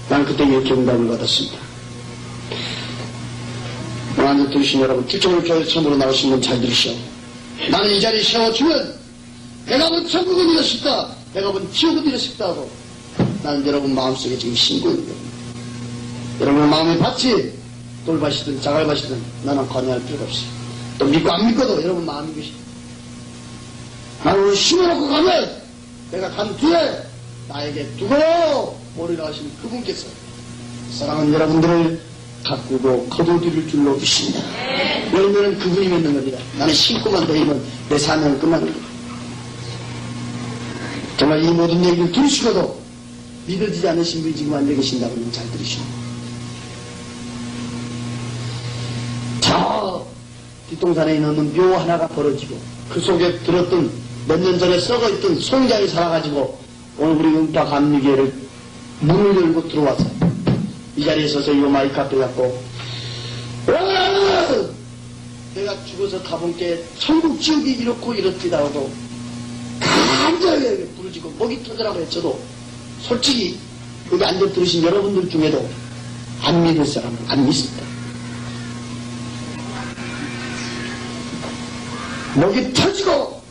나는 그때 이렇게 응답을 받았습니다. 하나님 들으신 여러분, 특정으로 교회 처음으로 나오신 분 잘 들으시오. 나는 이 자리에 세워주면 내가 본 천국은 이렇습니다. 내가 본 지옥은 이렇습니다 하고 나는 여러분 마음속에 지금 신고있는 겁니다. 여러분의 마음의 밭이 돌밭이든 자갈밭이든 나는 관여할 필요가 없어요. 또 믿고 안 믿고도 여러분 마음이 것이 나는 오늘 심어놓고 가면 내가 간 뒤에 나에게 두고 오리라 하신 그분께서 사랑하는 여러분들을 가꾸고 거두드릴 줄로 믿습니다. 열매는 그분이 맺는 겁니다. 나는 신고만 되면 내 사명은 끝나는 겁니다. 정말 이 모든 얘기를 들으시고도 믿어지지 않으신 분이 지금 앉아 계신다고 하면 잘 들으시오. 저 뒷동산에 있는 묘 하나가 벌어지고 그 속에 들었던 몇 년 전에 썩어있던 송장이 살아가지고 오늘 우리 응파 감리교회를 문을 열고 들어와서 이 자리에 서서 이 마이크 앞에 갖고 내가 죽어서 가본 게 천국 지옥이 이렇고 이렇지다 하고 간절하게 부르짖고 목이 터져라고 외쳐도 솔직히 여기 앉아 들으신 여러분들 중에도 안 믿을 사람은 안 믿습니다. 목이 터지고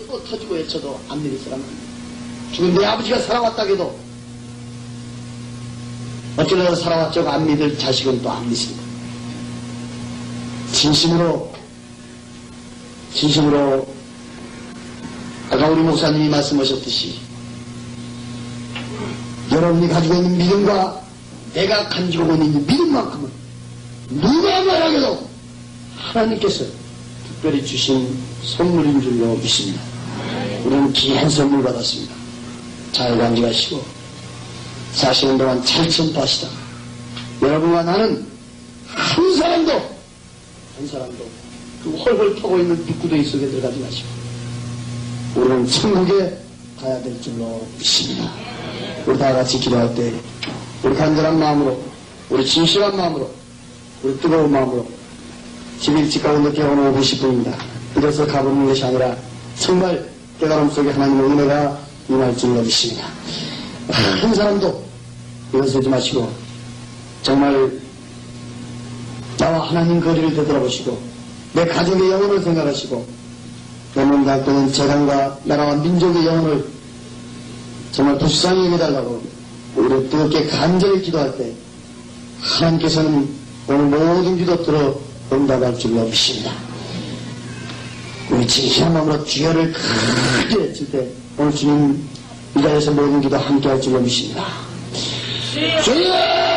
또 터지고 외쳐도 안 믿을 사람은 안 믿습니다. 죽은 내 아버지가 살아왔다 해도 어쩌려고 살아왔죠? 안 믿을 자식은 또 안 믿습니다. 진심으로 아까 우리 목사님이 말씀하셨듯이 여러분이 가지고 있는 믿음과 내가 가지고 있는 믿음만큼은 누가 말하게도 하나님께서 특별히 주신 선물인 줄로 믿습니다. 우리는 귀한 선물 받았습니다. 잘 간직하시고 사시는 동안 잘 전파하시다. 여러분과 나는 한 사람도 그 헐헐 타고 있는 뒷구덩이 속에 들어가지 마시고 우리는 천국에 가야 될 줄로 믿습니다. 우리 다 같이 기도할 때 우리 간절한 마음으로 우리 진실한 마음으로 우리 뜨거운 마음으로 집 일찍 가운데 뛰어오는 50분입니다. 이래서 가보는 것이 아니라 정말 깨달음 속에 하나님의 은혜가 임할 줄로 믿습니다. 한 사람도 일어서지 마시고 정말 나와 하나님 거리를 되돌아보시고 내 가족의 영혼을 생각하시고 내 몸 갖고 있는 재단과 나라와 민족의 영혼을 정말 불쌍히 여겨달라고 우리 뜨겁게 간절히 기도할 때 하나님께서는 오늘 모든 기도 들어 응답할 줄로 믿습니다. 우리 진실한 마음으로 주여를 크게 외칠 때 오늘 주님 이 자리에서 모든 기도 함께 할 줄로 믿습니다. 주여!